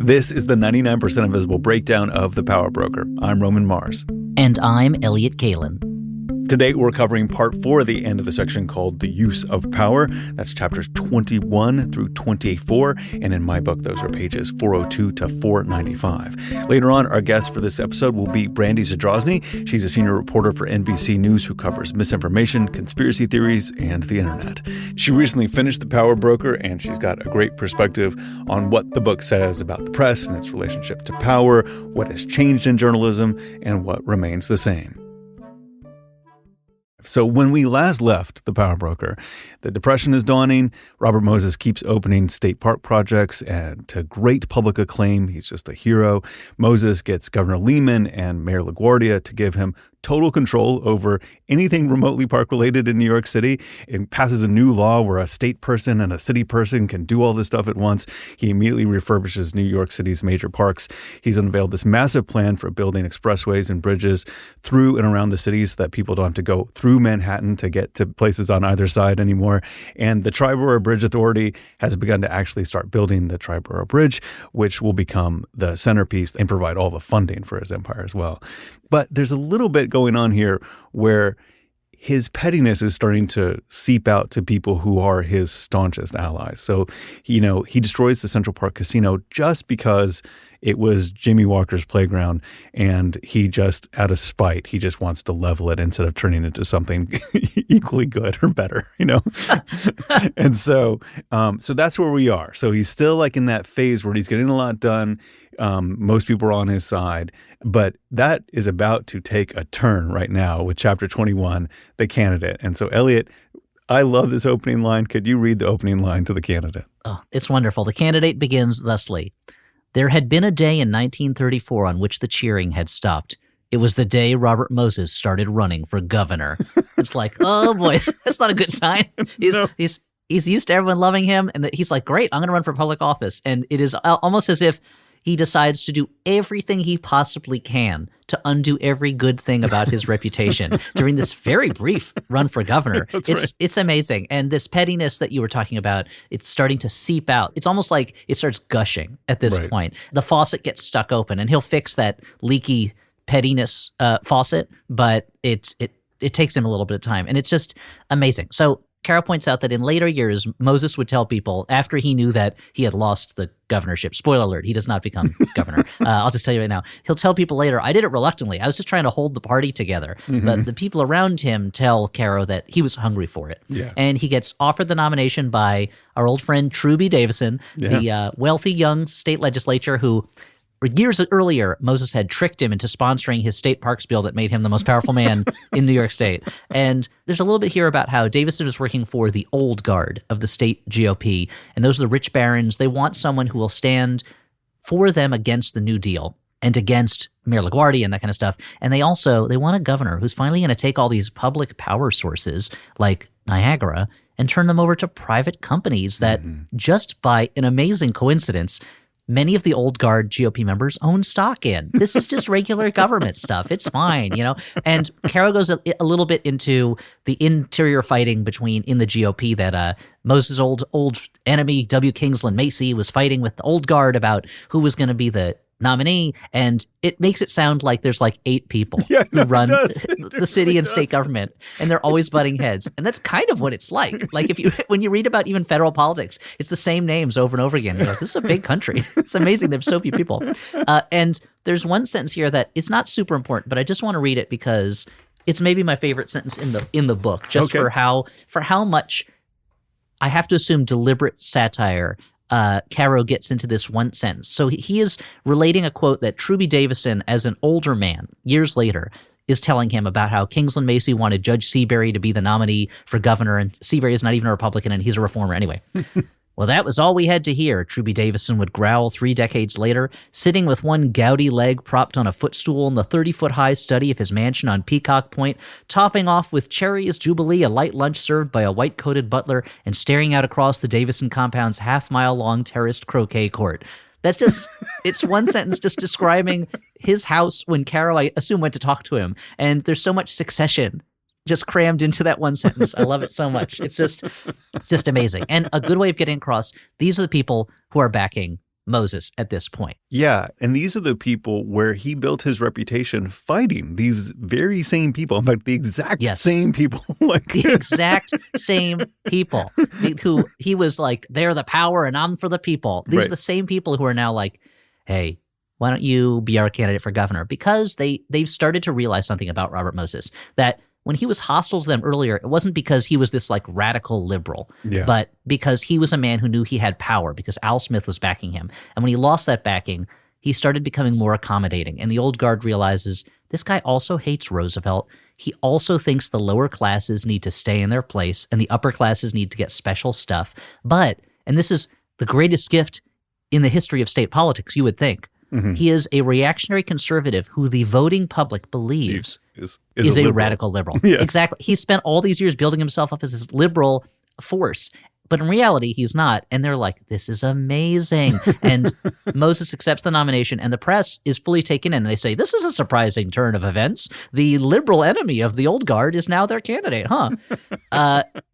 This is the 99% Invisible breakdown of The Power Broker. I'm Roman Mars. And I'm Elliott Kalan. Today, we're covering part 4 of the end of the section called The Use of Power. That's chapters 21 through 24. And in my book, those are pages 402 to 495. Later on, our guest for this episode will be Brandy Zadrozny. She's a senior reporter for NBC News who covers misinformation, conspiracy theories, and the internet. She recently finished The Power Broker, and she's got a great perspective on what the book says about the press and its relationship to power, what has changed in journalism, and what remains the same. So when we last left The Power Broker, the Depression is dawning. Robert Moses keeps opening state park projects and to great public acclaim. He's just a hero. Moses gets Governor Lehman and Mayor LaGuardia to give him total control over anything remotely park-related in New York City, and passes a new law where a state person and a city person can do all this stuff at once. He immediately refurbishes New York City's major parks. He's unveiled this massive plan for building expressways and bridges through and around the city so that people don't have to go through Manhattan to get to places on either side anymore. And the Triborough Bridge Authority has begun to actually start building the Triborough Bridge, which will become the centerpiece and provide all the funding for his empire as well. But there's a little bit going on here where his pettiness is starting to seep out to people who are his staunchest allies. So, he destroys the Central Park Casino just because it was Jimmy Walker's playground, and he just, out of spite, he just wants to level it instead of turning it into something equally good or better, And so that's where we are. So he's still like in that phase where he's getting a lot done. Most people are on his side, but that is about to take a turn right now with chapter 21, The Candidate. And so, Elliott, I love this opening line. Could you read the opening line to The Candidate? Oh, it's wonderful. The Candidate begins thusly. There had been a day in 1934 on which the cheering had stopped. It was the day Robert Moses started running for governor. It's like, oh boy, that's not a good sign. He's used to everyone loving him, and he's like, great, I'm going to run for public office. And it is almost as if he decides to do everything he possibly can to undo every good thing about his reputation during this very brief run for governor. It's amazing. And this pettiness that you were talking about, it's starting to seep out. It's almost like it starts gushing at this point. The faucet gets stuck open, and he'll fix that leaky pettiness faucet, but it takes him a little bit of time. And it's just amazing. So Caro points out that in later years, Moses would tell people after he knew that he had lost the governorship. Spoiler alert, he does not become governor. I'll just tell you right now. He'll tell people later, I did it reluctantly. I was just trying to hold the party together. Mm-hmm. But the people around him tell Caro that he was hungry for it. Yeah. And he gets offered the nomination by our old friend Truby Davison, the wealthy young state legislator who years earlier, Moses had tricked him into sponsoring his state parks bill that made him the most powerful man in New York State. And there's a little bit here about how Davison is working for the old guard of the state GOP. And those are the rich barons. They want someone who will stand for them against the New Deal and against Mayor LaGuardia and that kind of stuff. And they want a governor who's finally going to take all these public power sources like Niagara and turn them over to private companies that just by an amazing coincidence, many of the old guard GOP members own stock in. This is just regular government stuff. It's fine, And Caro goes a little bit into the interior fighting in the GOP that Moses' old enemy, W. Kingsland Macy, was fighting with the old guard about who was going to be the nominee, and it makes it sound like there's like 8 people who run the city and state government, and they're always butting heads. And that's kind of what it's like. Like when you read about even federal politics, it's the same names over and over again. You're like, this is a big country. It's amazing there's so few people. And there's one sentence here that is not super important, but I just want to read it because it's maybe my favorite sentence in the book, just for how much I have to assume deliberate satire Caro gets into this one sentence. So he is relating a quote that Truby Davison, as an older man, years later, is telling him about how Kingsland Macy wanted Judge Seabury to be the nominee for governor, and Seabury is not even a Republican, and he's a reformer anyway. Well, that was all we had to hear, Truby Davison would growl 3 decades later, sitting with one gouty leg propped on a footstool in the 30-foot-high study of his mansion on Peacock Point, topping off with cherry as Jubilee, a light lunch served by a white-coated butler, and staring out across the Davison compound's half-mile-long terraced croquet court. That's just, it's one sentence just describing his house when Caro, I assume, went to talk to him. And there's so much succession just crammed into that one sentence. I love it so much. It's just amazing. And a good way of getting across, these are the people who are backing Moses at this point. Yeah, and these are the people where he built his reputation fighting these very same people. In fact, the exact same people. The exact same people who he was like, they're the power and I'm for the people. These are the same people who are now like, hey, why don't you be our candidate for governor? Because they've started to realize something about Robert Moses, that when he was hostile to them earlier, it wasn't because he was this like radical liberal, but because he was a man who knew he had power because Al Smith was backing him. And when he lost that backing, he started becoming more accommodating. And the old guard realizes this guy also hates Roosevelt. He also thinks the lower classes need to stay in their place and the upper classes need to get special stuff. But, and this is the greatest gift in the history of state politics, you would think, he is a reactionary conservative who the voting public believes is a radical liberal. Exactly. He spent all these years building himself up as this liberal force, but in reality, he's not. And they're like, this is amazing. And Moses accepts the nomination and the press is fully taken in. And they say, this is a surprising turn of events. The liberal enemy of the old guard is now their candidate, huh?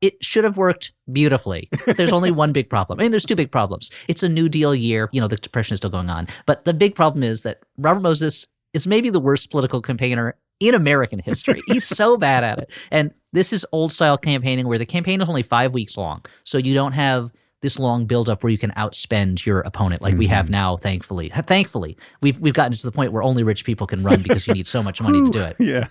It should have worked beautifully. There's only one big problem. I mean, there's two big problems. It's a New Deal year. You know, the Depression is still going on. But the big problem is that Robert Moses is maybe the worst political campaigner in American history. He's so bad at it. And this is old style campaigning where the campaign is only 5 weeks long. So you don't have this long buildup where you can outspend your opponent like we have now, thankfully. Thankfully, we've gotten to the point where only rich people can run because you need so much money to do it. Yeah.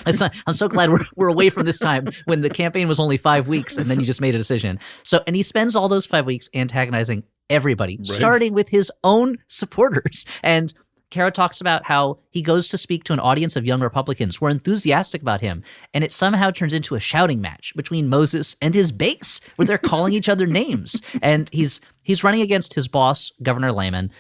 I'm so glad we're away from this time when the campaign was only 5 weeks and then you just made a decision. So, and he spends all those 5 weeks antagonizing everybody, starting with his own supporters. And Caro talks about how he goes to speak to an audience of young Republicans who are enthusiastic about him, and it somehow turns into a shouting match between Moses and his base, where they're calling each other names. And he's running against his boss, Governor Lehman.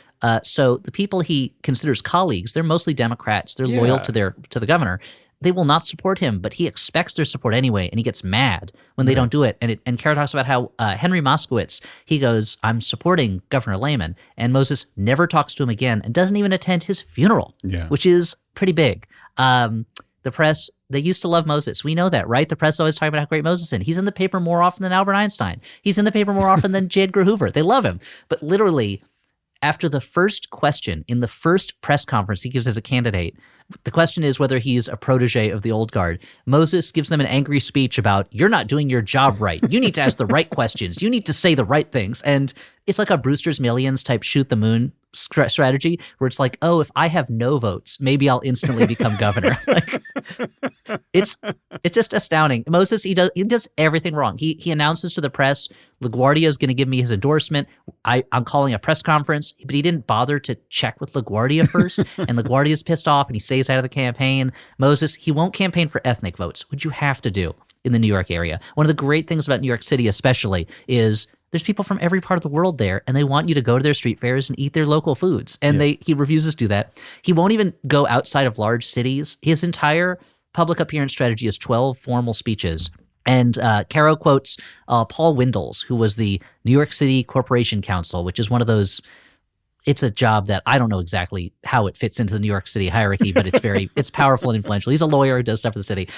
So the people he considers colleagues, they're mostly Democrats. They're loyal to the governor. They will not support him, but he expects their support anyway, and he gets mad when they don't do it. And Caro talks about how Henry Moskowitz, he goes, I'm supporting Governor Lehman, and Moses never talks to him again and doesn't even attend his funeral, which is pretty big. The press, they used to love Moses. We know that, right? The press always talking about how great Moses is. He's in the paper more often than Albert Einstein. He's in the paper more often than J. Edgar Hoover. They love him. But literally, after the first question in the first press conference he gives as a candidate, the question is whether he's a protege of the old guard. Moses gives them an angry speech about, you're not doing your job right. You need to ask the right questions. You need to say the right things. And it's like a Brewster's Millions type shoot the moon strategy where it's like, oh, if I have no votes, maybe I'll instantly become governor. Like, it's just astounding. Moses, he does everything wrong. He announces to the press, LaGuardia is going to give me his endorsement. I'm calling a press conference, but he didn't bother to check with LaGuardia first. And LaGuardia is pissed off and he stays out of the campaign. Moses, he won't campaign for ethnic votes, which you have to do in the New York area. One of the great things about New York City especially is there's people from every part of the world there, and they want you to go to their street fairs and eat their local foods. And he refuses to do that. He won't even go outside of large cities. His entire public appearance strategy is 12 formal speeches. And Caro quotes Paul Windels, who was the New York City Corporation Council, which is one of those. It's a job that I don't know exactly how it fits into the New York City hierarchy, but it's powerful and influential. He's a lawyer who does stuff for the city.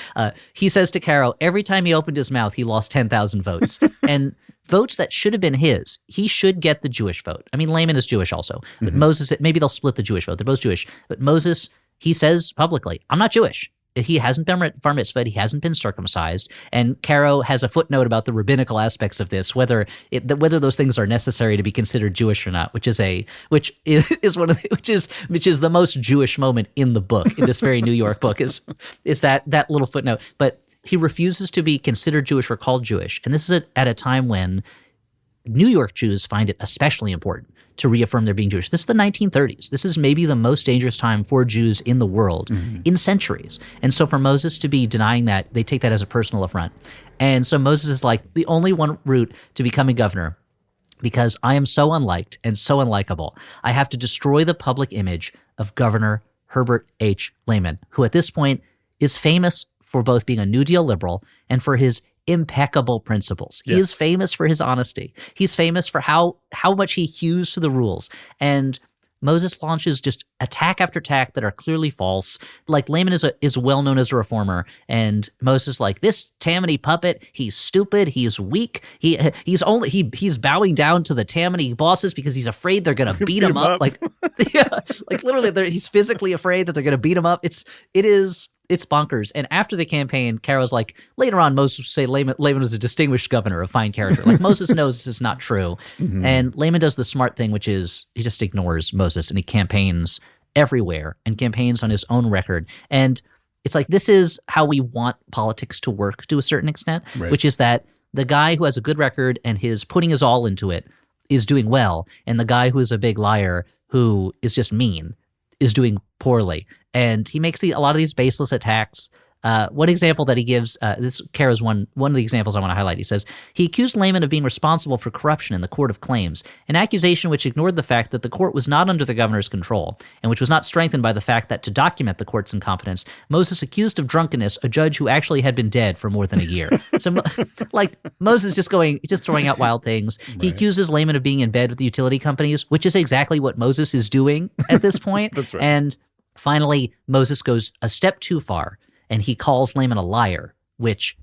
He says to Caro, every time he opened his mouth, he lost 10,000 votes. And votes that should have been his. He should get the Jewish vote. I mean, Lehman is Jewish also. But Moses, maybe they'll split the Jewish vote. They're both Jewish. But Moses, he says publicly, I'm not Jewish. He hasn't been bar mitzvahed. He hasn't been circumcised. And Caro has a footnote about the rabbinical aspects of this, whether those things are necessary to be considered Jewish or not, which is the most Jewish moment in the book, in this very New York book, is that little footnote. But he refuses to be considered Jewish or called Jewish. And this is at a time when New York Jews find it especially important to reaffirm their being Jewish. This is the 1930s. This is maybe the most dangerous time for Jews in the world in centuries. And so for Moses to be denying that, they take that as a personal affront. And so Moses is like, the only one route to becoming governor, because I am so unliked and so unlikable, I have to destroy the public image of Governor Herbert H. Lehman, who at this point is famous for both being a New Deal liberal and for his impeccable principles. He is famous for his honesty. He's famous for how much he hews to the rules. And Moses launches just attack after attack that are clearly false. Like Layman is well known as a reformer, and Moses is like, this Tammany puppet, he's stupid, he's weak, he's bowing down to the Tammany bosses because he's afraid they're gonna beat him up. Like, yeah, like literally, he's physically afraid that they're gonna beat him up. It's bonkers. And after the campaign, Caro's like, later on, Moses would say Layman was a distinguished governor, a fine character. Like, Moses knows this is not true. Mm-hmm. And Layman does the smart thing, which is he just ignores Moses and he campaigns everywhere and campaigns on his own record. And it's like, this is how we want politics to work to a certain extent, right, which is that the guy who has a good record and his putting his all into it is doing well. And the guy who is a big liar who is just mean is doing poorly. And he makes a lot of these baseless attacks. One example that he gives, this Caro's one of the examples I want to highlight. He says, he accused Layman of being responsible for corruption in the Court of Claims, an accusation which ignored the fact that the court was not under the governor's control, and which was not strengthened by the fact that to document the court's incompetence, Moses accused of drunkenness a judge who actually had been dead for more than a year. So, like, Moses just throwing out wild things. Right. He accuses Layman of being in bed with the utility companies, which is exactly what Moses is doing at this point. That's right. And finally, Moses goes a step too far, and he calls Layman a liar, which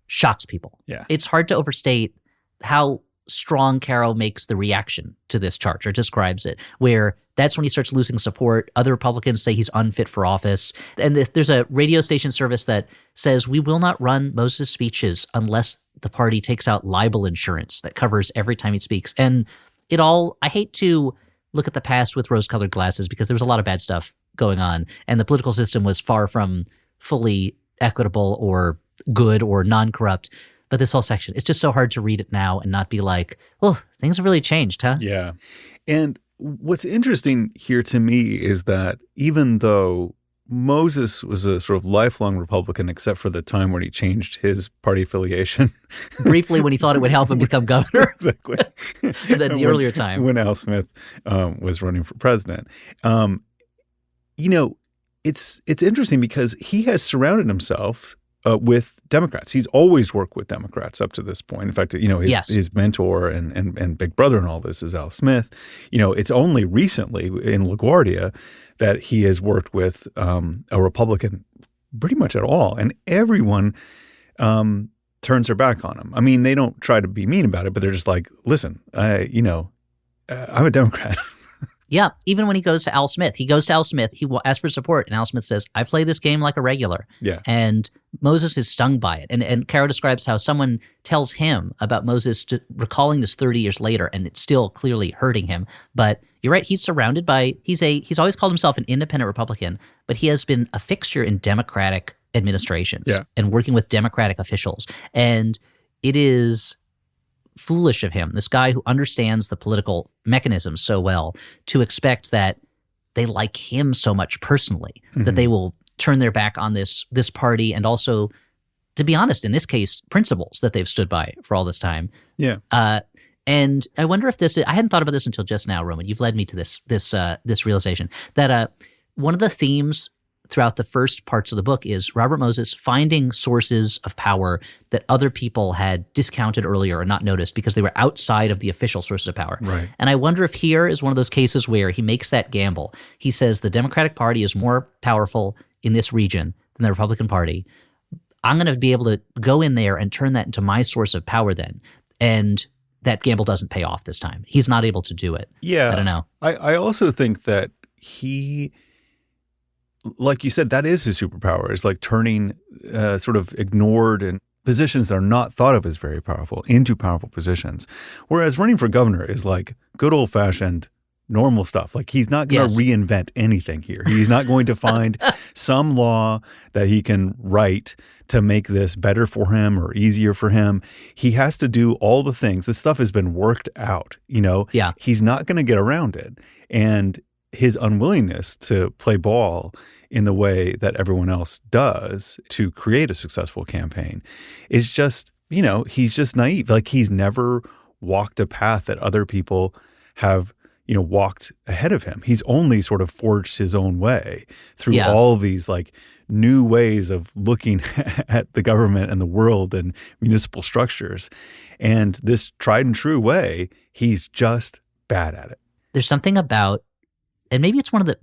shocks people. Yeah. It's hard to overstate how strong Caro makes the reaction to this charge, or describes it, where that's when he starts losing support. Other Republicans say he's unfit for office. And there's a radio station service that says, we will not run Moses' speeches unless the party takes out libel insurance that covers every time he speaks. And I hate to look at the past with rose-colored glasses because there was a lot of bad stuff going on, and the political system was far from fully equitable or good or non-corrupt. But this whole section, it's just so hard to read it now and not be like, oh, things have really changed, huh? Yeah. And what's interesting here to me is that even though Moses was a sort of lifelong Republican, except for the time when he changed his party affiliation. Briefly, when he thought it would help him become governor. Exactly. And then the earlier time. When Al Smith was running for president. It's interesting because he has surrounded himself with Democrats. He's always worked with Democrats up to this point. In fact, his mentor and big brother in all this is Al Smith. It's only recently in LaGuardia that he has worked with a Republican pretty much at all. And everyone turns their back on him. I mean, they don't try to be mean about it, but they're just like, listen, I'm a Democrat. Yeah, even when he goes to Al Smith, he asks for support, and Al Smith says, I play this game like a regular. Yeah. And Moses is stung by it. And Caro describes how someone tells him about Moses recalling this 30 years later, and it's still clearly hurting him. But you're right, he's surrounded by – he's always called himself an independent Republican, but he has been a fixture in Democratic administrations and working with Democratic officials. And it is – foolish of him, this guy who understands the political mechanisms so well, to expect that they like him so much personally, that they will turn their back on this party, and also, to be honest, in this case, principles that they've stood by for all this time. Yeah. And I wonder if I hadn't thought about this until just now, Roman. You've led me to this realization that one of the themes throughout the first parts of the book is Robert Moses finding sources of power that other people had discounted earlier or not noticed because they were outside of the official sources of power. Right. And I wonder if here is one of those cases where he makes that gamble. He says the Democratic Party is more powerful in this region than the Republican Party. I'm going to be able to go in there and turn that into my source of power then. And that gamble doesn't pay off this time. He's not able to do it. Yeah. I don't know. I also think that he – like you said, that is his superpower, is like turning sort of ignored and positions that are not thought of as very powerful into powerful positions. Whereas running for governor is like good old fashioned normal stuff. Like he's not going to reinvent anything here. He's not going to find some law that he can write to make this better for him or easier for him. He has to do all the things. This stuff has been worked out, Yeah. He's not going to get around it. And his unwillingness to play ball in the way that everyone else does to create a successful campaign is just, he's just naive. Like he's never walked a path that other people have, walked ahead of him. He's only sort of forged his own way through all these like new ways of looking at the government and the world and municipal structures. And this tried and true way, he's just bad at it. There's something about and maybe it's maybe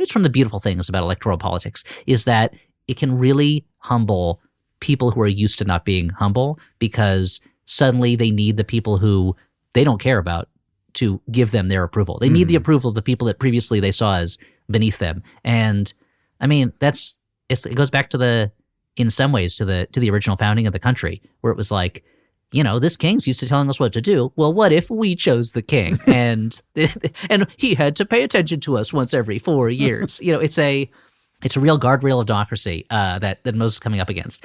it's one of the beautiful things about electoral politics is that it can really humble people who are used to not being humble, because suddenly they need the people who they don't care about to give them their approval. They need the approval of the people that previously they saw as beneath them. And I mean, it goes back to in some ways to the original founding of the country, where it was like, this king's used to telling us what to do. Well, what if we chose the king and he had to pay attention to us once every 4 years? It's a real guardrail of democracy that Moses is coming up against.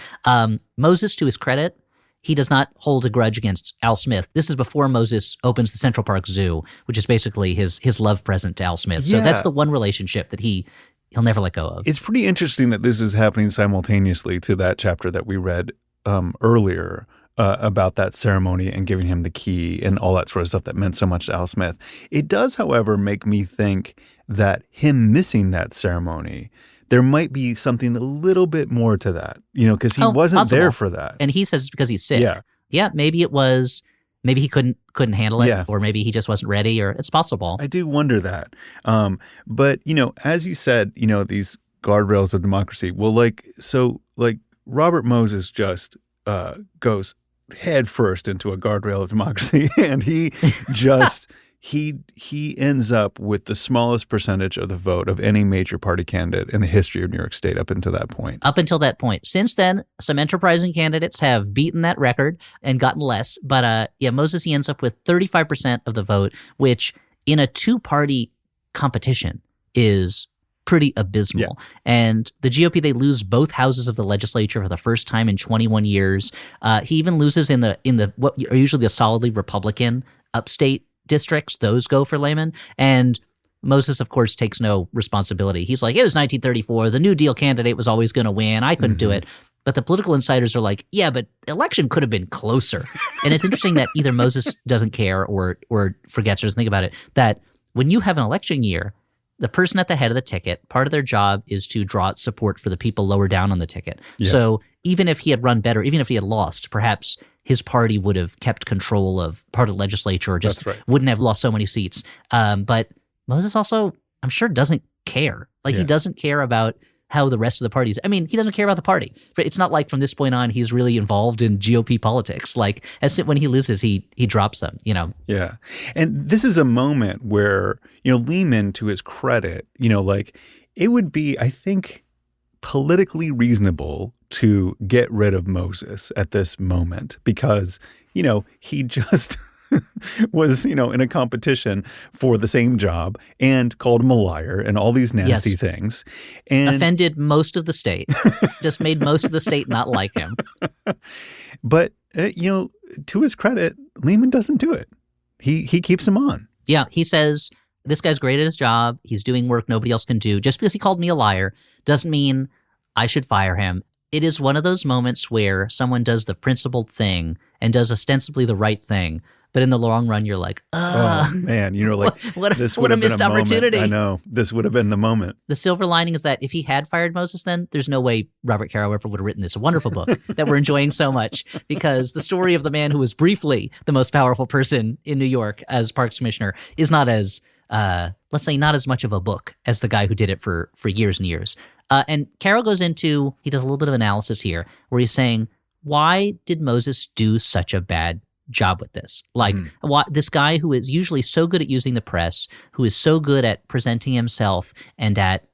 Moses, to his credit, he does not hold a grudge against Al Smith. This is before Moses opens the Central Park Zoo, which is basically his love present to Al Smith. So that's the one relationship that he'll never let go of. It's pretty interesting that this is happening simultaneously to that chapter that we read earlier about that ceremony and giving him the key and all that sort of stuff that meant so much to Al Smith. It does, however, make me think that him missing that ceremony, there might be something a little bit more to that, because he wasn't possible. there for that. And he says it's because he's sick. Yeah. Maybe it was, maybe he couldn't handle it, or maybe he just wasn't ready, or it's possible. I do wonder that. But, as you said, these guardrails of democracy, well, Robert Moses just goes head first into a guardrail of democracy, and he just he ends up with the smallest percentage of the vote of any major party candidate in the history of New York State up until that point. Since then, some enterprising candidates have beaten that record and gotten less. But Moses, he ends up with 35% of the vote, which in a two-party competition is pretty abysmal. Yeah. And the GOP, they lose both houses of the legislature for the first time in 21 years. He even loses in the what are usually the solidly Republican upstate districts. Those go for Lehman. And Moses, of course, takes no responsibility. He's like, it was 1934. The New Deal candidate was always going to win. I couldn't do it. But the political insiders are like, yeah, but the election could have been closer. And it's interesting that either Moses doesn't care or forgets or doesn't think about it, that when you have an election year, the person at the head of the ticket, part of their job is to draw support for the people lower down on the ticket. Yeah. So even if he had run better, even if he had lost, perhaps his party would have kept control of part of the legislature or just wouldn't have lost so many seats. But Moses also, I'm sure, doesn't care. He doesn't care about how the rest of the parties. I mean, he doesn't care about the party. It's not like from this point on he's really involved in GOP politics. When he loses, he drops them. Yeah, and this is a moment where Lehman, to his credit, it would be, I think, politically reasonable to get rid of Moses at this moment because he just was, in a competition for the same job and called him a liar and all these nasty things. And offended most of the state, just made most of the state not like him. But, to his credit, Lehman doesn't do it. He keeps him on. Yeah, he says, this guy's great at his job. He's doing work nobody else can do. Just because he called me a liar doesn't mean I should fire him. It is one of those moments where someone does the principled thing and does ostensibly the right thing, but in the long run, you're like, oh man, this would what a have been missed a opportunity. Moment. I know, this would have been the moment. The silver lining is that if he had fired Moses, then there's no way Robert Caro ever would have written this wonderful book that we're enjoying so much, because the story of the man who was briefly the most powerful person in New York as Parks Commissioner is not as, let's say, not as much of a book as the guy who did it for years and years. And Caro goes into, he does a little bit of analysis here where he's saying, why did Moses do such a bad job with this? Why, this guy who is usually so good at using the press, who is so good at presenting himself and at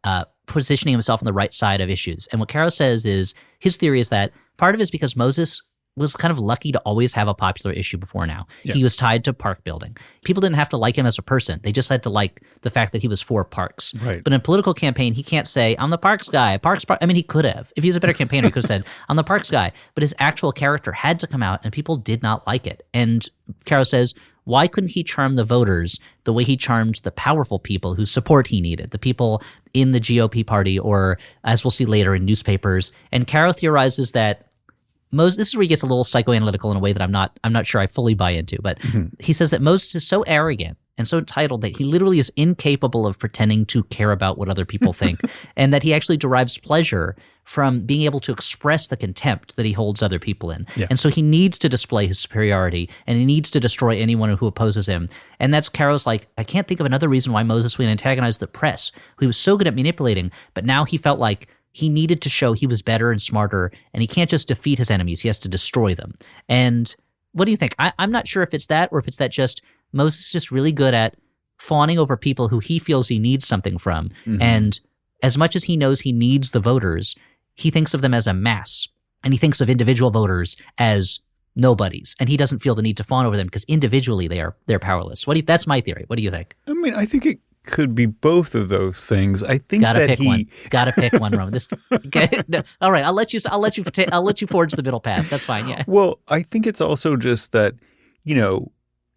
positioning himself on the right side of issues. And what Caro says is, his theory is that part of it is because Moses was kind of lucky to always have a popular issue before now. Yeah. He was tied to park building. People didn't have to like him as a person. They just had to like the fact that he was for parks. Right. But in a political campaign, he can't say, I'm the parks guy. I mean, he could have. If he was a better campaigner, he could have said, I'm the parks guy. But his actual character had to come out, and people did not like it. And Caro says, why couldn't he charm the voters the way he charmed the powerful people whose support he needed, the people in the GOP party, or as we'll see later in newspapers? And Caro theorizes that Moses, this is where he gets a little psychoanalytical in a way that I'm not sure I fully buy into, but he says that Moses is so arrogant and so entitled that he literally is incapable of pretending to care about what other people think, and that he actually derives pleasure from being able to express the contempt that he holds other people in. Yeah. And so he needs to display his superiority, and he needs to destroy anyone who opposes him. And that's Caro's like, I can't think of another reason why Moses would antagonize the press, who he was so good at manipulating, but now he felt like he needed to show he was better and smarter, and he can't just defeat his enemies, he has to destroy them. And what do you think? I'm not sure if it's that, or if it's that just Moses is just really good at fawning over people who he feels he needs something from. Mm-hmm. And as much as he knows he needs the voters, he thinks of them as a mass, and he thinks of individual voters as nobodies, and he doesn't feel the need to fawn over them because individually they're powerless. That's my theory. What do you think? I mean, I think it could be both of those things. I think Gotta that pick one. Gotta pick one, Roman. Okay. No, all right. I'll let you forge the middle path. That's fine. Yeah. Well, I think it's also just that,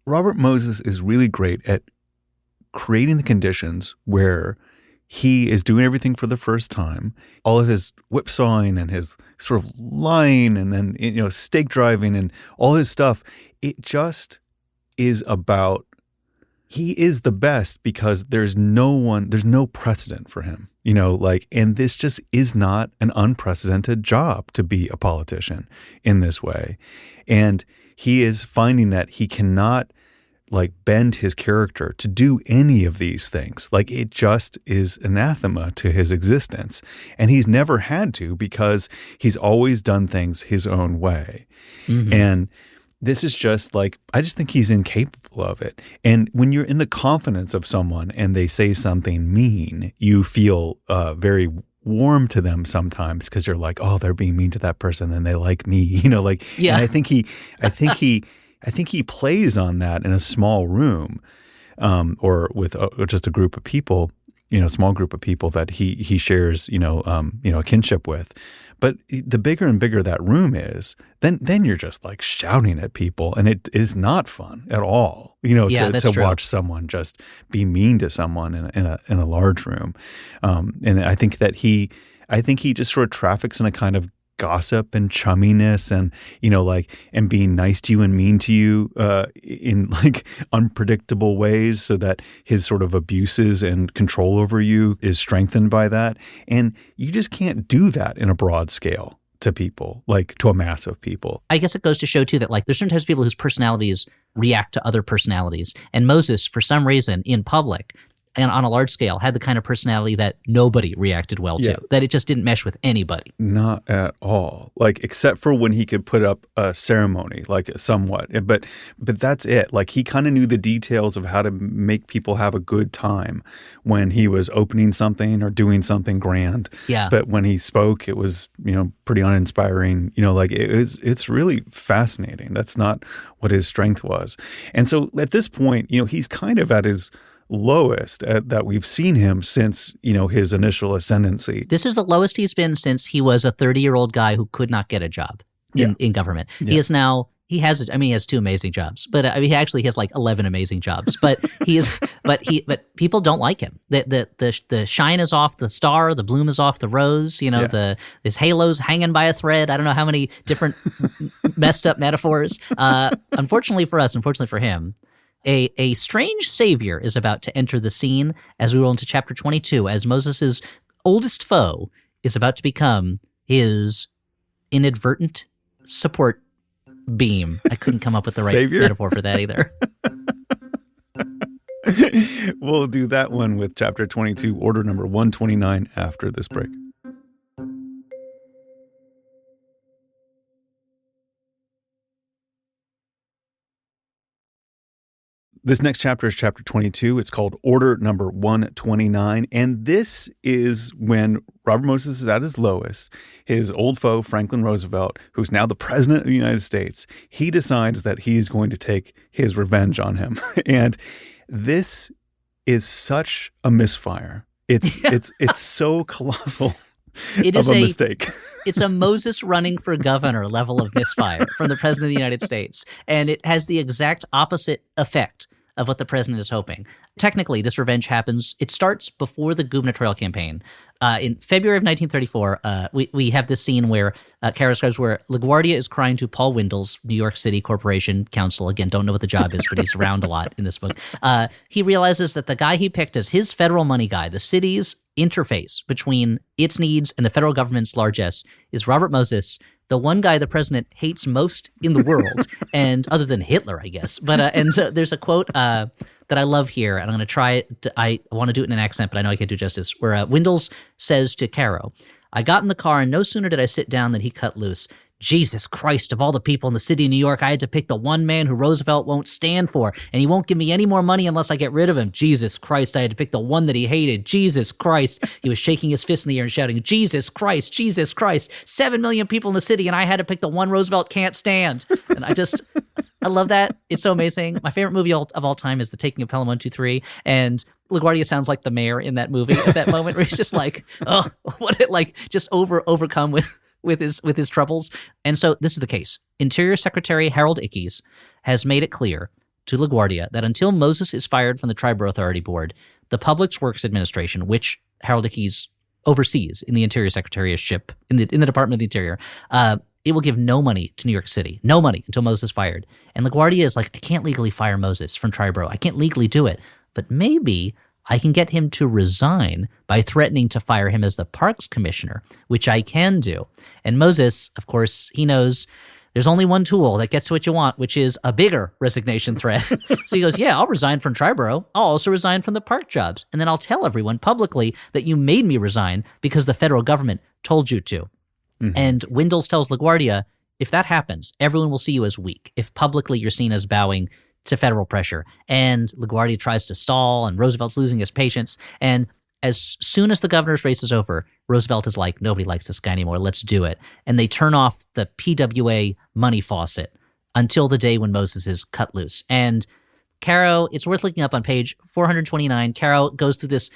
Robert Moses is really great at creating the conditions where he is doing everything for the first time. All of his whipsawing and his sort of lying and then, stake driving and all his stuff, it just is about, he is the best because there's no precedent for him, and this just is not an unprecedented job to be a politician in this way. And he is finding that he cannot bend his character to do any of these things. It just is anathema to his existence. And he's never had to because he's always done things his own way. Mm-hmm. And this is just I just think he's incapable of it. And when you're in the confidence of someone and they say something mean, you feel very warm to them sometimes because you're like, oh, they're being mean to that person and they like me, Yeah. And I think he plays on that in a small room, or with just a group of people, small group of people that he shares, a kinship with. But the bigger and bigger that room is, then you're just shouting at people, and it is not fun at all. To watch someone just be mean to someone in a large room, and I think he just sort of traffics in a kind of gossip and chumminess and and being nice to you and mean to you in unpredictable ways, so that his sort of abuses and control over you is strengthened by that. And you just can't do that in a broad scale to people, to a mass of people. I guess it goes to show too that there's certain types of people whose personalities react to other personalities, and Moses, for some reason, in public and on a large scale, had the kind of personality that nobody reacted well to, that it just didn't mesh with anybody. Not at all. Except for when he could put up a ceremony, somewhat. But that's it. He kind of knew the details of how to make people have a good time when he was opening something or doing something grand. Yeah. But when he spoke, it was, pretty uninspiring. It's really fascinating. That's not what his strength was. And so at this point, he's kind of at his lowest that we've seen him since, his initial ascendancy. This is the lowest he's been since he was a 30-year-old guy who could not get a job in government. Yeah. He has two amazing jobs, but he actually has 11 amazing jobs. But but people don't like him. The shine is off the star, the bloom is off the rose. His halo's hanging by a thread. I don't know how many different messed up metaphors. Unfortunately for us, unfortunately for him, a strange savior is about to enter the scene as we roll into chapter 22, as Moses' oldest foe is about to become his inadvertent support beam. I couldn't come up with the right metaphor for that either. We'll do that one with chapter 22, order number 129, after this break. This next chapter is chapter 22. It's called Order Number 129. And this is when Robert Moses is at his lowest. His old foe, Franklin Roosevelt, who's now the president of the United States, he decides that he's going to take his revenge on him. And this is such a misfire. It's so colossal. It is a mistake. It's a Moses running for governor level of misfire from the president of the United States. And it has the exact opposite effect of what the president is hoping. Technically, this revenge happens. It starts before the gubernatorial campaign. In February of 1934, we have this scene where Caro describes where LaGuardia is crying to Paul Wendell's New York City Corporation Counsel. Again, don't know what the job is, but he's around a lot in this book. He realizes that the guy he picked as his federal money guy, the city's interface between its needs and the federal government's largesse, is Robert Moses, the one guy the president hates most in the world, and other than Hitler, I guess. But and so there's a quote that I love here, and I'm going to try it. I want to do it in an accent, but I know I can't do justice, where Wendell says to Caro, "I got in the car, and no sooner did I sit down than he cut loose. Jesus Christ, of all the people in the city of New York, I had to pick the one man who Roosevelt won't stand for, and he won't give me any more money unless I get rid of him. Jesus Christ, I had to pick the one that he hated. Jesus Christ." He was shaking his fist in the air and shouting, "Jesus Christ, Jesus Christ, 7 million people in the city, and I had to pick the one Roosevelt can't stand." And I love that. It's so amazing. My favorite movie of all time is The Taking of Pelham 1, 2, 3, and LaGuardia sounds like the mayor in that movie at that moment where he's just like, oh, what it like, just overcome with his troubles. And so this is the case. Interior Secretary Harold Ickes has made it clear to LaGuardia that until Moses is fired from the Triborough Authority Board, the Public Works Administration, which Harold Ickes oversees in the Interior Secretariatship in the Department of the Interior, it will give no money to New York City. No money until Moses is fired. And LaGuardia is like, I can't legally fire Moses from Triborough. I can't legally do it. But maybe I can get him to resign by threatening to fire him as the Parks Commissioner, which I can do. And Moses, of course, he knows there's only one tool that gets what you want, which is a bigger resignation threat. So he goes, yeah, I'll resign from Triborough. I'll also resign from the park jobs. And then I'll tell everyone publicly that you made me resign because the federal government told you to. Mm-hmm. And Wendell tells LaGuardia, if that happens, everyone will see you as weak. If publicly you're seen as bowing to federal pressure. And LaGuardia tries to stall, and Roosevelt's losing his patience. And as soon as the governor's race is over, Roosevelt is like, nobody likes this guy anymore. Let's do it. And they turn off the PWA money faucet until the day when Moses is cut loose. And Caro, it's worth looking up on page 429. Caro goes through this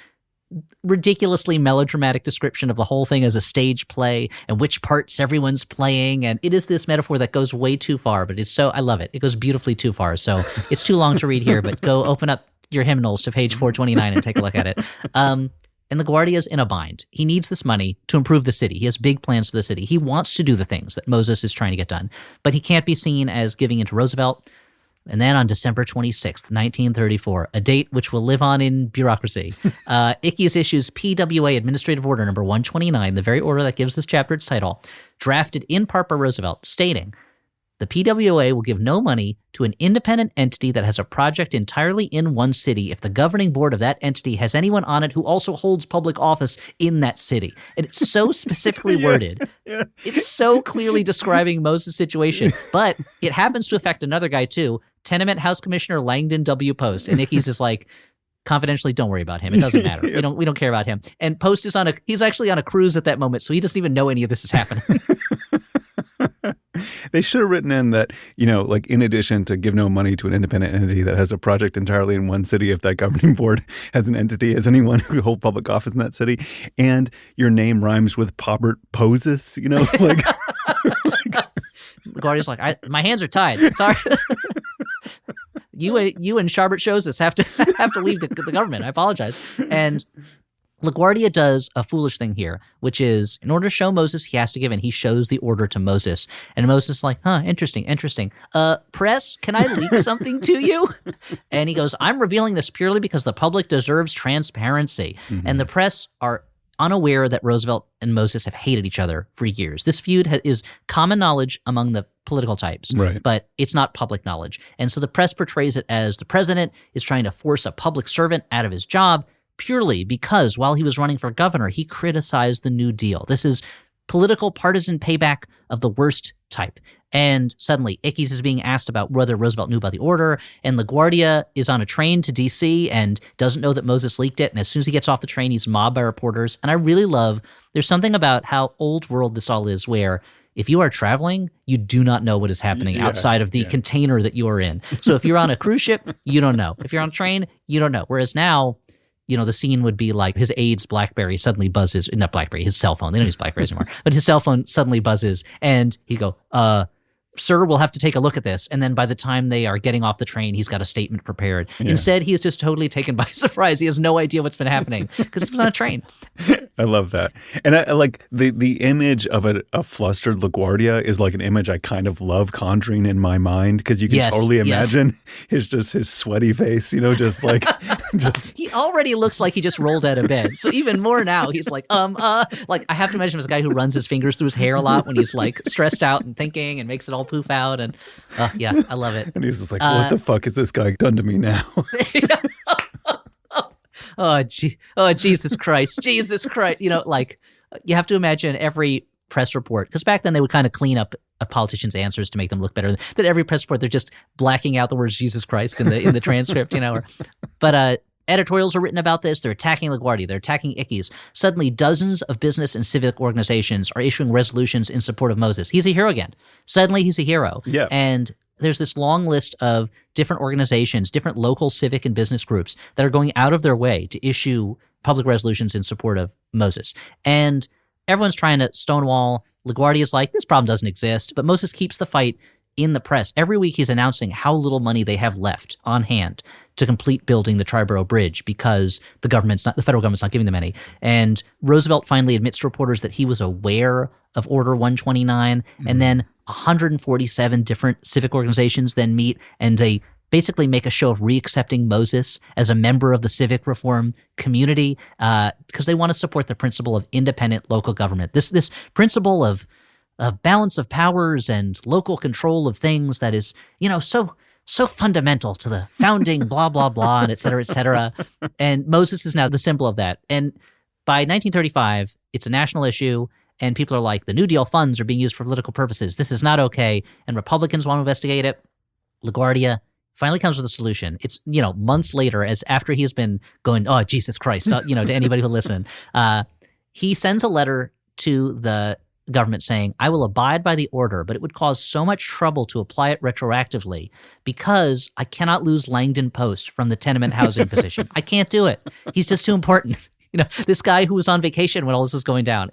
ridiculously melodramatic description of the whole thing as a stage play and which parts everyone's playing. And it is this metaphor that goes way too far, but it's so, I love it. It goes beautifully too far. So it's too long to read here, but go open up your hymnals to page 429 and take a look at it. And LaGuardia's in a bind. He needs this money to improve the city. He has big plans for the city. He wants to do the things that Moses is trying to get done, but he can't be seen as giving in to Roosevelt. And then on December 26th, 1934, a date which will live on in bureaucracy, Ickes issues PWA Administrative Order number 129, the very order that gives this chapter its title, drafted in part by Roosevelt, stating, the PWA will give no money to an independent entity that has a project entirely in one city if the governing board of that entity has anyone on it who also holds public office in that city. And it's so specifically worded. Yeah. It's so clearly describing Moses' situation, but it happens to affect another guy too, Tenement House Commissioner Langdon W. Post. And Ickes is like, confidentially, don't worry about him. It doesn't matter. Yeah. We don't care about him. And Post is he's actually on a cruise at that moment, so he doesn't even know any of this is happening. They should have written in that, like in addition to give no money to an independent entity that has a project entirely in one city, if that governing board has an entity as anyone who holds public office in that city, and your name rhymes with Pobert Poses, like. LaGuardia's like, my hands are tied. Sorry. You and Sharbert Shoses have to leave the government. I apologize. And LaGuardia does a foolish thing here, which is in order to show Moses he has to give in, he shows the order to Moses. And Moses is like, interesting. Press, can I leak something to you? And he goes, I'm revealing this purely because the public deserves transparency. Mm-hmm. And the press are unaware that Roosevelt and Moses have hated each other for years. This feud is common knowledge among the political types, right, but it's not public knowledge. And so the press portrays it as the president is trying to force a public servant out of his job purely because while he was running for governor, he criticized the New Deal. This is political partisan payback of the worst type. And suddenly Ickes is being asked about whether Roosevelt knew about the order, and LaGuardia is on a train to D.C. and doesn't know that Moses leaked it. And as soon as he gets off the train, he's mobbed by reporters. And I really love, there's something about how old world this all is, where if you are traveling, you do not know what is happening outside of the container that you are in. So if you're on a cruise ship, you don't know. If you're on a train, you don't know. Whereas now, the scene would be like his aide's BlackBerry suddenly buzzes, not BlackBerry, his cell phone. They don't use BlackBerries anymore, but his cell phone suddenly buzzes and he'd go, sir, we'll have to take a look at this. And then by the time they are getting off the train, he's got a statement prepared. Yeah. Instead, he is just totally taken by surprise. He has no idea what's been happening because he's on a train. I love that. And I like the image of a flustered LaGuardia is like an image I kind of love conjuring in my mind, because you can totally imagine his sweaty face, just like He already looks like he just rolled out of bed. So even more now, he's like, like I have to imagine him as a guy who runs his fingers through his hair a lot when he's like stressed out and thinking and makes it all poof out. And yeah, I love it. And he's just like, what the fuck has this guy done to me now? Oh, Jesus Christ. Jesus Christ. Like you have to imagine every press report, because back then they would kind of clean up a politician's answers to make them look better. That every press report, they're just blacking out the words Jesus Christ in the transcript, But editorials are written about this. They're attacking LaGuardia. They're attacking Ickes. Suddenly, dozens of business and civic organizations are issuing resolutions in support of Moses. He's a hero again. Suddenly, he's a hero. Yeah. And there's this long list of different organizations, different local civic and business groups that are going out of their way to issue public resolutions in support of Moses. And everyone's trying to stonewall. LaGuardia's like, this problem doesn't exist. But Moses keeps the fight in the press. Every week he's announcing how little money they have left on hand to complete building the Triborough Bridge because the federal government's not giving them any. And Roosevelt finally admits to reporters that he was aware of Order 129, and then 147 different civic organizations then meet, and they basically make a show of reaccepting Moses as a member of the civic reform community because they want to support the principle of independent local government. This principle of balance of powers and local control of things that is, so fundamental to the founding blah, blah, blah, and et cetera, et cetera. And Moses is now the symbol of that. And by 1935, it's a national issue, and people are like, the New Deal funds are being used for political purposes. This is not okay. And Republicans want to investigate it. LaGuardia finally comes with a solution. It's, months later, as after he has been going, oh, Jesus Christ, to anybody who listen. He sends a letter to the government saying, I will abide by the order, but it would cause so much trouble to apply it retroactively because I cannot lose Langdon Post from the tenement housing position. I can't do it. He's just too important. This guy who was on vacation when all this was going down,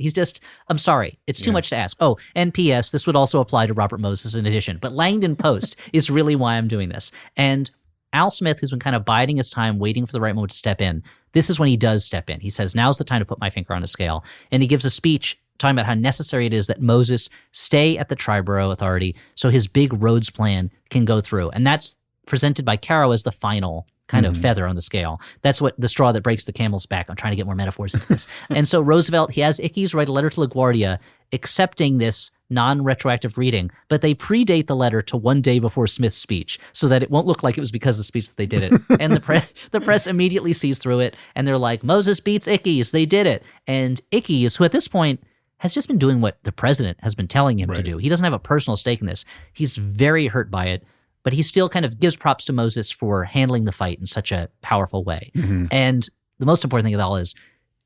I'm sorry. It's too much to ask. Oh, and P.S., this would also apply to Robert Moses in addition. But Langdon Post is really why I'm doing this. And Al Smith, who's been kind of biding his time, waiting for the right moment to step in, this is when he does step in. He says, now's the time to put my finger on a scale. And he gives a speech talking about how necessary it is that Moses stay at the Triborough Authority so his big roads plan can go through. And that's presented by Caro as the final kind of feather on the scale. That's what the straw that breaks the camel's back. I'm trying to get more metaphors into this. And so Roosevelt, he has Ickes write a letter to LaGuardia accepting this non-retroactive reading, but they predate the letter to one day before Smith's speech so that it won't look like it was because of the speech that they did it. And the press immediately sees through it, and they're like, Moses beats Ickes. They did it. And Ickes, who at this point has just been doing what the president has been telling him to do. He doesn't have a personal stake in this. He's very hurt by it, but he still kind of gives props to Moses for handling the fight in such a powerful way. Mm-hmm. And the most important thing of all is,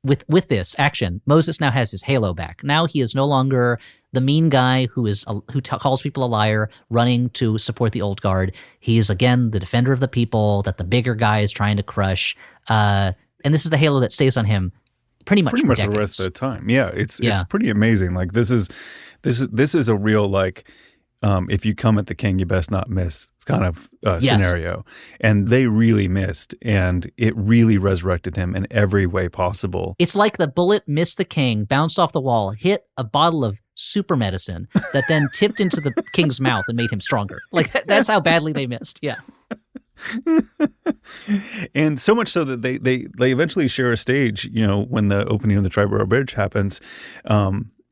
with this action, Moses now has his halo back. Now he is no longer the mean guy who calls people a liar, running to support the old guard. He is, again, the defender of the people that the bigger guy is trying to crush. And this is the halo that stays on him pretty much the rest of the time. Yeah, it's pretty amazing. Like this is a real if you come at the king, you best not miss kind of scenario. And they really missed, and it really resurrected him in every way possible. It's like the bullet missed the king, bounced off the wall, hit a bottle of super medicine that then tipped into the king's mouth and made him stronger. Like that's how badly they missed. Yeah. And so much so that they eventually share a stage, when the opening of the Triborough Bridge happens.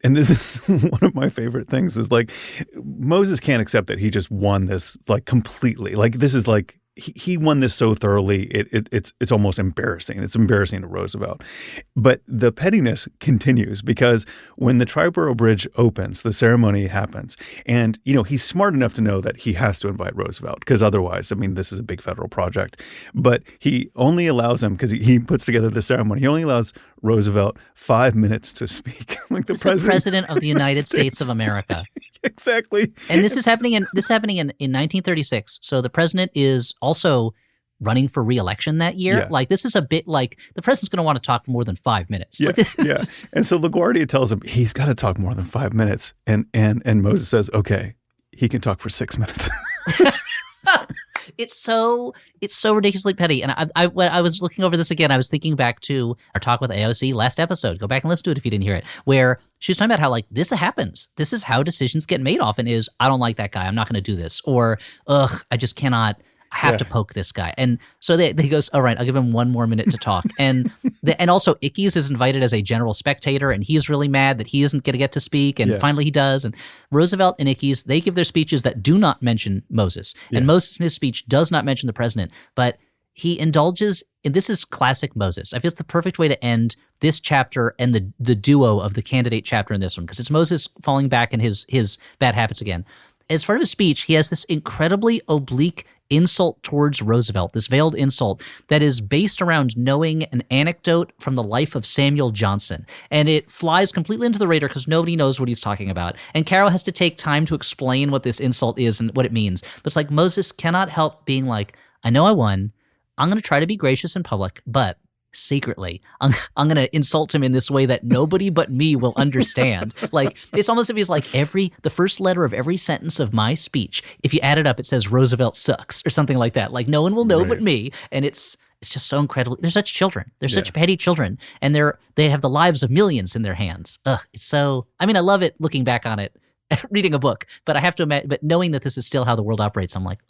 And this is one of my favorite things is Moses can't accept that he just won this completely. This is he won this so thoroughly, it's almost embarrassing. It's embarrassing to Roosevelt. But the pettiness continues because when the Triborough Bridge opens, the ceremony happens. And, he's smart enough to know that he has to invite Roosevelt because otherwise, this is a big federal project. But he only allows him, because he puts together the ceremony, he only allows Roosevelt 5 minutes to speak. The president of the United States of America. Exactly. And this is happening in 1936. So the president is also running for re-election that year. Yeah. This is a bit the president's going to want to talk for more than 5 minutes. Yeah, yeah. And so LaGuardia tells him he's got to talk more than 5 minutes. And Moses says, okay, He can talk for 6 minutes. It's so ridiculously petty. And when I was looking over this again, I was thinking back to our talk with AOC last episode. Go back and listen to it if you didn't hear it, where she was talking about how like this happens. This is how decisions get made often is, I don't like that guy, I'm not going to do this. Or, I just cannot, I have to poke this guy. And so they goes, all right, I'll give him 1 more minute to talk. And and also Ickes is invited as a general spectator, and he's really mad that he isn't going to get to speak. And finally he does. And Roosevelt and Ickes, they give their speeches that do not mention Moses. And Moses in his speech does not mention the president, but he indulges, and this is classic Moses. I feel it's the perfect way to end this chapter and the duo of the candidate chapter in this one, because it's Moses falling back in his bad habits again. As part of his speech, he has this incredibly oblique insult towards Roosevelt, this veiled insult that is based around knowing an anecdote from the life of Samuel Johnson. And it flies completely into the radar because nobody knows what he's talking about. And Caro has to take time to explain what this insult is and what it means. But it's like Moses cannot help being like, I know I won. I'm going to try to be gracious in public, but secretly, I'm going to insult him in this way that nobody but me will understand. Like, it's almost as if he's like the first letter of every sentence of my speech, if you add it up, it says Roosevelt sucks or something like that. Like, no one will know but me. And it's just so incredible. They're such children. They're such petty children. And they have the lives of millions in their hands. It's so, I mean, I love it looking back on it, reading a book, but I have to imagine, but knowing that this is still how the world operates, I'm like,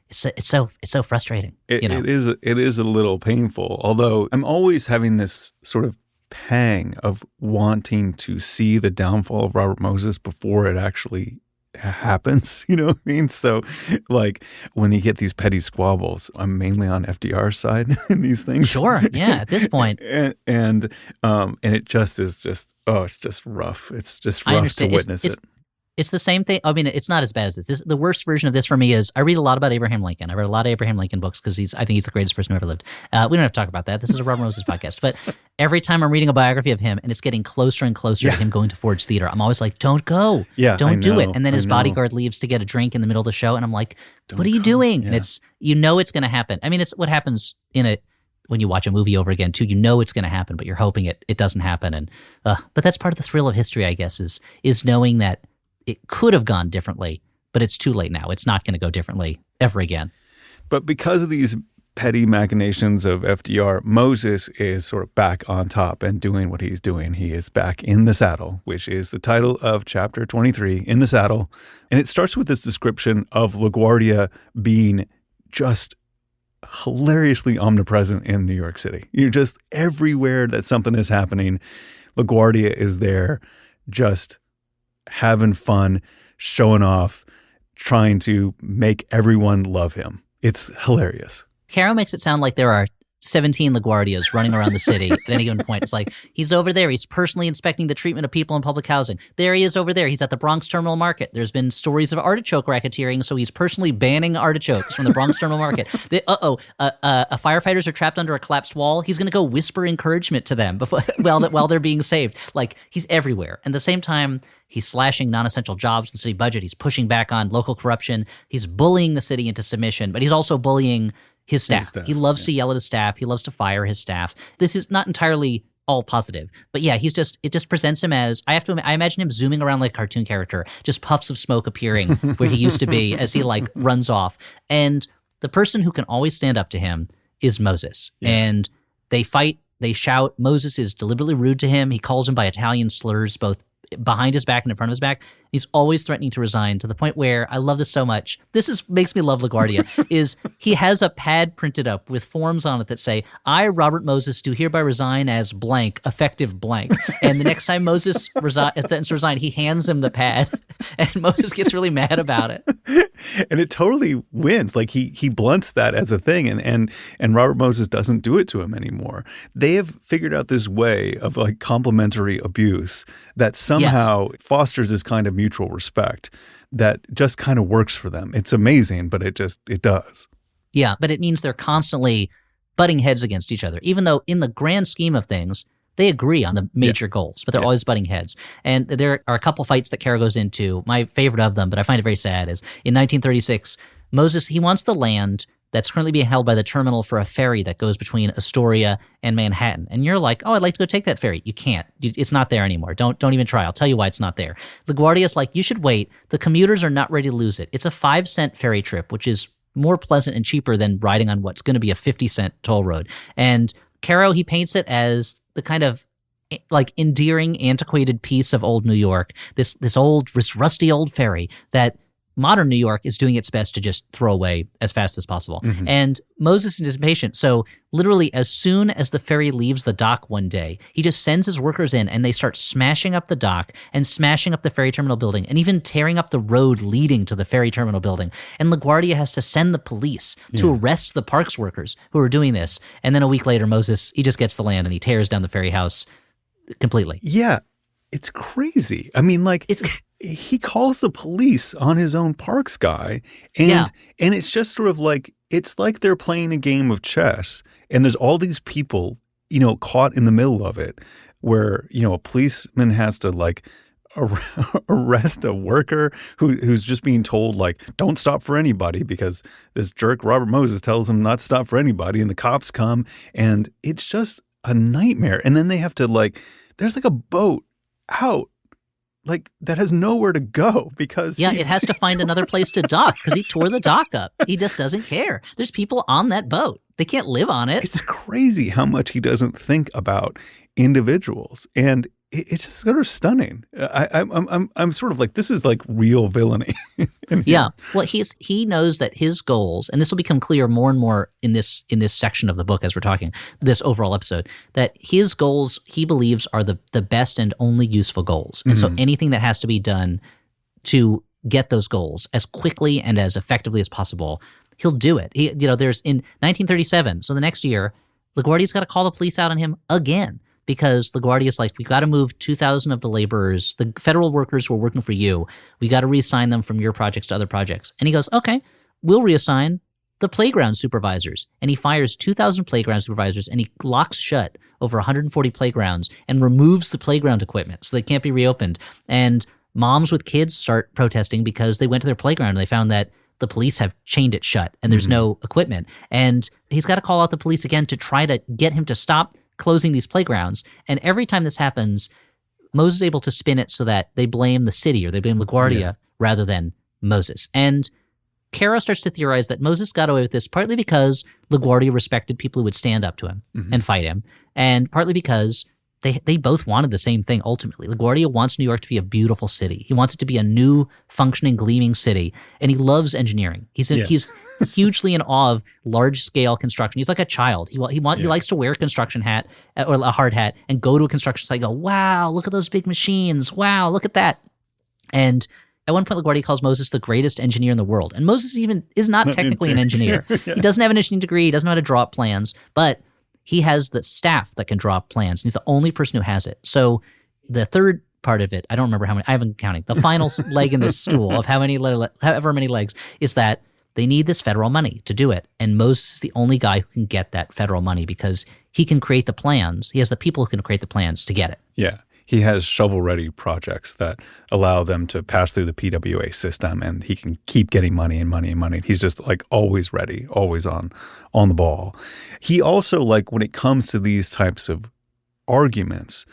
it's so frustrating. It is a little painful, although I'm always having this sort of pang of wanting to see the downfall of Robert Moses before it actually happens. You know what I mean? So like when you get these petty squabbles, I'm mainly on FDR's side in these things. Sure. Yeah. At this point. and it just is it's just rough. It's just rough to witness it. It's the same thing. I mean, it's not as bad as this. The worst version of this for me is I read a lot about Abraham Lincoln. I read a lot of Abraham Lincoln books because I think he's the greatest person who ever lived. We don't have to talk about that. This is a Robert Moses podcast. But every time I'm reading a biography of him and it's getting closer and closer to him going to Ford's Theater, I'm always like, don't go. Don't do it. And then his bodyguard leaves to get a drink in the middle of the show. And I'm like, what are you doing? Yeah. And it's going to happen. I mean, it's what happens when you watch a movie over again too. It's going to happen, but you're hoping it doesn't happen. And but that's part of the thrill of history, I guess, is knowing that it could have gone differently, but it's too late now. It's not going to go differently ever again. But because of these petty machinations of FDR, Moses is sort of back on top and doing what he's doing. He is back in the saddle, which is the title of chapter 23, In the Saddle. And it starts with this description of LaGuardia being just hilariously omnipresent in New York City. You're just everywhere that something is happening. LaGuardia is there just having fun, showing off, trying to make everyone love him. It's hilarious. Caro makes it sound like there are 17 LaGuardias running around the city at any given point. It's like, he's over there. He's personally inspecting the treatment of people in public housing. There he is over there. He's at the Bronx Terminal Market. There's been stories of artichoke racketeering, so he's personally banning artichokes from the Bronx Terminal Market. Firefighters are trapped under a collapsed wall. He's going to go whisper encouragement to them while they're being saved. Like, he's everywhere. And at the same time, he's slashing non-essential jobs in the city budget. He's pushing back on local corruption. He's bullying the city into submission, but he's also bullying his staff. He loves to yell at his staff. He loves to fire his staff. This is not entirely all positive, but yeah, it just presents him as, I imagine him zooming around like a cartoon character, just puffs of smoke appearing where he used to be as he like runs off. And the person who can always stand up to him is Moses. Yeah. And they fight, they shout. Moses is deliberately rude to him. He calls him by Italian slurs, both behind his back and in front of his back. He's always threatening to resign, to the point where, I love this so much, makes me love LaGuardia, is he has a pad printed up with forms on it that say, I, Robert Moses, do hereby resign as blank, effective blank. And the next time Moses threatens to resign, he hands him the pad, and Moses gets really mad about it. And it totally wins. Like he blunts that as a thing, and Robert Moses doesn't do it to him anymore. They have figured out this way of like complimentary abuse that somehow fosters this kind of mutual respect that just kind of works for them. It's amazing, but it does. Yeah, but it means they're constantly butting heads against each other, even though in the grand scheme of things, they agree on the major goals, but they're always butting heads. And there are a couple fights that Caro goes into. My favorite of them, but I find it very sad, is in 1936, Moses, he wants the land that's currently being held by the terminal for a ferry that goes between Astoria and Manhattan. And you're like, oh, I'd like to go take that ferry. You can't. It's not there anymore. Don't even try. I'll tell you why it's not there. LaGuardia's like, you should wait. The commuters are not ready to lose it. It's a 5-cent ferry trip, which is more pleasant and cheaper than riding on what's going to be a 50-cent toll road. And Caro, he paints it as the kind of like endearing, antiquated piece of old New York, this rusty old ferry that modern New York is doing its best to just throw away as fast as possible. Mm-hmm. And Moses is impatient. So literally as soon as the ferry leaves the dock one day, he just sends his workers in and they start smashing up the dock and smashing up the ferry terminal building and even tearing up the road leading to the ferry terminal building. And LaGuardia has to send the police to arrest the parks workers who are doing this. And then a week later, Moses, he just gets the land and he tears down the ferry house completely. Yeah. It's crazy. I mean, like, he calls the police on his own parks guy, and it's just sort of like, it's like they're playing a game of chess, and there's all these people, you know, caught in the middle of it, where, you know, a policeman has to like arrest a worker who's just being told like, don't stop for anybody because this jerk Robert Moses tells him not to stop for anybody, and the cops come, and it's just a nightmare. And then they have to like, there's like a boat out like that has nowhere to go because it has to find another place to dock because he tore the dock up. He just doesn't care. There's people on that boat. They can't live on it. It's crazy how much he doesn't think about individuals, and it's just sort of stunning. I'm sort of like, this is like real villainy. Yeah. Well, he knows that his goals, and this will become clear more and more in this section of the book as we're talking, this overall episode, that his goals, he believes, are the best and only useful goals. And so anything that has to be done to get those goals as quickly and as effectively as possible, he'll do it. There's in 1937, so the next year, LaGuardia's got to call the police out on him again. Because LaGuardia's like, we've got to move 2,000 of the laborers, the federal workers who are working for you. We got to reassign them from your projects to other projects. And he goes, okay, we'll reassign the playground supervisors. And he fires 2,000 playground supervisors and he locks shut over 140 playgrounds and removes the playground equipment so they can't be reopened. And moms with kids start protesting because they went to their playground and they found that the police have chained it shut and there's no equipment. And he's got to call out the police again to try to get him to stop closing these playgrounds. And every time this happens, Moses is able to spin it so that they blame the city or they blame LaGuardia rather than Moses. And Caro starts to theorize that Moses got away with this partly because LaGuardia respected people who would stand up to him and fight him, and partly because they both wanted the same thing ultimately. LaGuardia wants New York to be a beautiful city. He wants it to be a new, functioning, gleaming city, and he loves engineering. He's hugely in awe of large-scale construction. He's like a child. He likes to wear a construction hat or a hard hat and go to a construction site and go, wow, look at those big machines. Wow, look at that. And at one point, LaGuardia calls Moses the greatest engineer in the world. And Moses even is not technically an engineer. He doesn't have an engineering degree. He doesn't know how to draw up plans, but he has the staff that can draw up plans. And he's the only person who has it. So the third part of it, I don't remember how many, I haven't counted. The final leg in this stool of however many legs is that they need this federal money to do it. And Moses is the only guy who can get that federal money because he can create the plans. He has the people who can create the plans to get it. Yeah. He has shovel-ready projects that allow them to pass through the PWA system, and he can keep getting money and money and money. He's just like always ready, always on the ball. He also, like, when it comes to these types of arguments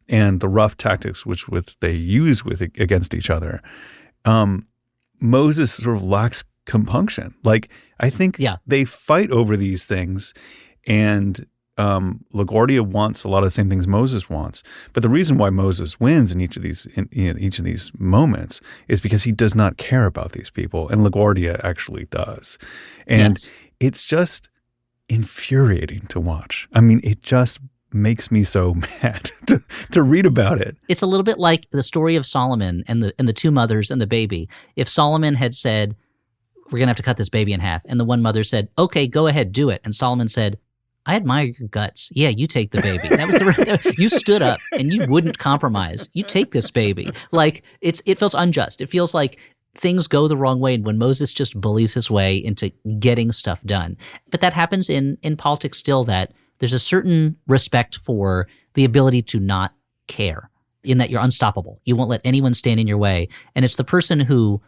and the rough tactics which they use against each other, Moses sort of lacks compunction. Like, I think they fight over these things, and LaGuardia wants a lot of the same things Moses wants, but the reason why Moses wins in each of these moments is because he does not care about these people, and LaGuardia actually does, and it's just infuriating to watch. I mean, it just makes me so mad to read about it. It's a little bit like the story of Solomon and the two mothers and the baby. If Solomon had said, "We're gonna have to cut this baby in half," and the one mother said, "Okay, go ahead, do it," and Solomon said, "I admire your guts. Yeah, you take the baby." That was you stood up and you wouldn't compromise. You take this baby. Like, it feels unjust. It feels like things go the wrong way when Moses just bullies his way into getting stuff done. But that happens in politics still, that there's a certain respect for the ability to not care, in that you're unstoppable. You won't let anyone stand in your way. And it's the person who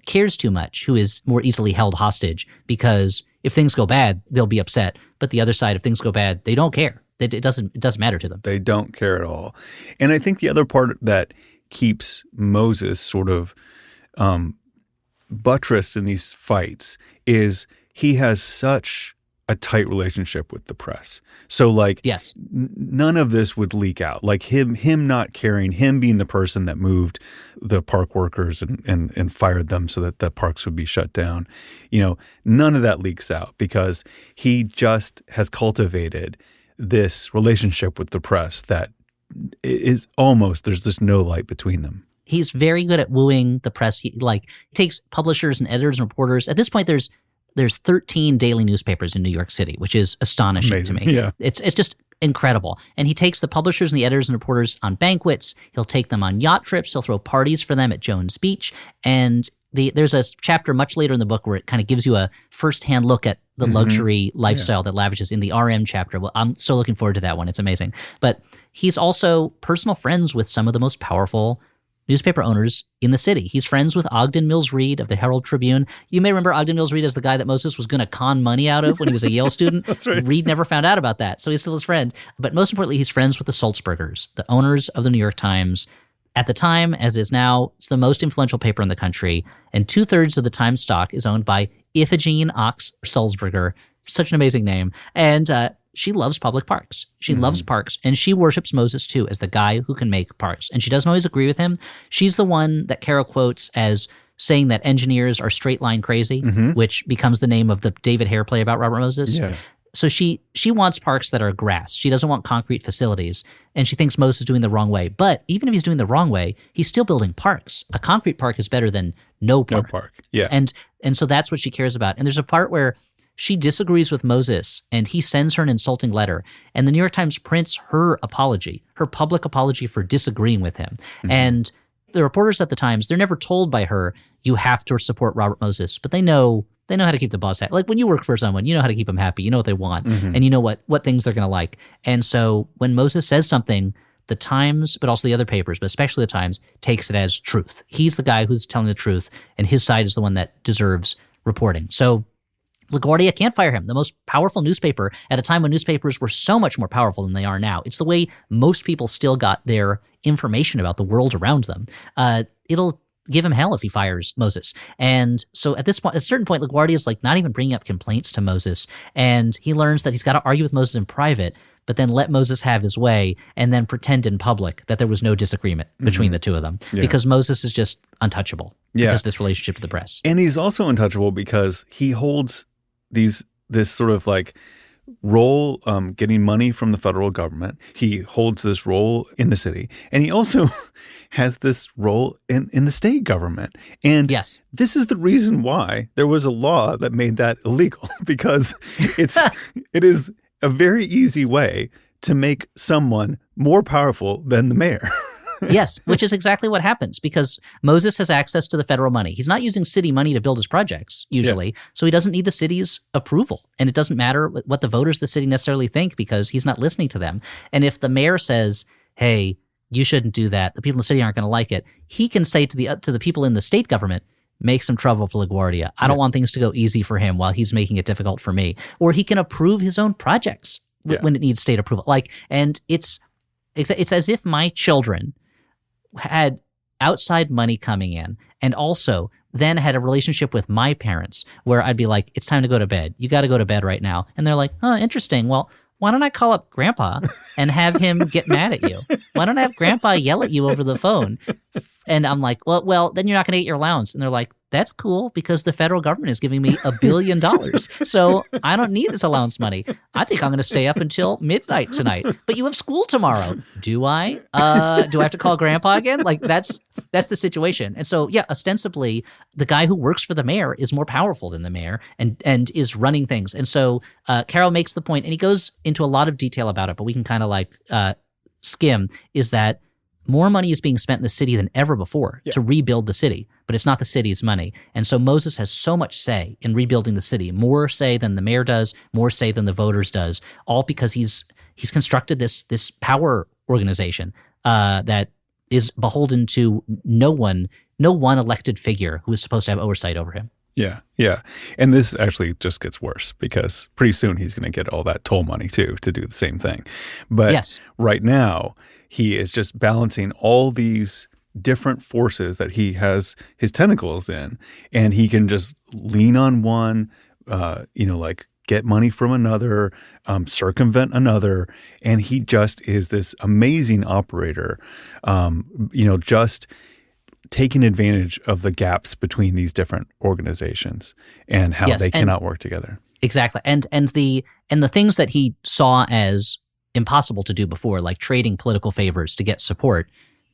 cares too much, who is more easily held hostage, because if things go bad, they'll be upset. But the other side, if things go bad, they don't care. It doesn't matter to them. They don't care at all. And I think the other part that keeps Moses sort of buttressed in these fights is he has such a tight relationship with the press. So like, yes, none of this would leak out. Like him not caring, him being the person that moved the park workers and fired them so that the parks would be shut down. None of that leaks out because he just has cultivated this relationship with the press that is almost, there's just no light between them. He's very good at wooing the press. He takes publishers and editors and reporters. At this point, there's 13 daily newspapers in New York City, which is astonishing Amazing. to me. Yeah. It's just incredible. And he takes the publishers and the editors and reporters on banquets. He'll take them on yacht trips. He'll throw parties for them at Jones Beach. And there's a chapter much later in the book where it kind of gives you a firsthand look at the luxury lifestyle that lavishes in the RM chapter. Well, I'm so looking forward to that one. It's amazing. But he's also personal friends with some of the most powerful newspaper owners in the city. He's friends with Ogden Mills Reed of the Herald Tribune. You may remember Ogden Mills Reed as the guy that Moses was going to con money out of when he was a Yale student. That's right. Reed never found out about that, so he's still his friend. But most importantly, he's friends with the Sulzbergers, the owners of the New York Times. At the time, as is now, it's the most influential paper in the country, and 2/3 of the Times stock is owned by Iphigene Ox Sulzberger. Such an amazing name. And she loves public parks. She loves parks, and she worships Moses too as the guy who can make parks. And she doesn't always agree with him. She's the one that Caro quotes as saying that engineers are straight line crazy, which becomes the name of the David Hare play about Robert Moses. Yeah. So she wants parks that are grass. She doesn't want concrete facilities, and she thinks Moses is doing the wrong way. But even if he's doing the wrong way, he's still building parks. A concrete park is better than no park. No park. Yeah. And so that's what she cares about. And there's a part where she disagrees with Moses, and he sends her an insulting letter. And the New York Times prints her apology, her public apology for disagreeing with him. And the reporters at the Times, they're never told by her, you have to support Robert Moses, but they know how to keep the boss happy. Like when you work for someone, you know how to keep them happy. You know what they want, and you know what things they're going to like. And so when Moses says something, the Times, but also the other papers, but especially the Times, takes it as truth. He's the guy who's telling the truth, and his side is the one that deserves reporting. So LaGuardia can't fire him, the most powerful newspaper at a time when newspapers were so much more powerful than they are now. It's the way most people still got their information about the world around them. It'll give him hell if he fires Moses. And so at a certain point, LaGuardia is like not even bringing up complaints to Moses. And he learns that he's got to argue with Moses in private, but then let Moses have his way and then pretend in public that there was no disagreement between the two of them because Moses is just untouchable because of this relationship to the press. And he's also untouchable because he holds this sort of like role getting money from the federal government. He holds this role in the city, and he also has this role in the state government. And this is the reason why there was a law that made that illegal, because it is a very easy way to make someone more powerful than the mayor. Yes, which is exactly what happens because Moses has access to the federal money. He's not using city money to build his projects usually, so he doesn't need the city's approval. And it doesn't matter what the voters of the city necessarily think because he's not listening to them. And if the mayor says, hey, you shouldn't do that, the people in the city aren't going to like it, he can say to the people in the state government, make some trouble for LaGuardia. I don't want things to go easy for him while he's making it difficult for me. Or he can approve his own projects when it needs state approval. And it's as if my children had outside money coming in and also then had a relationship with my parents where I'd be like, it's time to go to bed. You got to go to bed right now. And they're like, oh, interesting. Well, why don't I call up Grandpa and have him get mad at you? Why don't I have Grandpa yell at you over the phone? And I'm like, well, then you're not going to get your allowance. And they're like, that's cool because the federal government is giving me $1 billion. So I don't need this allowance money. I think I'm going to stay up until midnight tonight. But you have school tomorrow. Do I? Do I have to call Grandpa again? Like that's the situation. And so, ostensibly, the guy who works for the mayor is more powerful than the mayor and is running things. And so Caro makes the point, and he goes into a lot of detail about it, but we can kind of skim, is that more money is being spent in the city than ever before to rebuild the city, but it's not the city's money. And so Moses has so much say in rebuilding the city, more say than the mayor does, more say than the voters does, all because he's constructed this power organization that is beholden to no one elected figure who is supposed to have oversight over him. Yeah, yeah. And this actually just gets worse because pretty soon he's going to get all that toll money too to do the same thing. But yes. Right now, he is just balancing all these different forces that he has his tentacles in, and he can just lean on one, like get money from another, circumvent another, and he just is this amazing operator, just taking advantage of the gaps between these different organizations and how they cannot work together. Exactly. And the things that he saw as impossible to do before, like trading political favors to get support,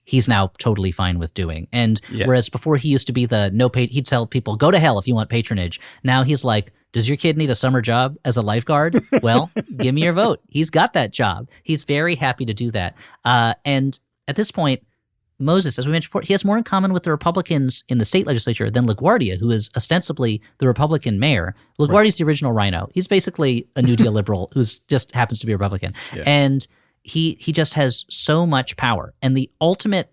he's now totally fine with doing. And whereas before he used to be he'd tell people, go to hell if you want patronage. Now he's like, does your kid need a summer job as a lifeguard? Well, give me your vote. He's got that job. He's very happy to do that. And at this point, Moses, as we mentioned before, he has more in common with the Republicans in the state legislature than LaGuardia, who is ostensibly the Republican mayor. LaGuardia's the original rhino. He's basically a New Deal liberal who just happens to be a Republican. Yeah. And he just has so much power. And the ultimate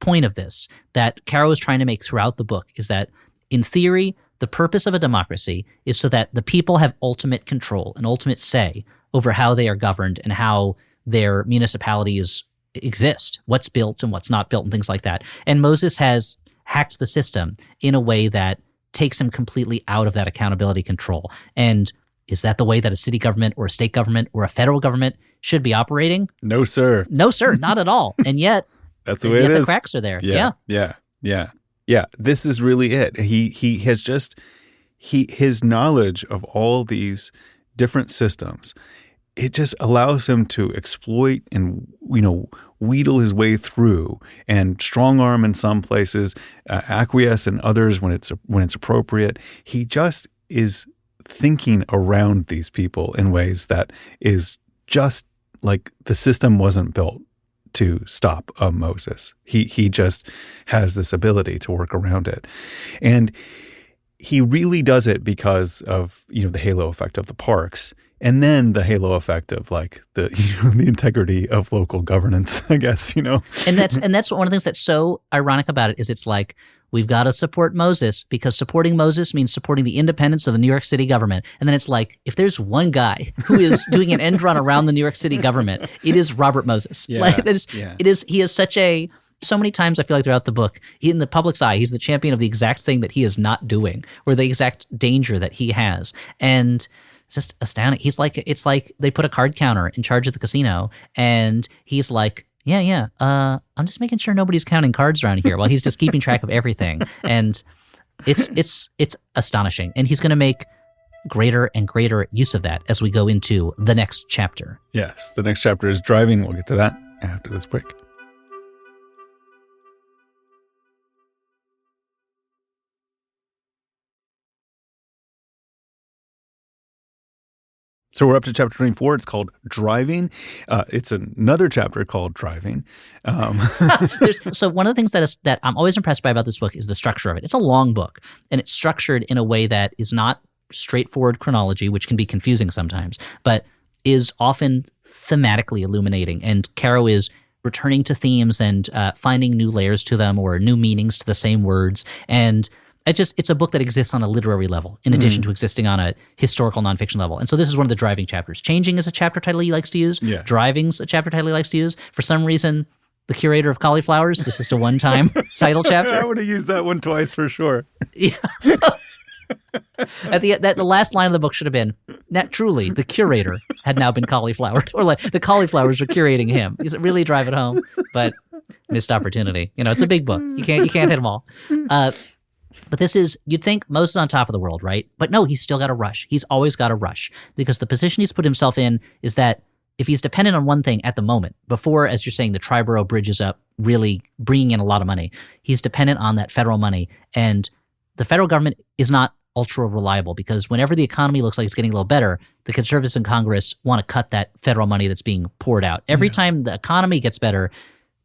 point of this that Caro is trying to make throughout the book is that, in theory, the purpose of a democracy is so that the people have ultimate control and ultimate say over how they are governed and how their municipalities exist, what's built and what's not built and things like that. And Moses has hacked the system in a way that takes him completely out of that accountability control. And is that the way that a city government or a state government or a federal government should be operating? No, sir. No, sir, not at all. And yet, that's the way it is. The cracks are there. Yeah. This is really it. He has just his knowledge of all these different systems, it just allows him to exploit and, wheedle his way through and strong arm in some places, acquiesce in others when it's appropriate. He just is thinking around these people in ways that is just like the system wasn't built to stop Moses. He just has this ability to work around it. And he really does it because of, the halo effect of the parks. And then the halo effect of like the integrity of local governance, I guess, And that's one of the things that's so ironic about it is it's like, we've got to support Moses because supporting Moses means supporting the independence of the New York City government. And then it's like, if there's one guy who is doing an end run around the New York City government, it is Robert Moses. Yeah, he is such a, so many times I feel like throughout the book, in the public's eye, he's the champion of the exact thing that he is not doing or the exact danger that he has. And it's just astounding. It's like they put a card counter in charge of the casino, and he's like, I'm just making sure nobody's counting cards around here while he's just keeping track of everything. And it's astonishing. And he's going to make greater and greater use of that as we go into the next chapter. Yes, the next chapter is driving. We'll get to that after this break. So we're up to chapter 24. It's called Driving. It's another chapter called Driving. So one of the things that I'm always impressed by about this book is the structure of it. It's a long book, and it's structured in a way that is not straightforward chronology, which can be confusing sometimes, but is often thematically illuminating. And Caro is returning to themes and finding new layers to them or new meanings to the same words. And it's a book that exists on a literary level in addition to existing on a historical nonfiction level. And so this is one of the driving chapters. Changing is a chapter title he likes to use. Yeah. Driving's a chapter title he likes to use. For some reason, The Curator of Cauliflowers is just a one-time title chapter. I would have used that one twice for sure. Yeah. The last line of the book should have been, truly, the curator had now been cauliflowered. Or like, the cauliflowers were curating him. Does it really drive it home? But missed opportunity. It's a big book. You can't hit them all. But this is, you'd think Moses is on top of the world, right? But no, he's still got to rush. He's always got to rush because the position he's put himself in is that if he's dependent on one thing at the moment, before, as you're saying, the Triborough Bridge is up, really bringing in a lot of money, he's dependent on that federal money. And the federal government is not ultra reliable because whenever the economy looks like it's getting a little better, the conservatives in Congress want to cut that federal money that's being poured out. Every time the economy gets better,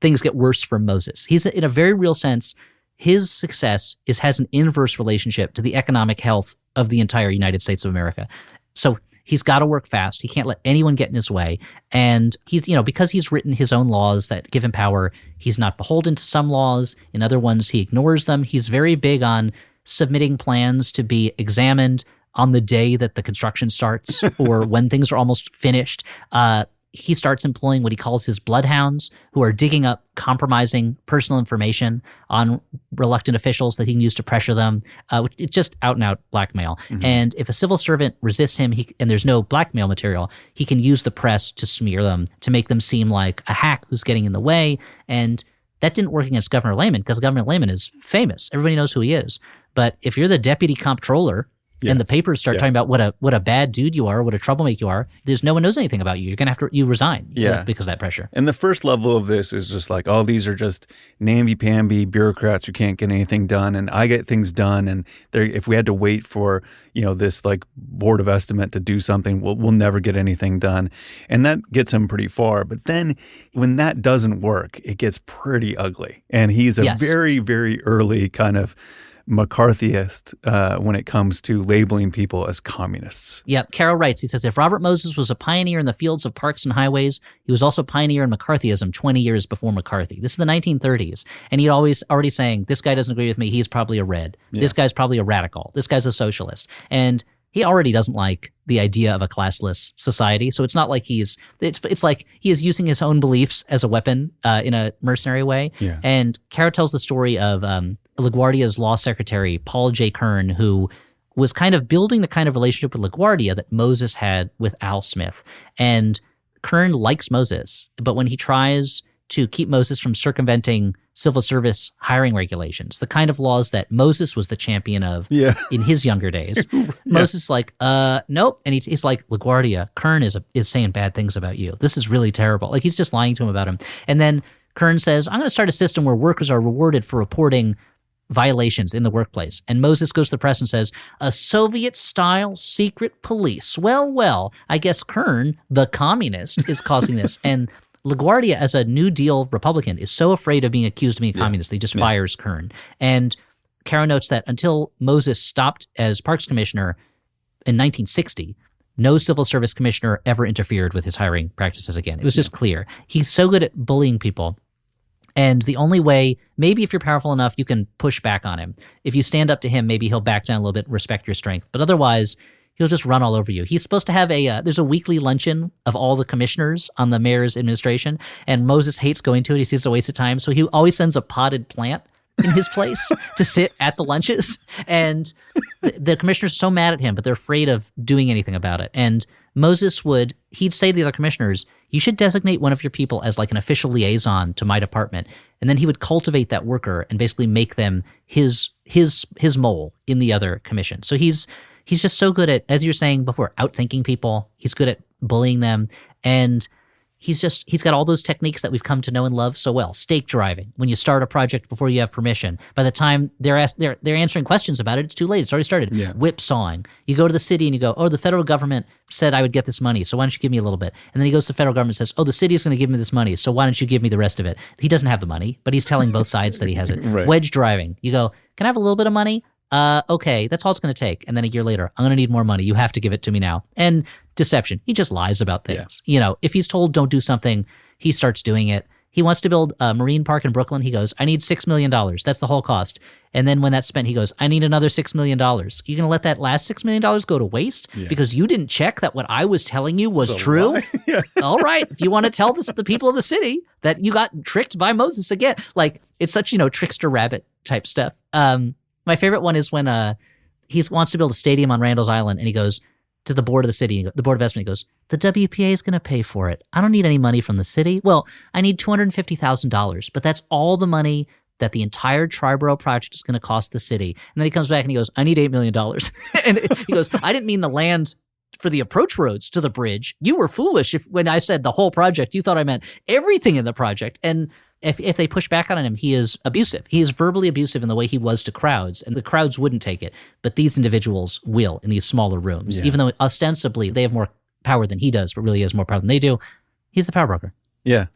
things get worse for Moses. He's, in a very real sense, his success has an inverse relationship to the economic health of the entire United States of America. So He's got to work fast. He can't let anyone get in his way. And he's, because he's written his own laws that give him power, he's not beholden to some laws. In other ones, he ignores them. He's very big on submitting plans to be examined on the day that the construction starts or when things are almost finished. He starts employing what he calls his bloodhounds, who are digging up compromising personal information on reluctant officials that he can use to pressure them. It's just out and out blackmail. Mm-hmm. And if a civil servant resists him and there's no blackmail material, he can use the press to smear them, to make them seem like a hack who's getting in the way. And that didn't work against Governor Lehman because Governor Lehman is famous. Everybody knows who he is. But if you're the deputy comptroller, and the papers start talking about what a bad dude you are, what a troublemaker you are, there's no one knows anything about you. You're going to have to resign because of that pressure. And the first level of this is just like, oh, these are just namby-pamby bureaucrats who can't get anything done, and I get things done. And if we had to wait for, this like board of estimate to do something, we'll never get anything done. And that gets him pretty far. But then when that doesn't work, it gets pretty ugly. And he's a very, very early kind of McCarthyist when it comes to labeling people as communists. Yeah, Caro writes, he says, if Robert Moses was a pioneer in the fields of parks and highways, he was also a pioneer in McCarthyism 20 years before McCarthy. This is the 1930s. And he'd already saying, this guy doesn't agree with me, he's probably a red. Yeah. This guy's probably a radical. This guy's a socialist. And he already doesn't like the idea of a classless society. So it's not like it's like he is using his own beliefs as a weapon in a mercenary way. Yeah. And Caro tells the story of LaGuardia's law secretary, Paul J. Kern, who was kind of building the kind of relationship with LaGuardia that Moses had with Al Smith. And Kern likes Moses, but when he tries to keep Moses from circumventing civil service hiring regulations, the kind of laws that Moses was the champion of in his younger days, Moses is like, nope. And he's like, LaGuardia, Kern is saying bad things about you. This is really terrible. Like, he's just lying to him about him. And then Kern says, I'm going to start a system where workers are rewarded for reporting violations in the workplace. And Moses goes to the press and says, a Soviet-style secret police. Well, I guess Kern, the communist, is causing this. And LaGuardia, as a New Deal Republican, is so afraid of being accused of being a communist, he just fires Kern. And Caro notes that until Moses stopped as Parks Commissioner in 1960, no civil service commissioner ever interfered with his hiring practices again. It was just clear. He's so good at bullying people. And the only way, maybe if you're powerful enough, you can push back on him. If you stand up to him, maybe he'll back down a little bit and respect your strength. But otherwise, he'll just run all over you. He's supposed to have there's a weekly luncheon of all the commissioners on the mayor's administration, and Moses hates going to it. He sees it's a waste of time, so he always sends a potted plant in his place to sit at the lunches. And the commissioners are so mad at him, but they're afraid of doing anything about it. And Moses he'd say to the other commissioners, you should designate one of your people as like an official liaison to my department. And then he would cultivate that worker and basically make them his mole in the other commission. So he's just so good at, as you're saying before, outthinking people. He's good at bullying them. And he's got all those techniques that we've come to know and love so well. Stake driving. When you start a project before you have permission, by the time they're answering questions about it, it's too late. It's already started. Yeah. Whipsawing. You go to the city and you go, oh, the federal government said I would get this money, so why don't you give me a little bit? And then he goes to the federal government and says, oh, the city's going to give me this money, so why don't you give me the rest of it? He doesn't have the money, but he's telling both sides that he has it. Right. Wedge driving. You go, can I have a little bit of money? Okay, that's all it's going to take. And then a year later, I'm going to need more money. You have to give it to me now. And deception. He just lies about things. Yeah. If he's told don't do something, he starts doing it. He wants to build a marine park in Brooklyn. He goes, I need $6 million. That's the whole cost. And then when that's spent, he goes, I need another $6 million. You're going to let that last $6 million go to waste because you didn't check that what I was telling you was true? All right. If you want to tell the people of the city that you got tricked by Moses again. Like, it's such, trickster rabbit type stuff. My favorite one is when he wants to build a stadium on Randall's Island, and he goes to the board of the city, the board of estimate, he goes, the WPA is going to pay for it. I don't need any money from the city. Well, I need $250,000, but that's all the money that the entire Triborough project is going to cost the city. And then he comes back and he goes, I need $8 million. And he goes, I didn't mean the land for the approach roads to the bridge. You were foolish when I said the whole project. You thought I meant everything in the project. And if they push back on him, he is abusive. He is verbally abusive in the way he was to crowds, and the crowds wouldn't take it. But these individuals will in these smaller rooms, even though ostensibly they have more power than he does, but really he has more power than they do. He's the power broker. Yeah.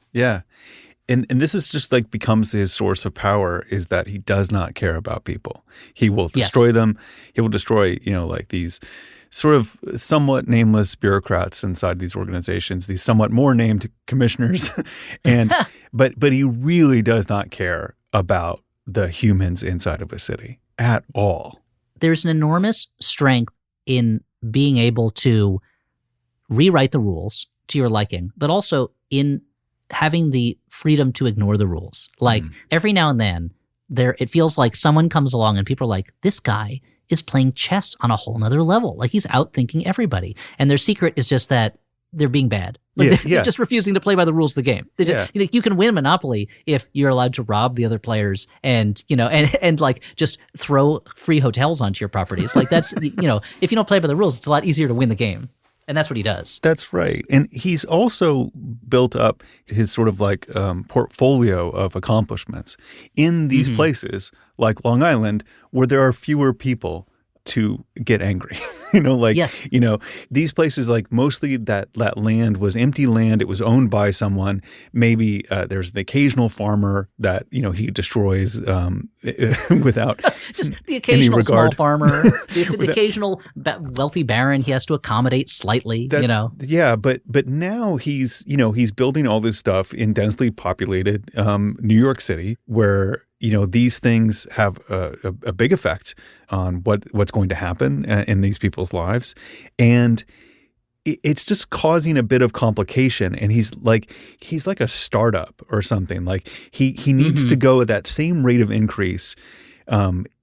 And this is just like becomes his source of power, is that he does not care about people. He will destroy them. He will destroy, like these sort of somewhat nameless bureaucrats inside these organizations, these somewhat more named commissioners. And but he really does not care about the humans inside of a city at all. There's an enormous strength in being able to rewrite the rules to your liking, but also in having the freedom to ignore the rules. Like every now and then, it feels like someone comes along and people are like, this guy is playing chess on a whole nother level. Like he's outthinking everybody. And their secret is just that they're being bad. Like they're just refusing to play by the rules of the game. You can win Monopoly if you're allowed to rob the other players and like just throw free hotels onto your properties. Like that's, if you don't play by the rules, it's a lot easier to win the game. And that's what he does. That's right. And he's also built up his sort of like portfolio of accomplishments in these places like Long Island where there are fewer people to get angry. These places, like mostly that land was empty land. It was owned by someone. Maybe there's the occasional farmer that, he destroys without just the occasional small farmer, the occasional wealthy baron he has to accommodate slightly, Yeah, but now he's building all this stuff in densely populated New York City where these things have a big effect on what's going to happen in these people's lives. And it's just causing a bit of complication. And he's like a startup or something. Like he needs to go at that same rate of increase.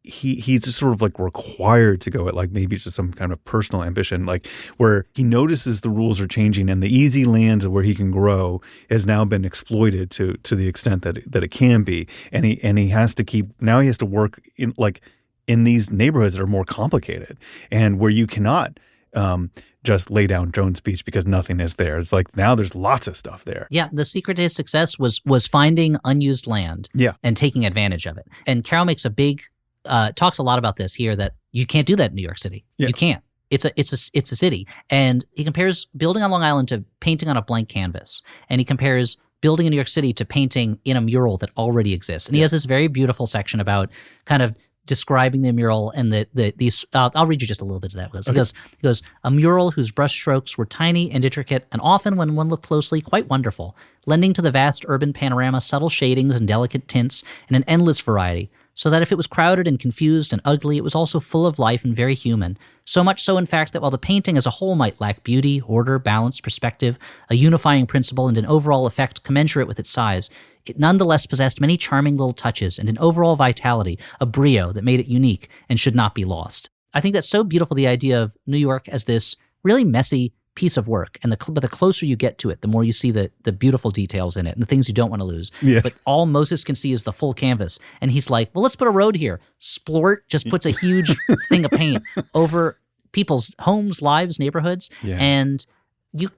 He's just sort of like required to go at like maybe it's just some kind of personal ambition, like where he notices the rules are changing and the easy land where he can grow has now been exploited to the extent that it can be. And he has to work in these neighborhoods that are more complicated and where you cannot just lay down Jones Beach because nothing is there. It's like now there's lots of stuff there. Yeah, the secret to his success was finding unused land and taking advantage of it. And Caro makes talks a lot about this here, that you can't do that in New York City. Yeah. You can't. It's a city. And he compares building on Long Island to painting on a blank canvas. And he compares building in New York City to painting in a mural that already exists. And he has this very beautiful section about kind of describing the mural and these. I'll read you just a little bit of that. He goes, a mural whose brushstrokes were tiny and intricate, and often, when one looked closely, quite wonderful, lending to the vast urban panorama subtle shadings and delicate tints in an endless variety, so that if it was crowded and confused and ugly, it was also full of life and very human. So much so, in fact, that while the painting as a whole might lack beauty, order, balance, perspective, a unifying principle, and an overall effect commensurate with its size, it nonetheless possessed many charming little touches and an overall vitality, a brio that made it unique and should not be lost. I think that's so beautiful, the idea of New York as this really messy piece of work, and but the closer you get to it, the more you see the beautiful details in it and the things you don't want to lose. Yeah. But all Moses can see is the full canvas, and he's like, well, let's put a road here. Splort just puts a huge thing of paint over people's homes, lives, neighborhoods. Yeah. And you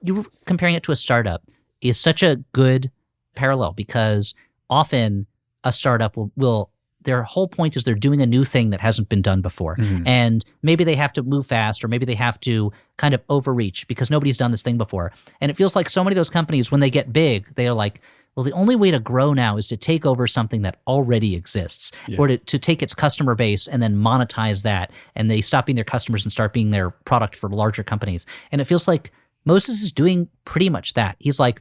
comparing it to a startup is such a good parallel, because often a startup will their whole point is they're doing a new thing that hasn't been done before. Mm-hmm. And maybe they have to move fast, or maybe they have to kind of overreach because nobody's done this thing before. And it feels like so many of those companies, when they get big, they are like, well, the only way to grow now is to take over something that already exists, or to take its customer base and then monetize that. And they stop being their customers and start being their product for larger companies. And it feels like Moses is doing pretty much that. He's like,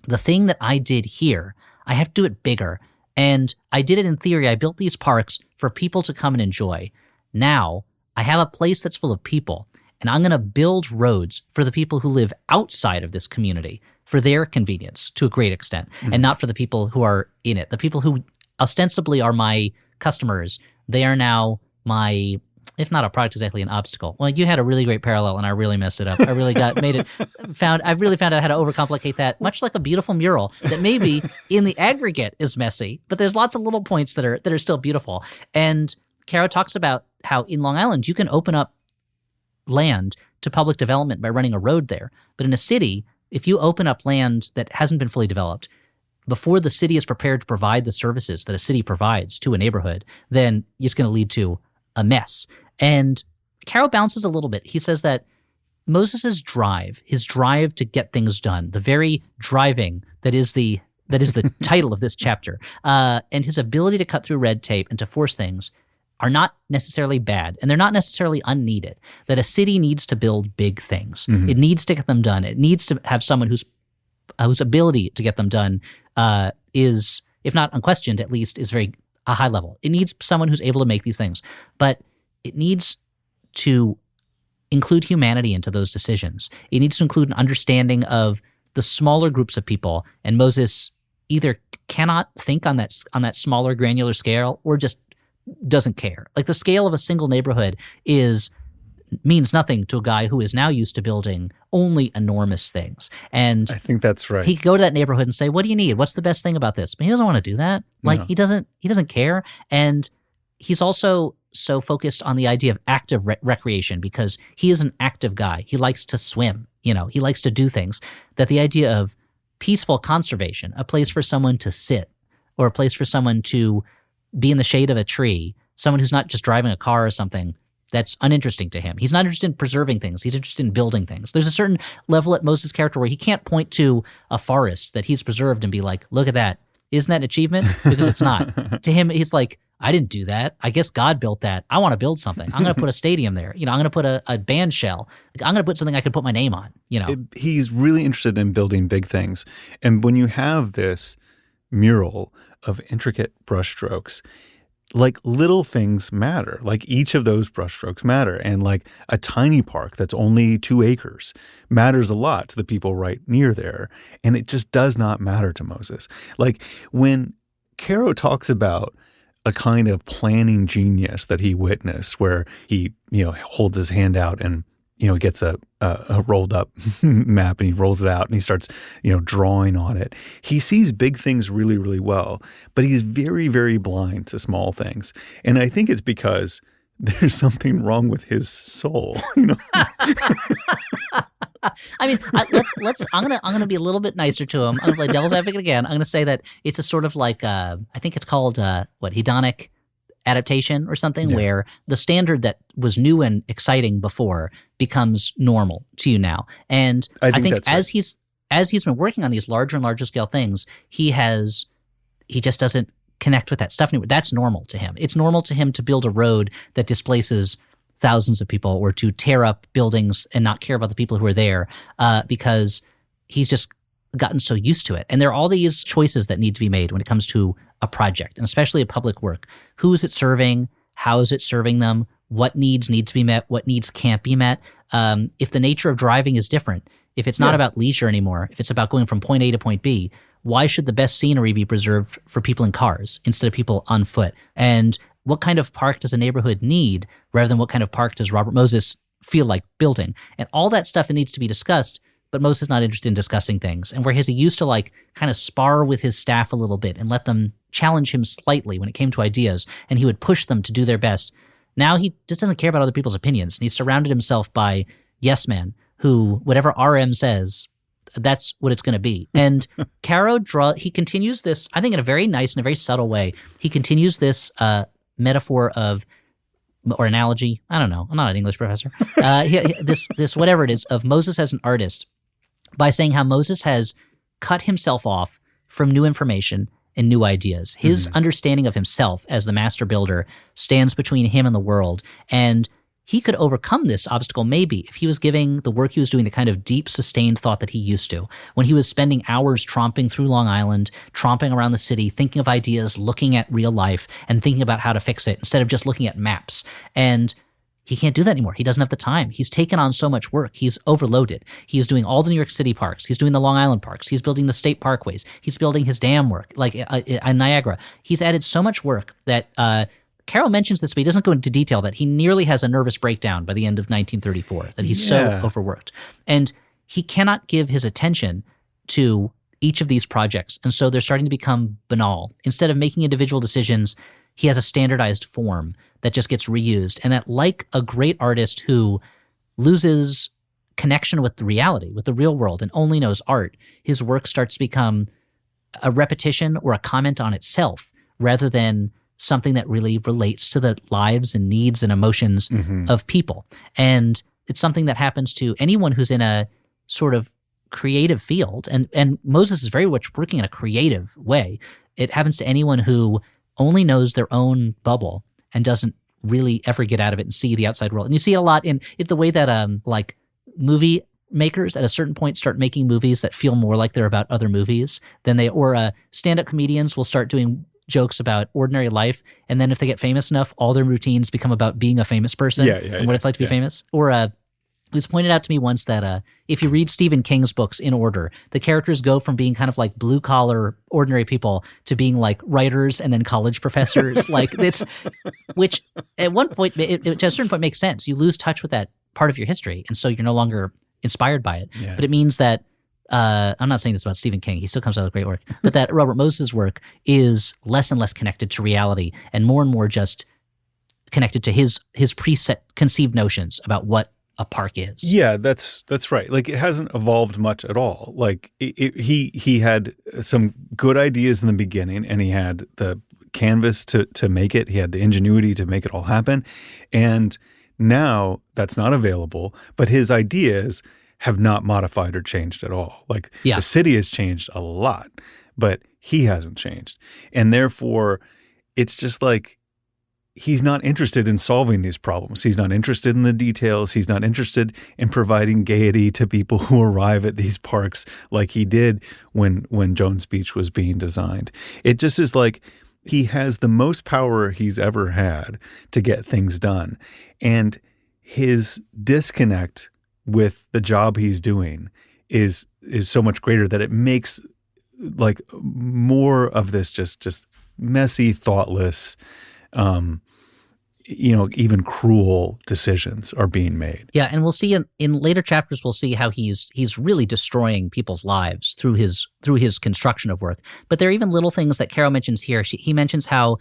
the thing that I did here, I have to do it bigger. And I did it in theory. I built these parks for people to come and enjoy. Now I have a place that's full of people, and I'm going to build roads for the people who live outside of this community for their convenience to a great extent, and not for the people who are in it. The people who ostensibly are my customers, they are now my, if not a product, exactly an obstacle. Well, you had a really great parallel, and I really messed it up. I really I've really found out how to overcomplicate that, much like a beautiful mural that maybe in the aggregate is messy, but there's lots of little points that are still beautiful. And Caro talks about how in Long Island, you can open up land to public development by running a road there. But in a city, if you open up land that hasn't been fully developed, before the city is prepared to provide the services that a city provides to a neighborhood, then it's going to lead to a mess. And Caro bounces a little bit. He says that Moses's drive, his drive to get things done, the very driving that is the title of this chapter, and his ability to cut through red tape and to force things, are not necessarily bad, and they're not necessarily unneeded. That a city needs to build big things. Mm-hmm. It needs to get them done. It needs to have someone whose ability to get them done is, if not unquestioned, at least is very a high level. It needs someone who's able to make these things, but it needs to include humanity into those decisions. It needs to include an understanding of the smaller groups of people, and Moses either cannot think on that smaller granular scale or just doesn't care. Like the scale of a single neighborhood means nothing to a guy who is now used to building only enormous things. And I think that's right. He could go to that neighborhood and say, what do you need? What's the best thing about this? But he doesn't want to do that. Like he doesn't care. And he's also so focused on the idea of active recreation because he is an active guy. He likes to swim, he likes to do things, that the idea of peaceful conservation, a place for someone to sit or a place for someone to be in the shade of a tree, someone who's not just driving a car or something, that's uninteresting to him. He's not interested in preserving things. He's interested in building things. There's a certain level at Moses' character where he can't point to a forest that he's preserved and be like, look at that. Isn't that an achievement? Because it's not. To him, he's like, I didn't do that. I guess God built that. I want to build something. I'm going to put a stadium there. I'm going to put a band shell. I'm going to put something I can put my name on. He's really interested in building big things. And when you have this mural of intricate brushstrokes, like little things matter. Like each of those brushstrokes matter. And like a tiny park that's only 2 acres matters a lot to the people right near there. And it just does not matter to Moses. Like when Caro talks about a kind of planning genius that he witnessed where he, holds his hand out and, gets a rolled up map and he rolls it out and he starts, drawing on it. He sees big things really, really well, but he's very, very blind to small things. And I think it's because there's something wrong with his soul, I mean, I'm gonna be a little bit nicer to him. I'm gonna play devil's advocate again. I'm gonna say that it's a sort of like I think it's called hedonic adaptation or something, where the standard that was new and exciting before becomes normal to you now. And I think as he's been working on these larger and larger scale things, he just doesn't connect with that stuff anymore. That's normal to him. It's normal to him to build a road that displaces thousands of people or to tear up buildings and not care about the people who are there because he's just gotten so used to it. And there are all these choices that need to be made when it comes to a project, and especially a public work. Who is it serving? How is it serving them? What needs need to be met? What needs can't be met? If the nature of driving is different, if it's not about leisure anymore, if it's about going from point A to point B, why should the best scenery be preserved for people in cars instead of people on foot? And what kind of park does a neighborhood need rather than what kind of park does Robert Moses feel like building? And all that stuff needs to be discussed, but Moses is not interested in discussing things. And whereas he used to kind of spar with his staff a little bit and let them challenge him slightly when it came to ideas, and he would push them to do their best, now he just doesn't care about other people's opinions. And he's surrounded himself by yes men who, whatever RM says, that's what it's going to be. And Caro he continues this, I think in a very nice and a very subtle way, he continues this metaphor or analogy, I don't know, I'm not an English professor, this whatever it is, of Moses as an artist by saying how Moses has cut himself off from new information and new ideas. His understanding of himself as the master builder stands between him and the world, and he could overcome this obstacle maybe if he was giving the work he was doing the kind of deep, sustained thought that he used to. When he was spending hours tromping through Long Island, tromping around the city, thinking of ideas, looking at real life, and thinking about how to fix it instead of just looking at maps. And he can't do that anymore. He doesn't have the time. He's taken on so much work. He's overloaded. He's doing all the New York City parks. He's doing the Long Island parks. He's building the state parkways. He's building his dam work, like Niagara. He's added so much work that Caro mentions this, but he doesn't go into detail, that he nearly has a nervous breakdown by the end of 1934, that he's so overworked. And he cannot give his attention to each of these projects. And so they're starting to become banal. Instead of making individual decisions, he has a standardized form that just gets reused. And that, like a great artist who loses connection with the reality, with the real world, and only knows art, his work starts to become a repetition or a comment on itself rather than something that really relates to the lives and needs and emotions of people. And it's something that happens to anyone who's in a sort of creative field. And Moses is very much working in a creative way. It happens to anyone who only knows their own bubble and doesn't really ever get out of it and see the outside world. And you see it a lot in the way that like movie makers at a certain point start making movies that feel more like they're about other movies than or stand-up comedians will start doing jokes about ordinary life, and then if they get famous enough, all their routines become about being a famous person and what it's like to be famous. Or it was pointed out to me once that if you read Stephen King's books in order, the characters go from being kind of like blue-collar, ordinary people to being like writers and then college professors. Like it's, which at one point, at a certain point makes sense. You lose touch with that part of your history, and so you're no longer inspired by it. But it means that I'm not saying this about Stephen King. He still comes out with great work. But that Robert Moses' work is less and less connected to reality and more just connected to his preset conceived notions about what a park is. Yeah, that's right. Like it hasn't evolved much at all. Like he had some good ideas in the beginning, and he had the canvas to make it. He had the ingenuity to make it all happen. And now that's not available, but his ideas have not modified or changed at all. Like the city has changed a lot, but he hasn't changed. And therefore, it's just like he's not interested in solving these problems. He's not interested in the details. He's not interested in providing gaiety to people who arrive at these parks like he did when Jones Beach was being designed. It just is like he has the most power he's ever had to get things done. And his disconnect with the job he's doing is so much greater that it makes like more of this just messy, thoughtless, even cruel decisions are being made. Yeah, and we'll see in later chapters, we'll see how he's really destroying people's lives through his construction of work. But there are even little things that Caro mentions here. He mentions how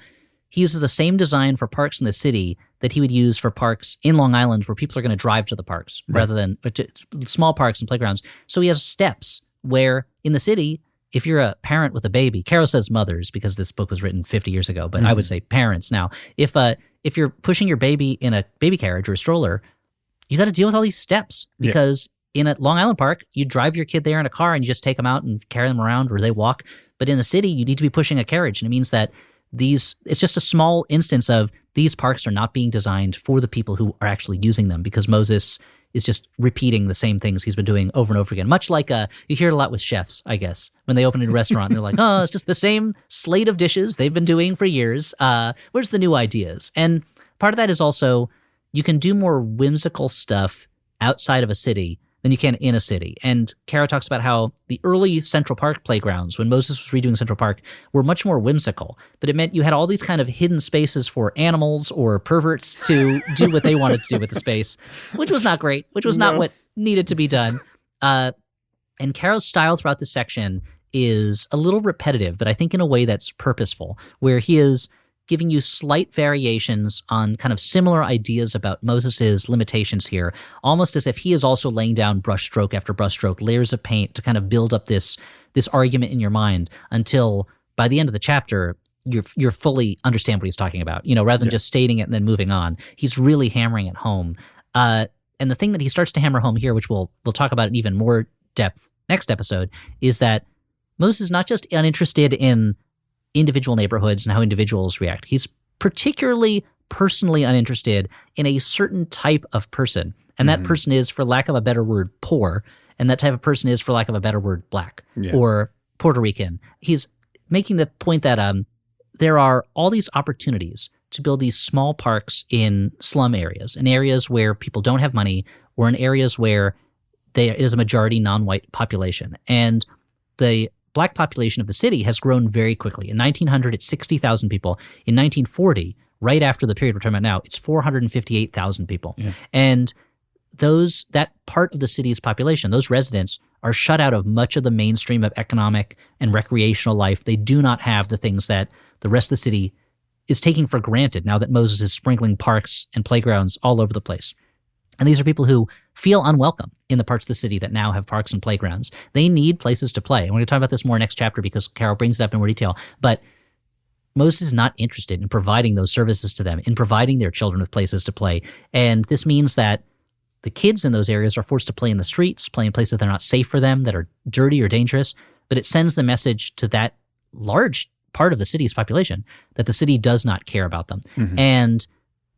he uses the same design for parks in the city that he would use for parks in Long Island where people are going to drive to the parks rather than to small parks and playgrounds. So he has steps where in the city, if you're a parent with a baby, Caro says mothers because this book was written 50 years ago, but I would say parents now. If you're pushing your baby in a baby carriage or a stroller, you got to deal with all these steps because in a Long Island park, you drive your kid there in a car and you just take them out and carry them around or they walk. But in the city, you need to be pushing a carriage. And it means that it's just a small instance of these parks are not being designed for the people who are actually using them because Moses is just repeating the same things he's been doing over and over again. Much like you hear it a lot with chefs, I guess, when they open a restaurant, they're like, oh, it's just the same slate of dishes they've been doing for years. Where's the new ideas? And part of that is also you can do more whimsical stuff outside of a city than you can in a city. And Caro talks about how the early Central Park playgrounds, when Moses was redoing Central Park, were much more whimsical. But it meant you had all these kind of hidden spaces for animals or perverts to do what they wanted to do with the space, which was not great, which was not what needed to be done. And Caro's style throughout this section is a little repetitive, but I think in a way that's purposeful, where he is giving you slight variations on kind of similar ideas about Moses's limitations here, almost as if he is also laying down brushstroke after brushstroke, layers of paint to kind of build up this argument in your mind until by the end of the chapter, you're fully understand what he's talking about, rather than just stating it and then moving on. He's really hammering it home. And the thing that he starts to hammer home here, which we'll talk about in even more depth next episode, is that Moses is not just uninterested in individual neighborhoods and how individuals react. He's particularly personally uninterested in a certain type of person. And that person is, for lack of a better word, poor. And that type of person is, for lack of a better word, black or Puerto Rican. He's making the point that there are all these opportunities to build these small parks in slum areas, in areas where people don't have money or in areas where there is a majority non-white population. And the Black population of the city has grown very quickly. In 1900, it's 60,000 people. In 1940, right after the period we're talking about now, it's 458,000 people. Yeah. And that part of the city's population, those residents, are shut out of much of the mainstream of economic and recreational life. They do not have the things that the rest of the city is taking for granted now that Moses is sprinkling parks and playgrounds all over the place. And these are people who feel unwelcome in the parts of the city that now have parks and playgrounds. They need places to play. And we're going to talk about this more next chapter because Caro brings it up in more detail. But Moses is not interested in providing those services to them, in providing their children with places to play. And this means that the kids in those areas are forced to play in the streets, play in places that are not safe for them, that are dirty or dangerous. But it sends the message to that large part of the city's population that the city does not care about them. And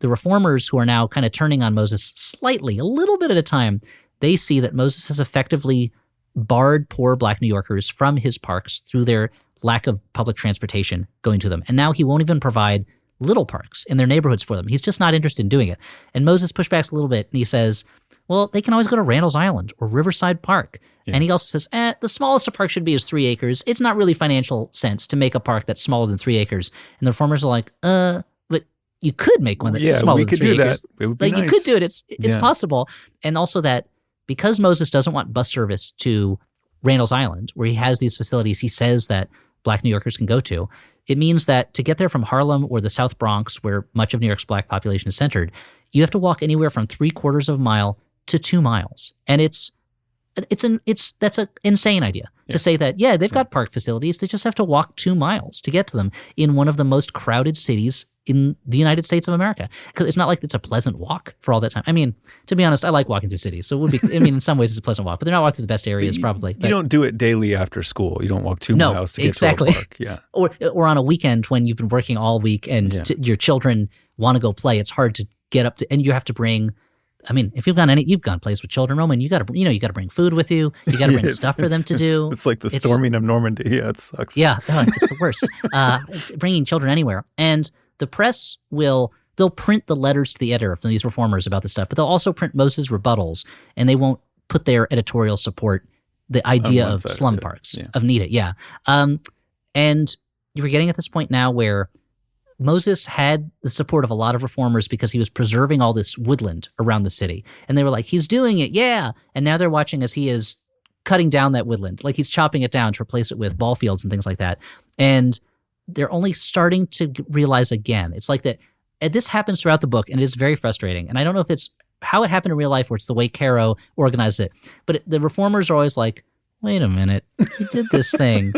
the reformers, who are now kind of turning on Moses slightly, a little bit at a time, they see that Moses has effectively barred poor Black New Yorkers from his parks through their lack of public transportation going to them. And now he won't even provide little parks in their neighborhoods for them. He's just not interested in doing it. And Moses pushbacks a little bit, and he says, well, they can always go to Randall's Island or Riverside Park. Yeah. And he also says, the smallest a park should be is 3 acres. It's not really financial sense to make a park that's smaller than 3 acres. And the reformers are like, but you could make one that's smaller than 3 acres. It would be nice. You could do it. It's possible. And also that because Moses doesn't want bus service to Randall's Island, where he has these facilities he says that Black New Yorkers can go to, it means that to get there from Harlem or the South Bronx, where much of New York's Black population is centered, you have to walk anywhere from 3/4 of a mile to 2 miles. And that's an insane idea to say that, they've got park facilities. They just have to walk 2 miles to get to them in one of the most crowded cities in the United States of America. Because it's not like it's a pleasant walk for all that time. I mean, to be honest, I like walking through cities. So it would be, in some ways it's a pleasant walk, but they're not walking through the best areas probably. You don't do it daily after school. You don't walk 2 miles to get to a park. Yeah. Or on a weekend when you've been working all week and your children want to go play. It's hard to get up to, and you have to bring, if you've gone plays with children, Roman, you got to bring food with you. You got to bring stuff for them to do. It's like the storming of Normandy. Yeah, it sucks. Yeah, it's the worst. Bringing children anywhere. And the press they'll print the letters to the editor from these reformers about this stuff, but they'll also print Moses' rebuttals, and they won't put their editorial support the idea of slum parks, of need it. Yeah. And you're getting at this point now where Moses had the support of a lot of reformers because he was preserving all this woodland around the city. And they were like, he's doing it, yeah. And now they're watching as he is cutting down that woodland. Like he's chopping it down to replace it with ball fields and things like that. And they're only starting to realize again. It's like that. And this happens throughout the book, and it is very frustrating. And I don't know if it's how it happened in real life or it's the way Caro organized it. But the reformers are always like, wait a minute, he did this thing.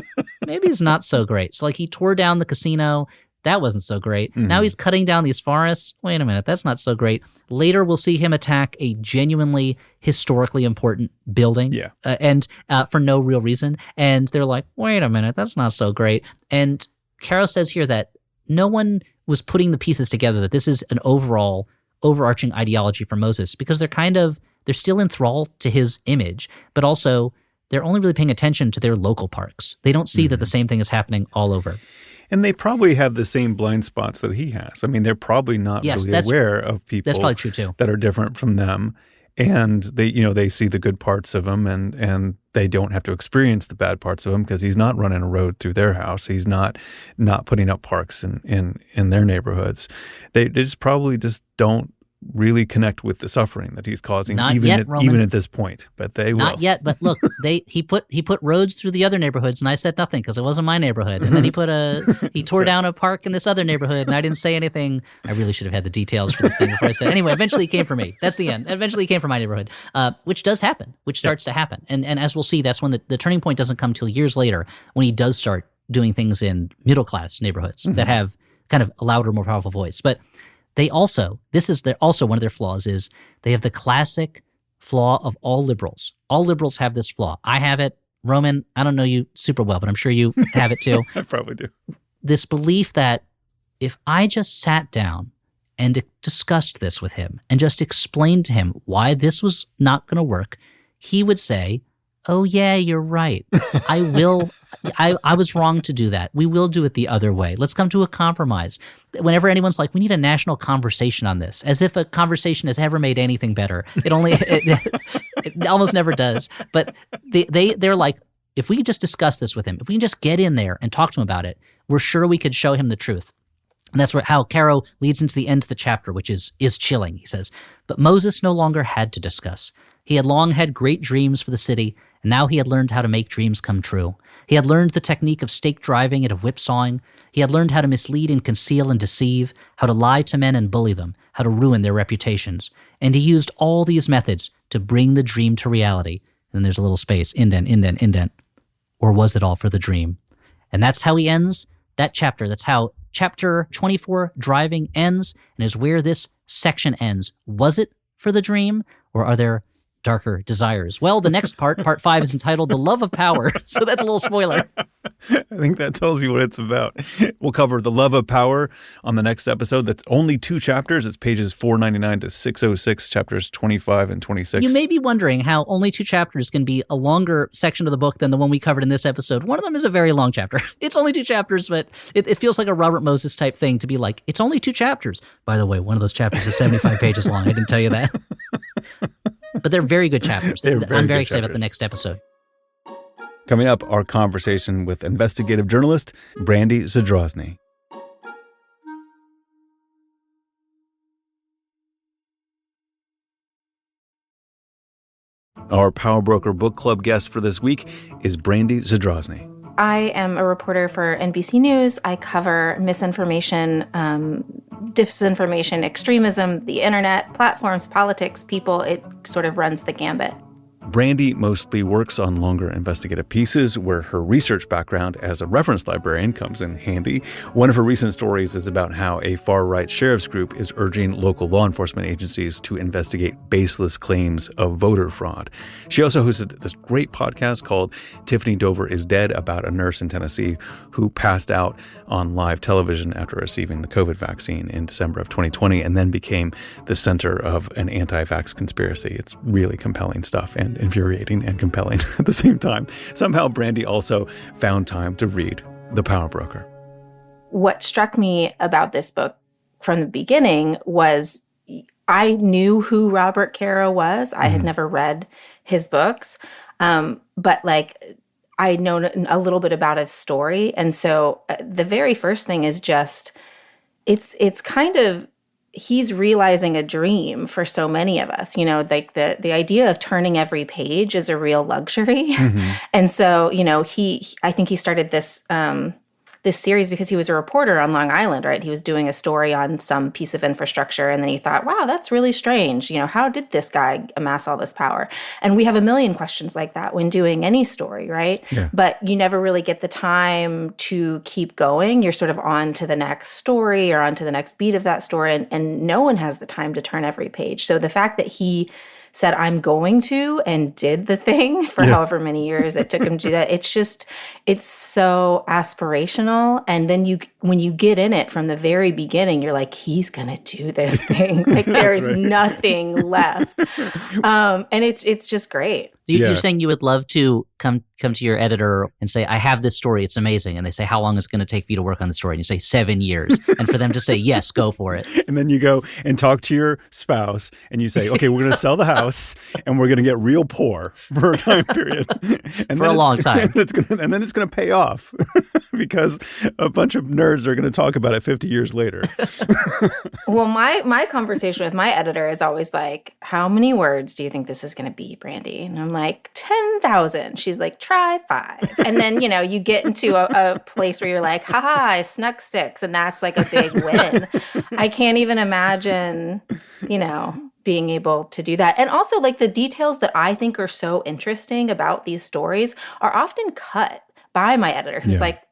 Maybe it's not so great. So like he tore down the casino. That wasn't so great. Mm-hmm. Now he's cutting down these forests. Wait a minute, that's not so great. Later, we'll see him attack a genuinely historically important building, and for no real reason. And they're like, wait a minute, that's not so great. And Caro says here that no one was putting the pieces together, that this is an overarching ideology for Moses, because they're still enthralled to his image, but also they're only really paying attention to their local parks. They don't see that the same thing is happening all over. And they probably have the same blind spots that he has. I mean, they're probably not really aware of people that's probably true too. That are different from them. And they see the good parts of him, and they don't have to experience the bad parts of him because he's not running a road through their house. He's not putting up parks in their neighborhoods. They just probably just don't really connect with the suffering that he's causing, even at this point. But they will. Not yet, but look, he put roads through the other neighborhoods, and I said nothing because it wasn't my neighborhood. And then he tore down a park in this other neighborhood, and I didn't say anything. I really should have had the details for this thing before I said. Anyway, eventually it came for me. That's the end. Eventually it came for my neighborhood, which does happen, which starts to happen. And as we'll see, that's when the turning point doesn't come till years later, when he does start doing things in middle class neighborhoods that have kind of a louder, more powerful voice. But they're also one of their flaws is they have the classic flaw of all liberals. All liberals have this flaw. I have it. Roman, I don't know you super well, but I'm sure you have it too. I probably do. This belief that if I just sat down and discussed this with him and just explained to him why this was not going to work, he would say, oh yeah, you're right. I was wrong to do that. We will do it the other way. Let's come to a compromise. Whenever anyone's like, we need a national conversation on this, as if a conversation has ever made anything better. It almost never does. But they're like, if we could just discuss this with him, if we can just get in there and talk to him about it, we're sure we could show him the truth. And that's how Caro leads into the end of the chapter, which is chilling. He says, but Moses no longer had to discuss. He had long had great dreams for the city, and now he had learned how to make dreams come true. He had learned the technique of stake driving and of whipsawing. He had learned how to mislead and conceal and deceive, how to lie to men and bully them, how to ruin their reputations. And he used all these methods to bring the dream to reality. And then there's a little space, indent, indent, indent. Or was it all for the dream? And that's how he ends that chapter. That's how chapter 24, Driving, ends, and is where this section ends. Was it for the dream, or are there darker desires. Well, the next part 5, is entitled The Love of Power. So that's a little spoiler. I think that tells you what it's about. We'll cover The Love of Power on the next episode. That's only 2 chapters. It's pages 499 to 606, chapters 25 and 26. You may be wondering how only 2 chapters can be a longer section of the book than the one we covered in this episode. One of them is a very long chapter. It's only 2 chapters, but it feels like a Robert Moses type thing to be like, it's only 2 chapters. By the way, one of those chapters is 75 pages long. I didn't tell you that. But they're very good chapters. I'm very excited about the next episode. Coming up, our conversation with investigative journalist Brandy Zadrozny. Our Power Broker Book Club guest for this week is Brandy Zadrozny. I am a reporter for NBC News. I cover misinformation, disinformation, extremism, the internet, platforms, politics, people. It sort of runs the gambit. Brandy mostly works on longer investigative pieces where her research background as a reference librarian comes in handy. One of her recent stories is about how a far-right sheriff's group is urging local law enforcement agencies to investigate baseless claims of voter fraud. She also hosted this great podcast called Tiffany Dover is Dead about a nurse in Tennessee who passed out on live television after receiving the COVID vaccine in December of 2020 and then became the center of an anti-vax conspiracy. It's really compelling stuff and infuriating and compelling at the same time. Somehow Brandy also found time to read The Power Broker. What struck me about this book from the beginning was I knew who Robert Caro was. I had never read his books, but I know a little bit about his story. And so the very first thing is just, it's kind of, he's realizing a dream for so many of us, like the idea of turning every page is a real luxury. And so, I think he started this series because he was a reporter on Long Island, right? He was doing a story on some piece of infrastructure. And then he thought, wow, that's really strange. How did this guy amass all this power? And we have a million questions like that when doing any story, right? Yeah. But you never really get the time to keep going. You're sort of on to the next story or on to the next beat of that story. And no one has the time to turn every page. So the fact that he said, I'm going to, and did the thing for however many years it took him to do that. It's so aspirational. And then when you get in it from the very beginning, you're like, he's going to do this thing. Like there is nothing left. And it's just great. You're saying you would love to come to your editor and say, I have this story. It's amazing. And they say, how long is it going to take for you to work on the story? And you say 7 years. And for them to say, yes, go for it. And then you go and talk to your spouse and you say, okay, we're going to sell the house and we're going to get real poor for a time period. And for a long time. And then it's going to pay off because a bunch of nerds are going to talk about it 50 years later. Well, my conversation with my editor is always like, how many words do you think this is going to be, Brandy? And I'm like, 10,000. She's like, try 5. And then, you get into a place where you're like, haha, I snuck 6. And that's like a big win. I can't even imagine, being able to do that. And also like the details that I think are so interesting about these stories are often cut by my editor who's like,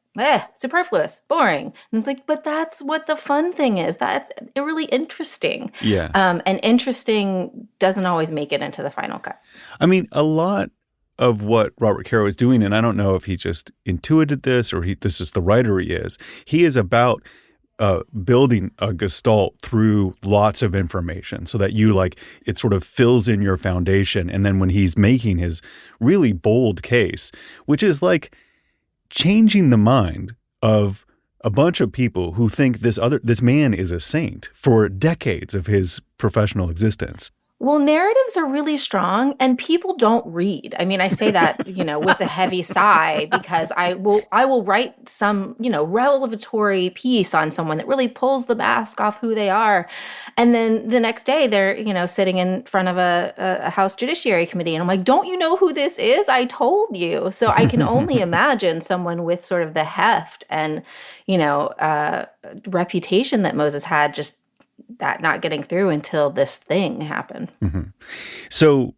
superfluous, boring. And it's like, but that's what the fun thing is. That's really interesting. Yeah. And interesting doesn't always make it into the final cut. I mean, a lot of what Robert Caro is doing, and I don't know if he just intuited this or this is the writer he is about building a gestalt through lots of information so that it sort of fills in your foundation. And then when he's making his really bold case, which is like changing the mind of a bunch of people who think this man is a saint for decades of his professional existence. Well, narratives are really strong and people don't read. I mean, I say that, with a heavy sigh because I will write some, revelatory piece on someone that really pulls the mask off who they are. And then the next day they're, sitting in front of a House Judiciary Committee. And I'm like, don't you know who this is? I told you. So I can only imagine someone with sort of the heft and, reputation that Moses had, just that not getting through until this thing happened. So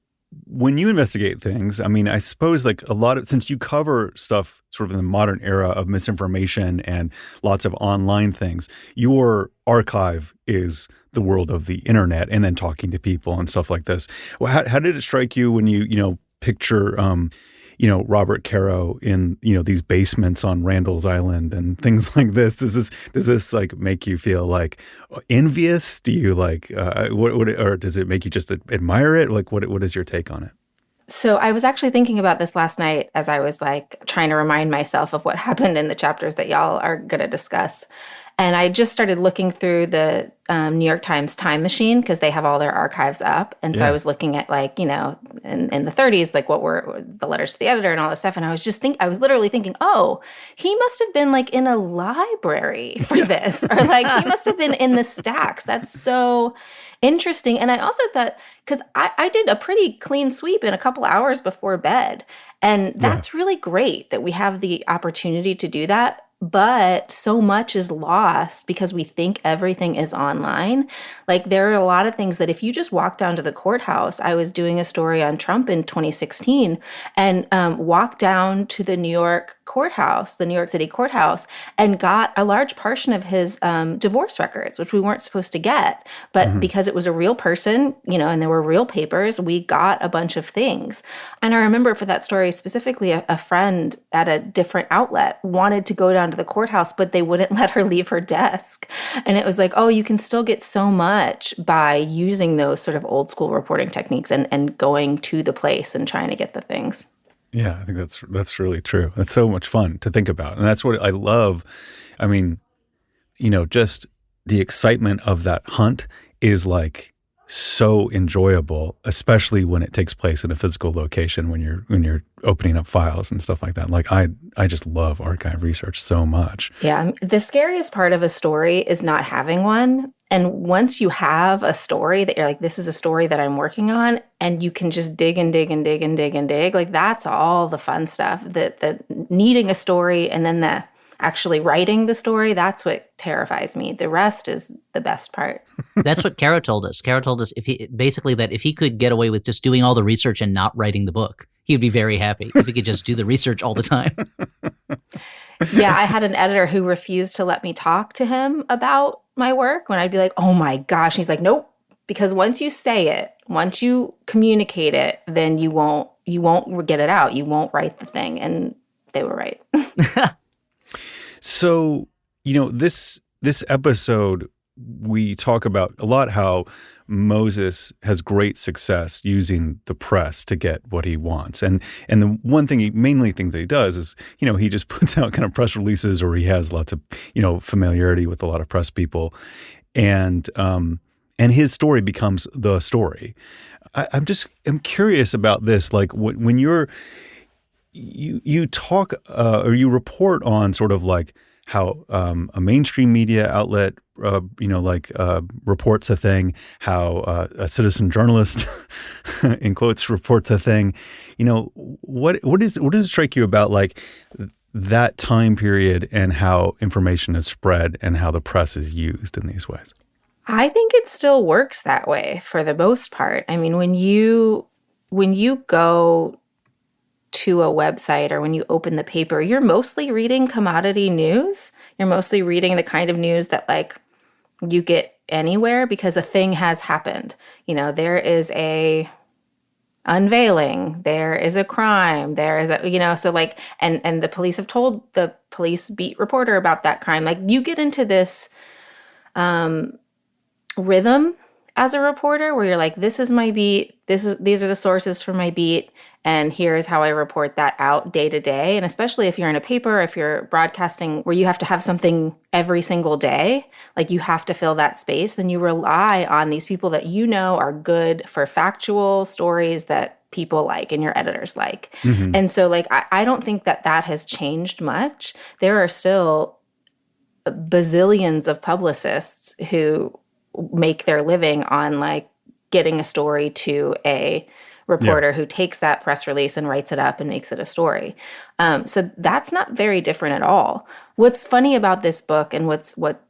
when you investigate things, I mean, I suppose like a lot of, since you cover stuff sort of in the modern era of misinformation and lots of online things, your archive is the world of the internet and then talking to people and stuff like this. Well, how did it strike you when you picture, Robert Caro in, these basements on Randall's Island and things like this? Does this like make you feel like envious? Do you like, or does it make you just admire it? Like, what is your take on it? So I was actually thinking about this last night as I was like trying to remind myself of what happened in the chapters that y'all are going to discuss. And I just started looking through the New York Times Time Machine because they have all their archives up. And so I was looking at like, in the 30s, like what were the letters to the editor and all this stuff. And I was literally thinking, oh, he must have been like in a library for this. Or like he must have been in the stacks. That's so interesting. And I also thought, because I did a pretty clean sweep in a couple hours before bed. And that's really great that we have the opportunity to do that. But so much is lost because we think everything is online. Like there are a lot of things that if you just walk down to the courthouse, I was doing a story on Trump in 2016 and walked down to the New York courthouse, the New York City courthouse, and got a large portion of his divorce records, which we weren't supposed to get. But because it was a real person, and there were real papers, we got a bunch of things. And I remember for that story specifically, a friend at a different outlet wanted to go down to the courthouse, but they wouldn't let her leave her desk. And it was like, oh, you can still get so much by using those sort of old school reporting techniques and going to the place and trying to get the things. Yeah, I think that's really true. It's so much fun to think about. And that's what I love. I mean, just the excitement of that hunt is like so enjoyable, especially when it takes place in a physical location when you're opening up files and stuff like that. Like I just love archive research so much. Yeah, the scariest part of a story is not having one. And once you have a story that you're like, this is a story that I'm working on, and you can just dig and dig and dig and dig and dig, like that's all the fun stuff. The needing a story and then the actually writing the story, that's what terrifies me. The rest is the best part. That's what Caro told us. Caro told us that if he could get away with just doing all the research and not writing the book, he would be very happy if he could just do the research all the time. Yeah, I had an editor who refused to let me talk to him about my work when I'd be like, oh my gosh. He's like, nope, because once you say it, once you communicate it, then you won't get it out. You won't write the thing. And they were right. So, this episode, we talk about a lot how Moses has great success using the press to get what he wants. And the one thing, mainly things that he does is, he just puts out kind of press releases, or he has lots of, familiarity with a lot of press people. And his story becomes the story. I'm curious about this. Like when you talk or you report on sort of like how a mainstream media outlet, reports a thing, how a citizen journalist, in quotes, reports a thing. What does it strike you about like that time period and how information is spread and how the press is used in these ways? I think it still works that way for the most part. I mean, when you go to a website or when you open the paper, you're mostly reading commodity news. You're mostly reading the kind of news that like you get anywhere because a thing has happened. There is a unveiling, there is a crime, there is a, so like, and the police have told the police beat reporter about that crime. Like you get into this rhythm as a reporter where you're like, this is my beat, these are the sources for my beat, and here's how I report that out day to day. And especially if you're in a paper, if you're broadcasting where you have to have something every single day, like you have to fill that space, then you rely on these people that are good for factual stories that people like and your editors like. Mm-hmm. And so like, I don't think that has changed much. There are still bazillions of publicists who make their living on like getting a story to a reporter who takes that press release and writes it up and makes it a story. So that's not very different at all. What's funny about this book and what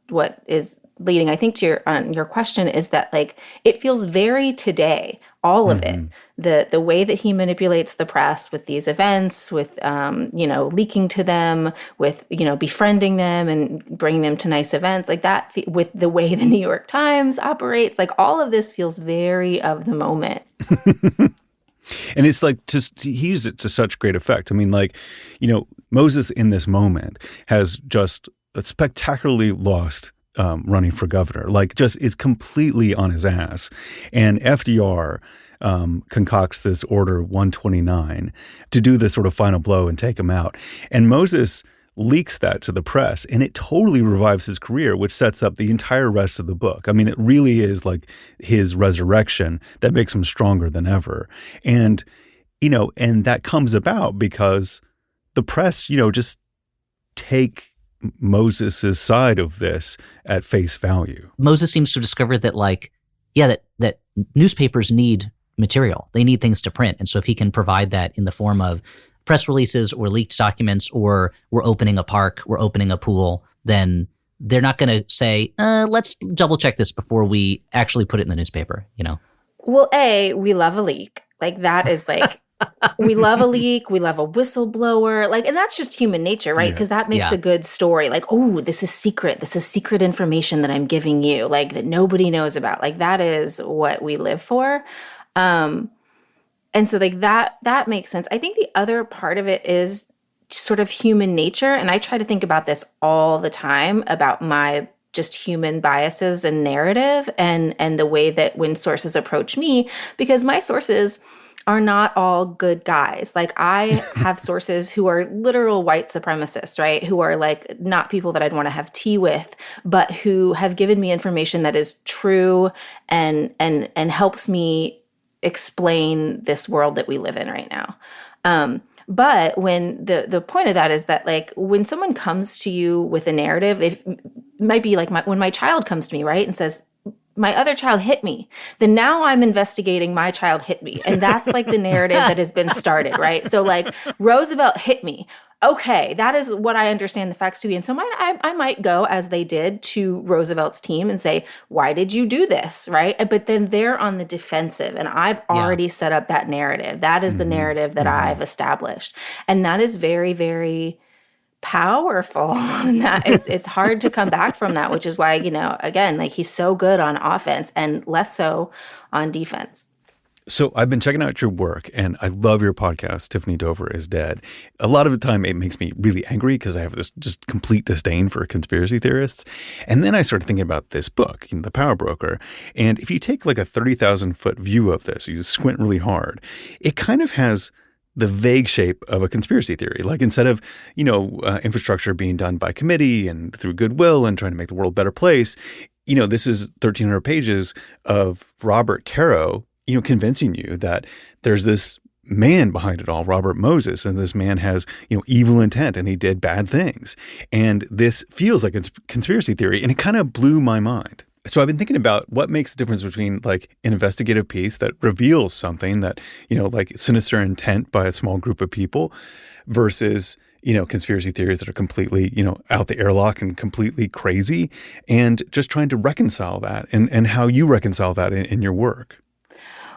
is leading, I think, to your question is that like it feels very today, all of it. The way that he manipulates the press with these events, with leaking to them, with befriending them and bringing them to nice events like that, with the way the New York Times operates, like all of this feels very of the moment. And it's like he used it to such great effect. I mean, like, Moses in this moment has just spectacularly lost running for governor, like just is completely on his ass. And FDR concocts this Order 129 to do this sort of final blow and take him out. And Moses leaks that to the press, and it totally revives his career, which sets up the entire rest of the book. I mean, it really is like his resurrection that makes him stronger than ever. And, and that comes about because the press, just take Moses's side of this at face value. Moses seems to discover that that newspapers need material. They need things to print. And so if he can provide that in the form of press releases or leaked documents, or we're opening a park, we're opening a pool, then they're not going to say, let's double check this before we actually put it in the newspaper, Well, we love a leak. Like that is like, we love a leak. We love a whistleblower. Like, and that's just human nature, right? Because that makes a good story. Like, oh, this is secret. This is secret information that I'm giving you, like that nobody knows about. Like that is what we live for. And so like that makes sense. I think the other part of it is sort of human nature. And I try to think about this all the time about my just human biases and narrative and the way that when sources approach me, because my sources are not all good guys. Like I have sources who are literal white supremacists, right? Who are like not people that I'd want to have tea with, but who have given me information that is true and helps me explain this world that we live in right now. But when the point of that is that like when someone comes to you with a narrative, it might be like when my child comes to me, right, and says, my other child hit me, then now I'm investigating my child hit me. And that's like the narrative that has been started, right? So like Roosevelt hit me. Okay, that is what I understand the facts to be. And so I might go, as they did, to Roosevelt's team and say, why did you do this, right? But then they're on the defensive, and I've already set up that narrative. That is the narrative that I've established. And that is very, very powerful. And that it's hard to come back from that, which is why, again, like he's so good on offense and less so on defense. So I've been checking out your work, and I love your podcast, Tiffany Dover is Dead. A lot of the time it makes me really angry because I have this just complete disdain for conspiracy theorists. And then I started thinking about this book, The Power Broker. And if you take like a 30,000-foot view of this, you just squint really hard, it kind of has the vague shape of a conspiracy theory. Like instead of, infrastructure being done by committee and through goodwill and trying to make the world a better place, this is 1,300 pages of Robert Caro, convincing you that there's this man behind it all, Robert Moses, and this man has, evil intent and he did bad things. And this feels like it's conspiracy theory, and it kind of blew my mind. So I've been thinking about what makes the difference between like an investigative piece that reveals something that, like sinister intent by a small group of people versus, conspiracy theories that are completely, out the airlock and completely crazy, and just trying to reconcile that and how you reconcile that in your work.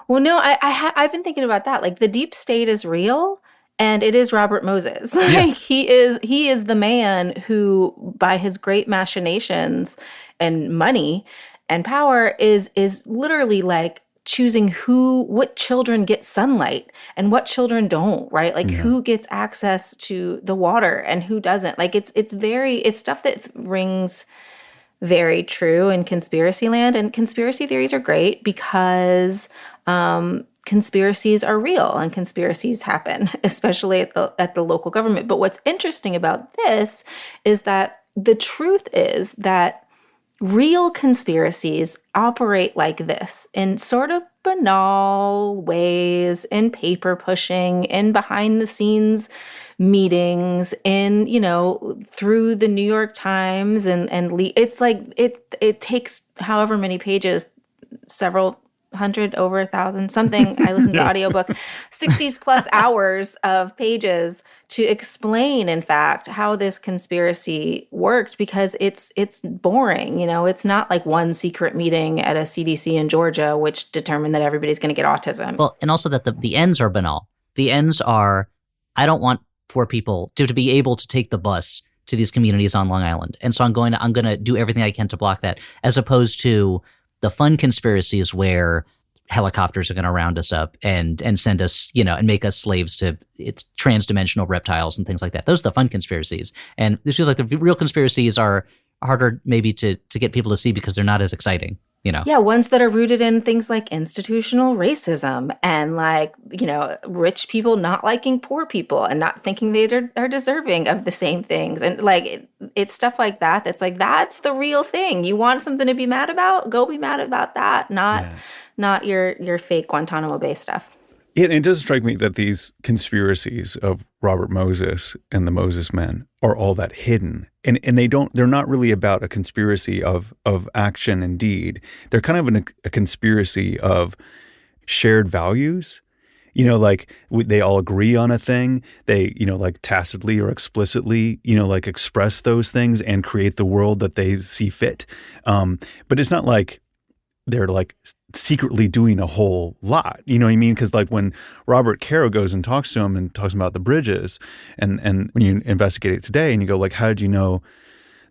Well, no, I've been thinking about that. Like the deep state is real, and it is Robert Moses. Like he is the man who, by his great machinations and money and power, is literally like choosing what children get sunlight and what children don't, right? Like who gets access to the water and who doesn't. Like it's stuff that rings very true in conspiracy land, and conspiracy theories are great because conspiracies are real and conspiracies happen, especially at the local government. But what's interesting about this is that the truth is that real conspiracies operate like this in sort of banal ways, in paper pushing, in behind the scenes meetings, in, through the New York Times and it's like it takes however many pages, several 100, over 1,000, something. I listened to the audiobook, 60s plus hours of pages to explain, in fact, how this conspiracy worked, because it's boring. It's not like one secret meeting at a CDC in Georgia which determined that everybody's going to get autism. Well, and also that the ends are banal. The ends are, I don't want poor people to be able to take the bus to these communities on Long Island. And so I'm going to do everything I can to block that, as opposed to the fun conspiracies where helicopters are going to round us up and send us, and make us slaves to transdimensional reptiles and things like that. Those are the fun conspiracies. And this feels like the real conspiracies are harder maybe to get people to see because they're not as exciting. Yeah, ones that are rooted in things like institutional racism and rich people not liking poor people and not thinking they are deserving of the same things. And it's stuff like that that's that's the real thing. You want something to be mad about? Go be mad about that, not your fake Guantanamo Bay stuff. It does strike me that these conspiracies of Robert Moses and the Moses Men are all that hidden. And they're not really about a conspiracy of action and deed. They're kind of a conspiracy of shared values. They all agree on a thing. They, tacitly or explicitly, express those things and create the world that they see fit. But it's not like they're secretly doing a whole lot. You know what I mean? Because when Robert Caro goes and talks to him and talks about the bridges, and when you investigate it today and you go how did you know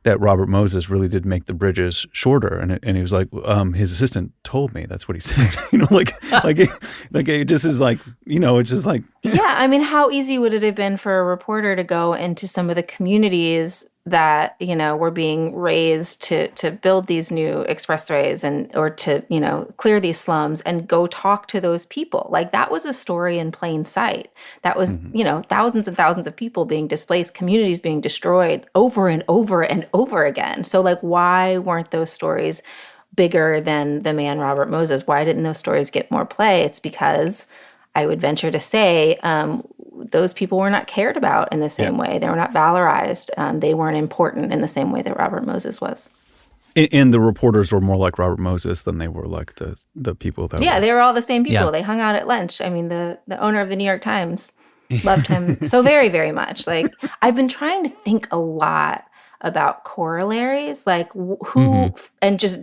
that Robert Moses really did make the bridges shorter? And he was like, his assistant told me. That's what he said. It just is it's just Yeah, I mean, how easy would it have been for a reporter to go into some of the communities that, were being raised to build these new expressways or to, clear these slums and go talk to those people? That was a story in plain sight. That was, thousands and thousands of people being displaced, communities being destroyed over and over and over again. So why weren't those stories bigger than the man Robert Moses? Why didn't those stories get more play? It's because I would venture to say those people were not cared about in the same way. They were not valorized. They weren't important in the same way that Robert Moses was. And the reporters were more like Robert Moses than they were like the people that they were all the same people. Yeah. They hung out at lunch. I mean, the owner of the New York Times loved him so very, very much. I've been trying to think a lot about corollaries, who and just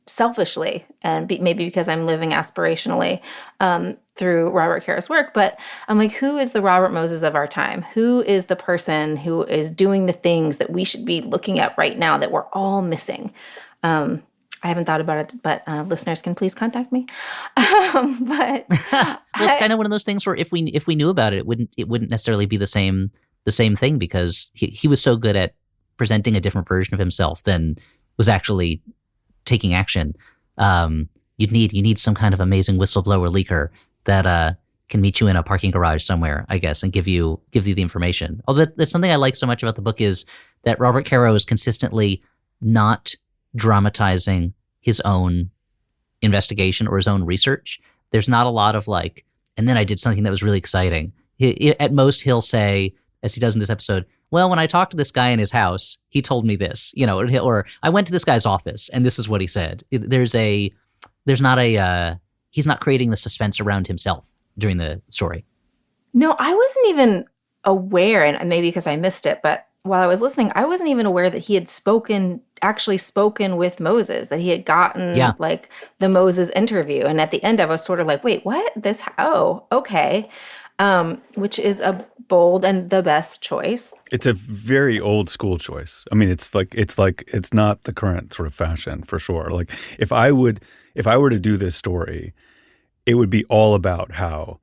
selfishly, and maybe because I'm living aspirationally through Robert Caro's work, but I'm who is the Robert Moses of our time? Who is the person who is doing the things that we should be looking at right now that we're all missing? I haven't thought about it, but listeners can please contact me. But well, it's kind of one of those things where if we knew about it, it wouldn't necessarily be the same thing, because he was so good at presenting a different version of himself than was actually taking action. You need some kind of amazing whistleblower leaker that can meet you in a parking garage somewhere, I guess, and give you the information. Although that's something I like so much about the book, is that Robert Caro is consistently not dramatizing his own investigation or his own research. There's not a lot of and then I did something that was really exciting. At most, he'll say, as he does in this episode, well, when I talked to this guy in his house, he told me this, or I went to this guy's office and this is what he said. He's not creating the suspense around himself during the story. No, I wasn't even aware, and maybe because I missed it, but while I was listening, I wasn't even aware that he had actually spoken with Moses, that he had gotten the Moses interview. And at the end, I was sort of wait, what? Okay. Which is a bold and the best choice. It's a very old school choice. I mean, it's not the current sort of fashion, for sure. If I were to do this story, it would be all about how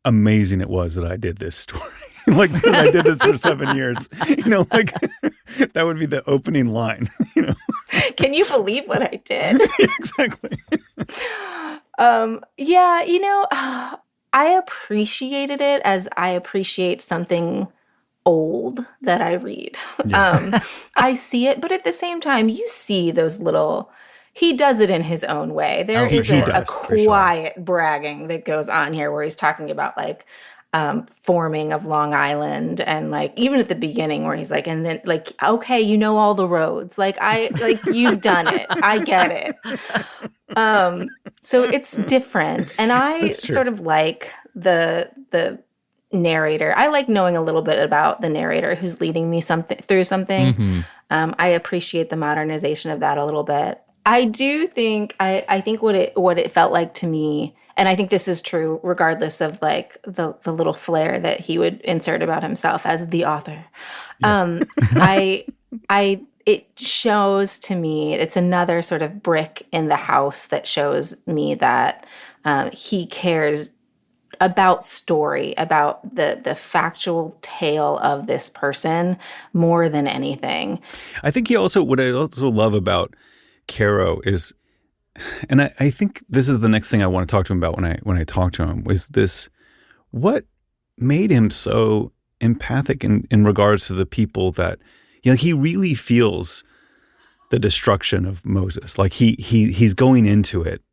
amazing it was that I did this story. That I did this for 7 years. That would be the opening line. Can you believe what I did? Exactly. I appreciated it as I appreciate something old that I read. Yeah. I see it, but at the same time, you see those little... He does it in his own way. There is a quiet bragging that goes on here where he's talking about forming of Long Island, and even at the beginning where he's and then okay, you know all the roads. You've done it. I get it. So it's different. And I That's true. sort of like the narrator. I like knowing a little bit about the narrator who's leading me through something. Mm-hmm. I appreciate the modernization of that a little bit. I do think I think what it felt like to me, and I think this is true regardless of like the little flair that he would insert about himself as the author. I it shows to me, it's another sort of brick in the house that shows me that he cares about story, about the factual tale of this person more than anything. I think what I also love about Caro is, and I think this is the next thing I want to talk to him about when I talk to him, was this: what made him so empathic in regards to the people that, he really feels the destruction of Moses. Like he's going into it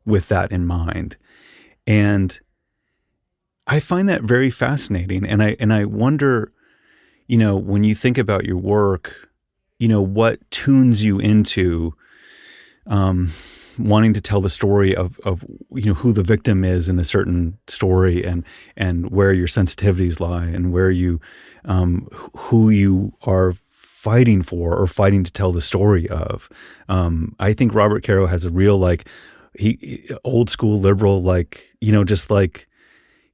with that in mind. And I find that very fascinating. And I wonder, when you think about your work, what tunes you into wanting to tell the story of who the victim is in a certain story, and where your sensitivities lie, and where you who you are fighting for or fighting to tell the story of. I think Robert Caro has a real he old school liberal, just like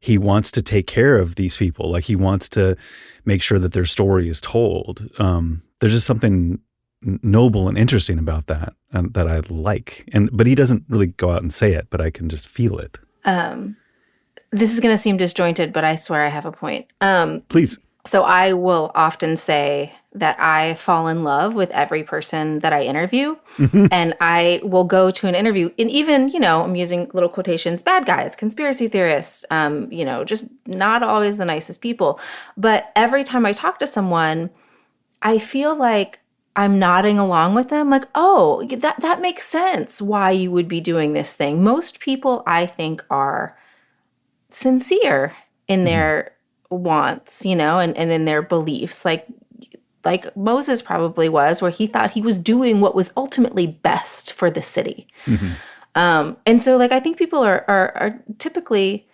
he wants to take care of these people. Like he wants to make sure that their story is told. There's just something noble and interesting about that that I like. But he doesn't really go out and say it, but I can just feel it. This is going to seem disjointed, but I swear I have a point. Please. So I will often say that I fall in love with every person that I interview. And I will go to an interview, and even, I'm using little quotations, bad guys, conspiracy theorists, just not always the nicest people. But every time I talk to someone, I feel like I'm nodding along with them, like, oh, that makes sense why you would be doing this thing. Most people, I think, are sincere in their wants, and in their beliefs, like Moses probably was, where he thought he was doing what was ultimately best for the city. And so, I think people are typically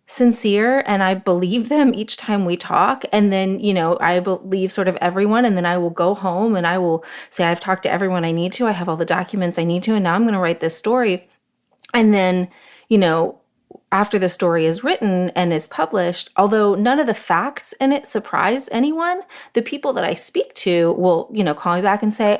sincere, and I believe them each time we talk. And then, I believe sort of everyone, and then I will go home and I will say, I've talked to everyone I need to. I have all the documents I need to, and now I'm going to write this story. And then, after the story is written and is published, although none of the facts in it surprise anyone, the people that I speak to will, call me back and say,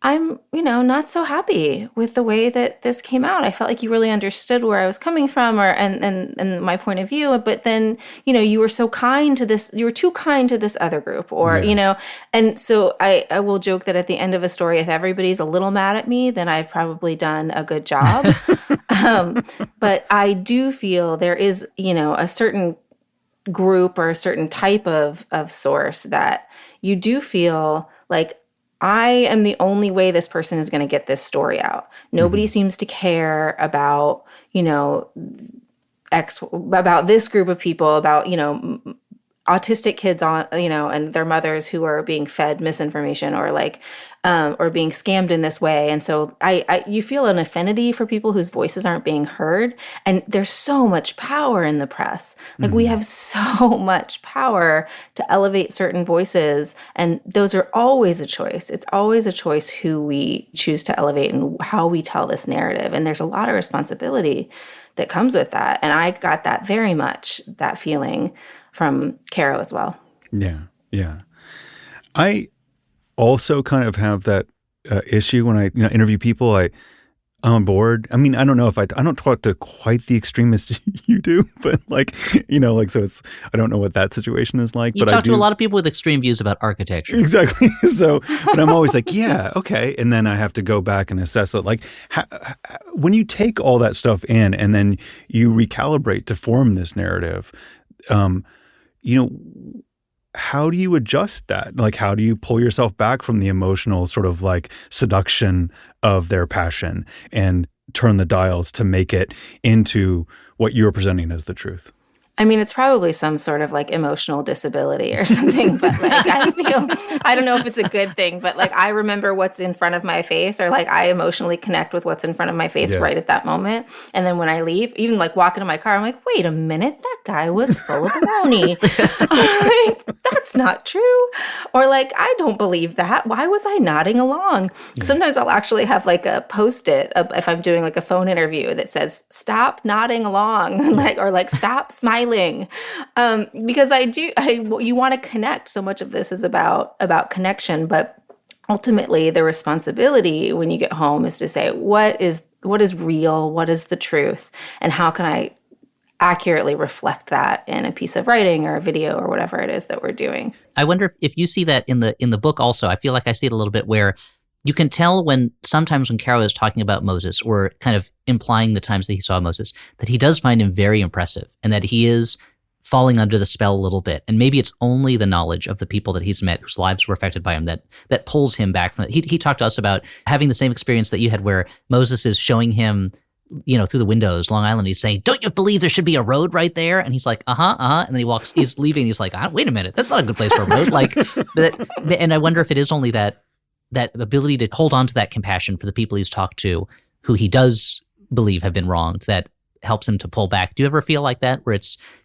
I'm, not so happy with the way that this came out. I felt like you really understood where I was coming from, and my point of view. But then, you were so kind to this, you were too kind to this other group, or, and so I will joke that at the end of a story, if everybody's a little mad at me, then I've probably done a good job. But I do feel there is, a certain group or a certain type of source that you do feel like, I am the only way this person is going to get this story out. Nobody seems to care about, about this group of people, about, autistic kids and their mothers who are being fed misinformation or or being scammed in this way. And so you feel an affinity for people whose voices aren't being heard. And there's so much power in the press. We have so much power to elevate certain voices. And those are always a choice. It's always a choice who we choose to elevate and how we tell this narrative. And there's a lot of responsibility that comes with that. And I got that very much, that feeling from Caro as well. Yeah, yeah. I also kind of have that issue when I interview people. I'm on board. I mean, I don't know if I don't talk to quite the extremists you do, but so it's, I don't know what that situation is like. You talk to a lot of people with extreme views about architecture. Exactly. So, but I'm always like, yeah, okay. And then I have to go back and assess it. When you take all that stuff in and then you recalibrate to form this narrative, how do you adjust that? How do you pull yourself back from the emotional sort of seduction of their passion and turn the dials to make it into what you're presenting as the truth? I mean, it's probably some sort of like emotional disability or something, but like I don't know if it's a good thing, but like I remember what's in front of my face, or like I emotionally connect with what's in front of my face right at that moment. And then when I leave, even like walking to my car, I'm like, wait a minute, that guy was full of baloney. I'm like, that's not true. Or like, I don't believe that. Why was I nodding along? Yeah. Sometimes I'll actually have like a Post-it if I'm doing like a phone interview that says, stop nodding along, like, or like, stop smiling. Because you want to connect. So much of this is about connection, but ultimately the responsibility when you get home is to say, what is real? What is the truth? And how can I accurately reflect that in a piece of writing or a video or whatever it is that we're doing? I wonder if you see that in the book also. I feel like I see it a little bit where you can tell sometimes when Caro is talking about Moses, or kind of implying the times that he saw Moses, that he does find him very impressive and that he is falling under the spell a little bit. And maybe it's only the knowledge of the people that he's met whose lives were affected by him that pulls him back from it. He talked to us about having the same experience that you had, where Moses is showing him, through the windows, Long Island. He's saying, don't you believe there should be a road right there? And he's like, And then he's leaving. He's like, wait a minute, that's not a good place for a road. And I wonder if it is only that ability to hold on to that compassion for the people he's talked to, who he does believe have been wronged, that helps him to pull back. Do you ever feel like that, where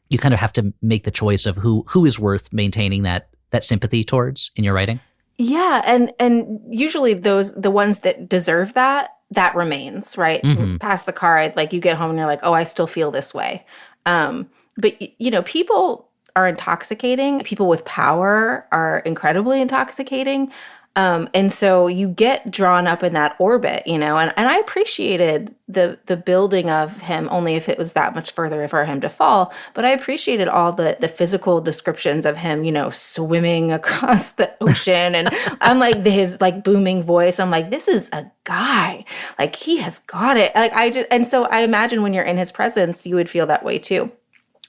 you kind of have to make the choice of who is worth maintaining that sympathy towards in your writing? Yeah, and usually the ones that deserve that remains, right? Mm-hmm. Past the car, like you get home and you're like, oh, I still feel this way. But people are intoxicating. People with power are incredibly intoxicating. And so you get drawn up in that orbit, and I appreciated the building of him, only if it was that much further for him to fall. But I appreciated all the physical descriptions of him, swimming across the ocean. And I'm like, his like booming voice, I'm like, this is a guy, like he has got it. Like and so I imagine when you're in his presence, you would feel that way too.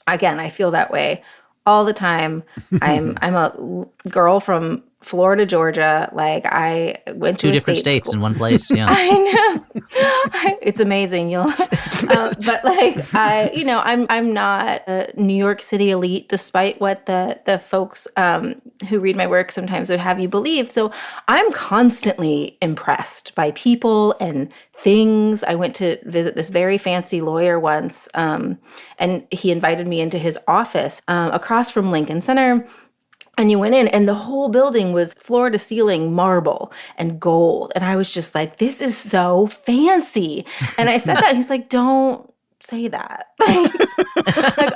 Again, I feel that way all the time. I'm a girl from Florida, Georgia. Like I went to two different states school. In one place. Yeah, I know. It's amazing. But like I'm not a New York City elite, despite what the folks who read my work sometimes would have you believe. So I'm constantly impressed by people and things. I went to visit this very fancy lawyer once, and he invited me into his office across from Lincoln Center. And you went in, and the whole building was floor to ceiling marble and gold. And I was just like, this is so fancy. And I said that, and he's like, don't say that. Like,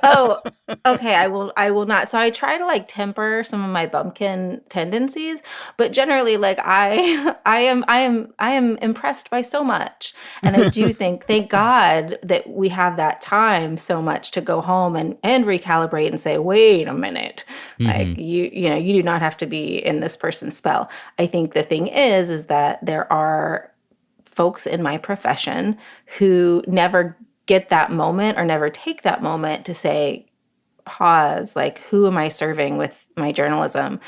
oh, okay, I will not. So I try to like temper some of my bumpkin tendencies, but generally, like I am impressed by so much. And I do think, thank God that we have that time so much to go home and recalibrate and say, wait a minute, like you do not have to be in this person's spell. I think the thing is that there are folks in my profession who never get that moment or never take that moment to say, pause, like, who am I serving with my journalism?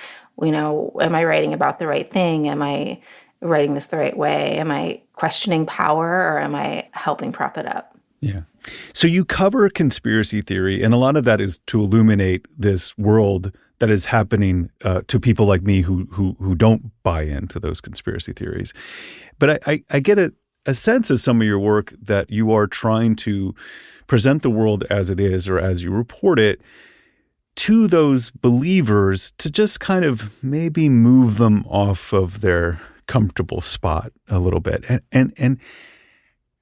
Am I writing about the right thing? Am I writing this the right way? Am I questioning power, or am I helping prop it up? Yeah. So you cover conspiracy theory, and a lot of that is to illuminate this world that is happening to people like me who don't buy into those conspiracy theories. But I get a sense of some of your work that you are trying to present the world as it is, or as you report it, to those believers, to just kind of maybe move them off of their comfortable spot a little bit. And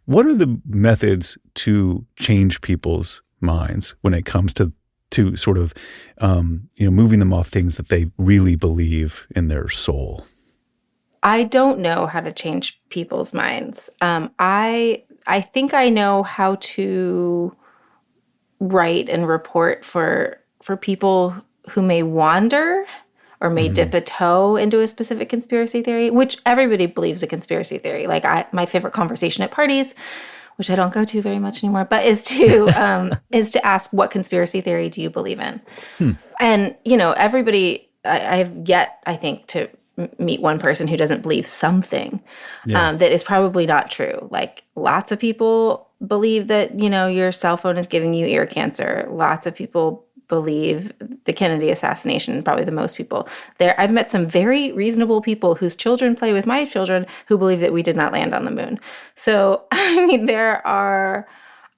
what are the methods to change people's minds when it comes to sort of moving them off things that they really believe in their soul? I don't know how to change people's minds. I think I know how to write and report for people who may wander or may dip a toe into a specific conspiracy theory, which everybody believes a conspiracy theory. Like my favorite conversation at parties, which I don't go to very much anymore, but is to ask, what conspiracy theory do you believe in? And everybody, I have yet, I think, to meet one person who doesn't believe something that is probably not true. Like lots of people believe that, your cell phone is giving you ear cancer. Lots of people believe the Kennedy assassination, probably the most people. I've met some very reasonable people whose children play with my children who believe that we did not land on the moon. So, I mean, there are,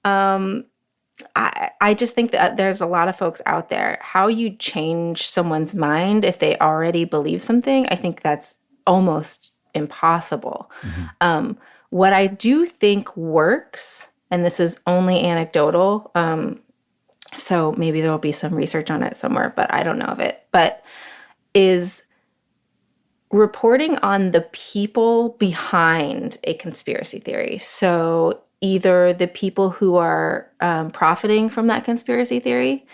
I just think that there's a lot of folks out there. How you change someone's mind if they already believe something, I think that's almost impossible. What I do think works, and this is only anecdotal, so maybe there will be some research on it somewhere, but I don't know of it, but is reporting on the people behind a conspiracy theory. So either the people who are profiting from that conspiracy theory,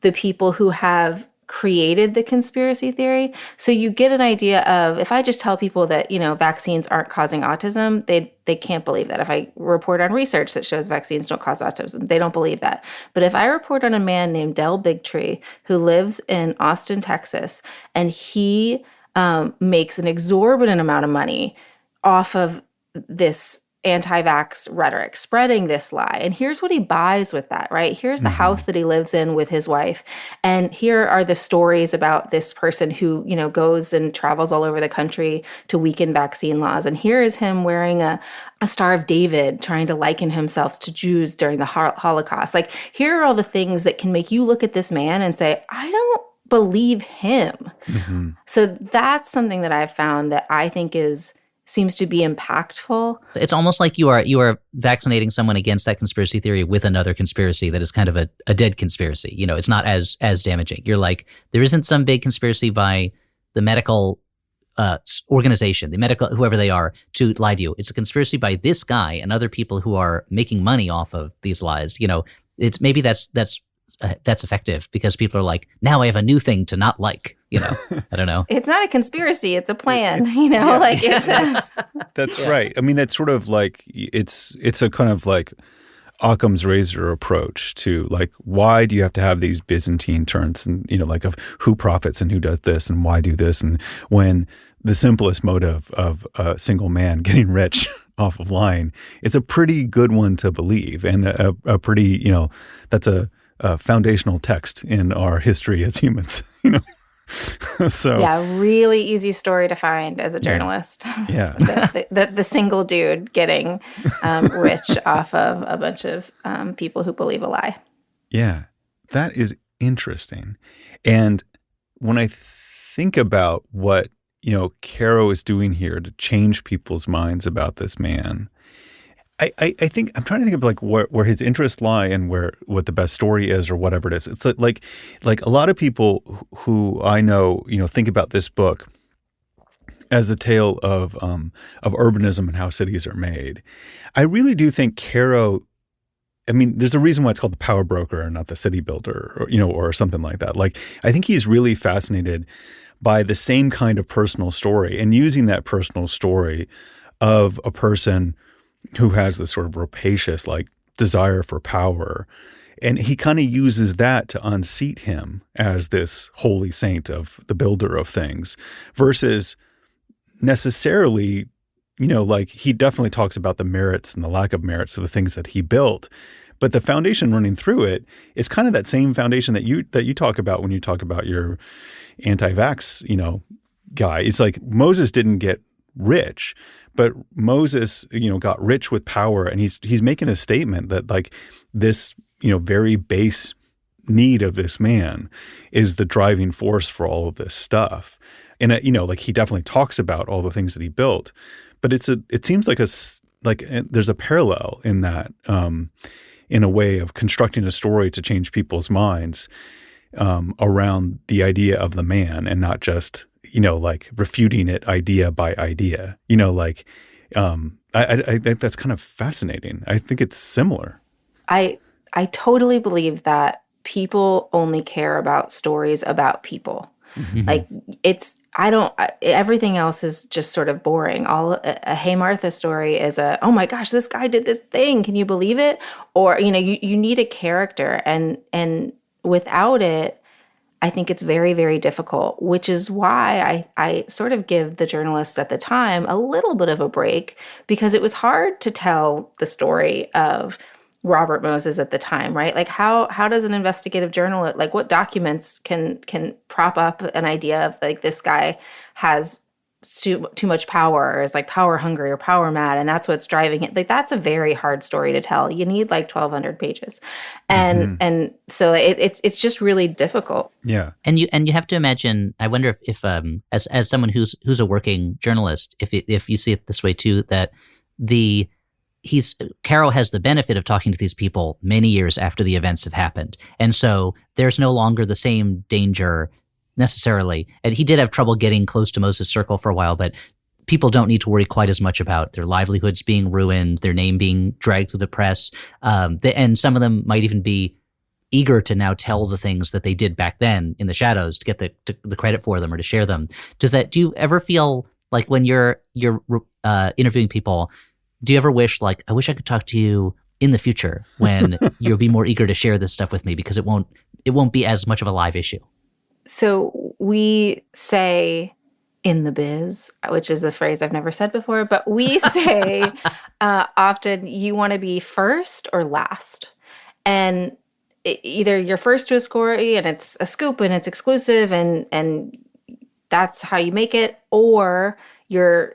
the people who have created the conspiracy theory. So you get an idea of, if I just tell people that, vaccines aren't causing autism, they can't believe that. If I report on research that shows vaccines don't cause autism, they don't believe that. But if I report on a man named Del Bigtree who lives in Austin, Texas, and he makes an exorbitant amount of money off of this anti-vax rhetoric, spreading this lie. And here's what he buys with that, right? Here's the house that he lives in with his wife. And here are the stories about this person who, goes and travels all over the country to weaken vaccine laws. And here is him wearing a Star of David, trying to liken himself to Jews during the Holocaust. Like, here are all the things that can make you look at this man and say, I don't believe him. So that's something that I've found that I think seems to be impactful. It's almost like you are vaccinating someone against that conspiracy theory with another conspiracy that is kind of a dead conspiracy. It's not as damaging. You're like, there isn't some big conspiracy by the medical organization, the medical, whoever they are, to lie to you. It's a conspiracy by this guy and other people who are making money off of these lies. It's maybe that's effective because people are like, now I have a new thing to not like. I don't know. It's not a conspiracy; it's a plan. That's right. I mean, that's sort of like it's a kind of like Occam's razor approach to like, why do you have to have these Byzantine turns and like of who profits and who does this and why do this, and when the simplest motive of a single man getting rich off of lying, it's a pretty good one to believe, and a pretty that's a foundational text in our history as humans. So yeah, really easy story to find as a journalist. Yeah. the single dude getting rich off of a bunch of people who believe a lie. Yeah, that is interesting. And when I think about what Caro is doing here to change people's minds about this man, I think I'm trying to think of like where his interests lie and what the best story is or whatever it is. It's like a lot of people who I know, think about this book as a tale of urbanism and how cities are made. I really do think Caro, I mean, there's a reason why it's called the power broker and not the city builder, or something like that. Like, I think he's really fascinated by the same kind of personal story and using that personal story of a person who has this sort of rapacious like desire for power. And he kind of uses that to unseat him as this holy saint of the builder of things versus necessarily, like he definitely talks about the merits and the lack of merits of the things that he built. But the foundation running through it is kind of that same foundation that you talk about when you talk about your anti-vax, guy. It's like Moses didn't get rich, but Moses, got rich with power, and he's making a statement that like this, very base need of this man is the driving force for all of this stuff. And like he definitely talks about all the things that he built, but it seems like there's a parallel in that, in a way of constructing a story to change people's minds around the idea of the man and not just like refuting it idea by idea, I think that's kind of fascinating. I think it's similar. I totally believe that people only care about stories about people. Mm-hmm. Like everything else is just sort of boring. A Hey Martha story is oh my gosh, this guy did this thing. Can you believe it? Or, you need a character and without it, I think it's very, very difficult, which is why I sort of give the journalists at the time a little bit of a break, because it was hard to tell the story of Robert Moses at the time, right? Like how does an investigative journalist, like what documents can prop up an idea of like this guy has too much power, or is like power hungry or power mad, and that's what's driving it. Like that's a very hard story to tell. You need like 1,200 pages, and so it's just really difficult. Yeah, and you have to imagine. I wonder if as someone who's a working journalist, if you see it this way too, that Caro has the benefit of talking to these people many years after the events have happened, and so there's no longer the same danger necessarily. And he did have trouble getting close to Moses' circle for a while, but people don't need to worry quite as much about their livelihoods being ruined, their name being dragged through the press, and some of them might even be eager to now tell the things that they did back then in the shadows to get the credit for them or to share them. Do you ever feel like when you're interviewing people, do you ever wish like, I wish I could talk to you in the future when you'll be more eager to share this stuff with me because it won't be as much of a live issue? So we say in the biz, which is a phrase I've never said before, but we say often you want to be first or last. And either you're first to a story and it's a scoop and it's exclusive and that's how you make it, or you're,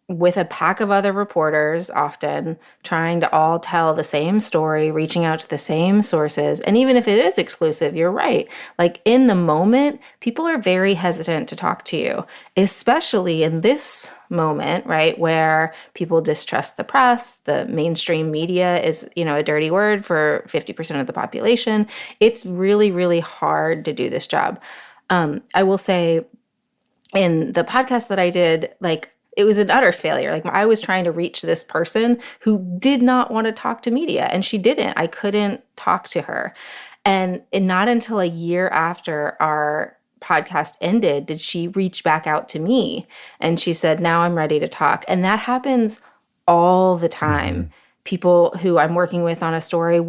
with a pack of other reporters, often trying to all tell the same story, reaching out to the same sources. And even if it is exclusive, you're right. Like in the moment, people are very hesitant to talk to you, especially in this moment, right, where people distrust the press. The mainstream media is, a dirty word for 50% of the population. It's really, really hard to do this job. I will say in the podcast that I did, like, it was an utter failure. Like I was trying to reach this person who did not want to talk to media, and she didn't. I couldn't talk to her. And not until a year after our podcast ended did she reach back out to me. And she said, now I'm ready to talk. And that happens all the time. Mm-hmm. People who I'm working with on a story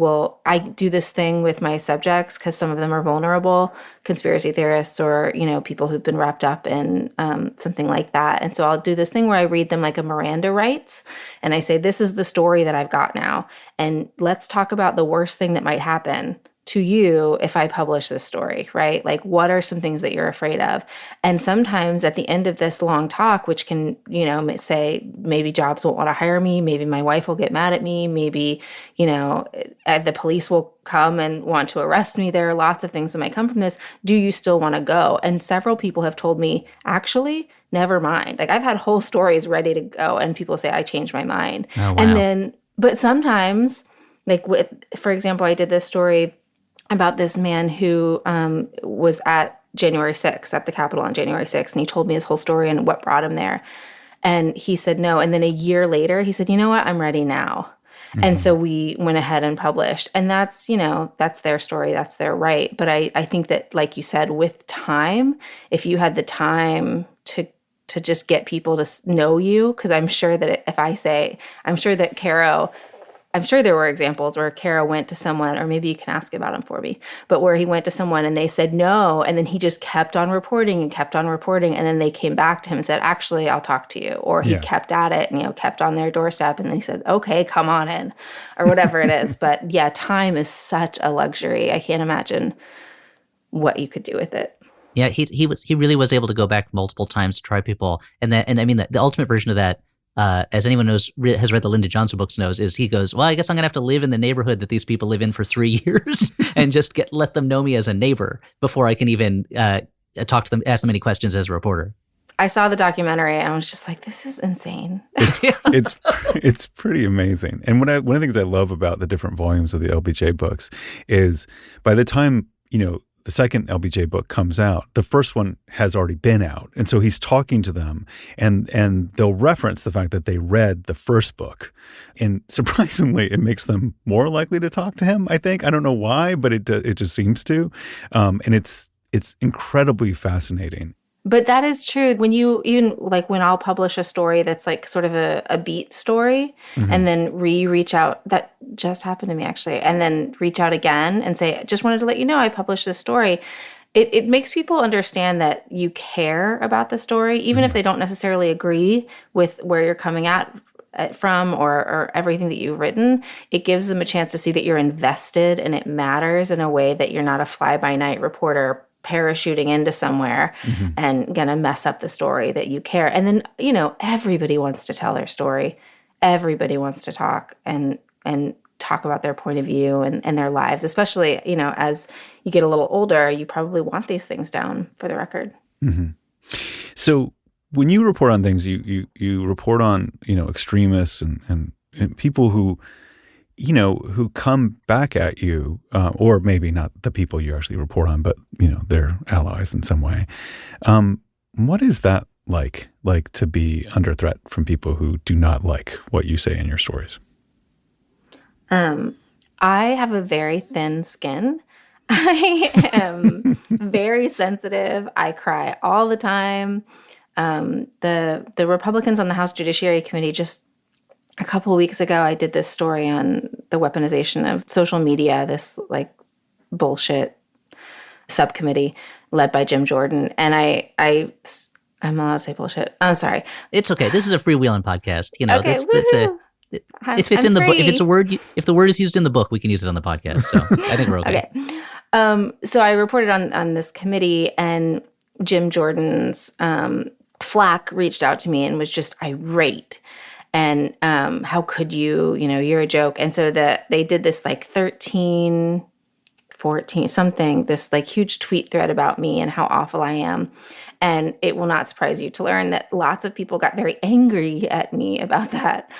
I do this thing with my subjects because some of them are vulnerable, conspiracy theorists or, people who've been wrapped up in something like that. And so I'll do this thing where I read them like a Miranda rights. And I say, this is the story that I've got now. And let's talk about the worst thing that might happen to you if I publish this story, right? Like, what are some things that you're afraid of? And sometimes at the end of this long talk, which can, say maybe jobs won't want to hire me, maybe my wife will get mad at me, maybe, the police will come and want to arrest me. There are lots of things that might come from this. Do you still want to go? And several people have told me, actually, never mind. Like I've had whole stories ready to go and people say, I changed my mind. Oh, wow. And then, but sometimes, like for example, I did this story about this man who was at January 6th, at the Capitol on January 6th, and he told me his whole story and what brought him there. And he said no. And then a year later, he said, you know what, I'm ready now. Mm-hmm. And so we went ahead and published. And that's, that's their story, that's their right. But I think that, like you said, with time, if you had the time to just get people to know you, because I'm sure that I'm sure there were examples where Caro went to someone, or maybe you can ask about him for me, but where he went to someone and they said no, and then he just kept on reporting, and then they came back to him and said, actually, I'll talk to you. Or he kept at it and, kept on their doorstep, and they said, okay, come on in, or whatever it is. But yeah, time is such a luxury. I can't imagine what you could do with it. Yeah, he really was able to go back multiple times to try people. And I mean, the ultimate version of that, as anyone knows, has read the Lyndon Johnson books knows, is he goes, well, I guess I'm going to have to live in the neighborhood that these people live in for 3 years and just let them know me as a neighbor before I can even talk to them, ask them any questions as a reporter. I saw the documentary and I was just like, this is insane. It's pretty amazing. And one of the things I love about the different volumes of the LBJ books is by the time, the second LBJ book comes out, the first one has already been out. And so he's talking to them and they'll reference the fact that they read the first book. And surprisingly, it makes them more likely to talk to him, I think. I don't know why, but it just seems to. And it's incredibly fascinating. But that is true. When you even like when I'll publish a story that's like sort of a beat story, mm-hmm. and then reach out, that just happened to me actually, and then reach out again and say, just wanted to let you know I published this story. It makes people understand that you care about the story, even if they don't necessarily agree with where you're coming at from or everything that you've written, it gives them a chance to see that you're invested and it matters in a way that you're not a fly-by-night reporter parachuting into somewhere and gonna mess up the story that you care. And then, everybody wants to tell their story. Everybody wants to talk and talk about their point of view and their lives, especially, as you get a little older, you probably want these things down for the record. So when you report on things, you report on, extremists and people who, who come back at you, or maybe not the people you actually report on, but, they're allies in some way. What is that like to be under threat from people who do not like what you say in your stories? I have a very thin skin. I am very sensitive. I cry all the time. The Republicans on the House Judiciary Committee, just a couple of weeks ago, I did this story on the weaponization of social media, this bullshit subcommittee led by Jim Jordan. And I'm allowed to say bullshit. I'm sorry. It's okay. This is a freewheeling podcast. Okay, if it's in the book, if the word is used in the book, we can use it on the podcast. So I think we're okay. Okay. So I reported on this committee, and Jim Jordan's Flack reached out to me and was just irate. And how could you, you're a joke. And so they did this 13, 14 something, this huge tweet thread about me and how awful I am. And it will not surprise you to learn that lots of people got very angry at me about that.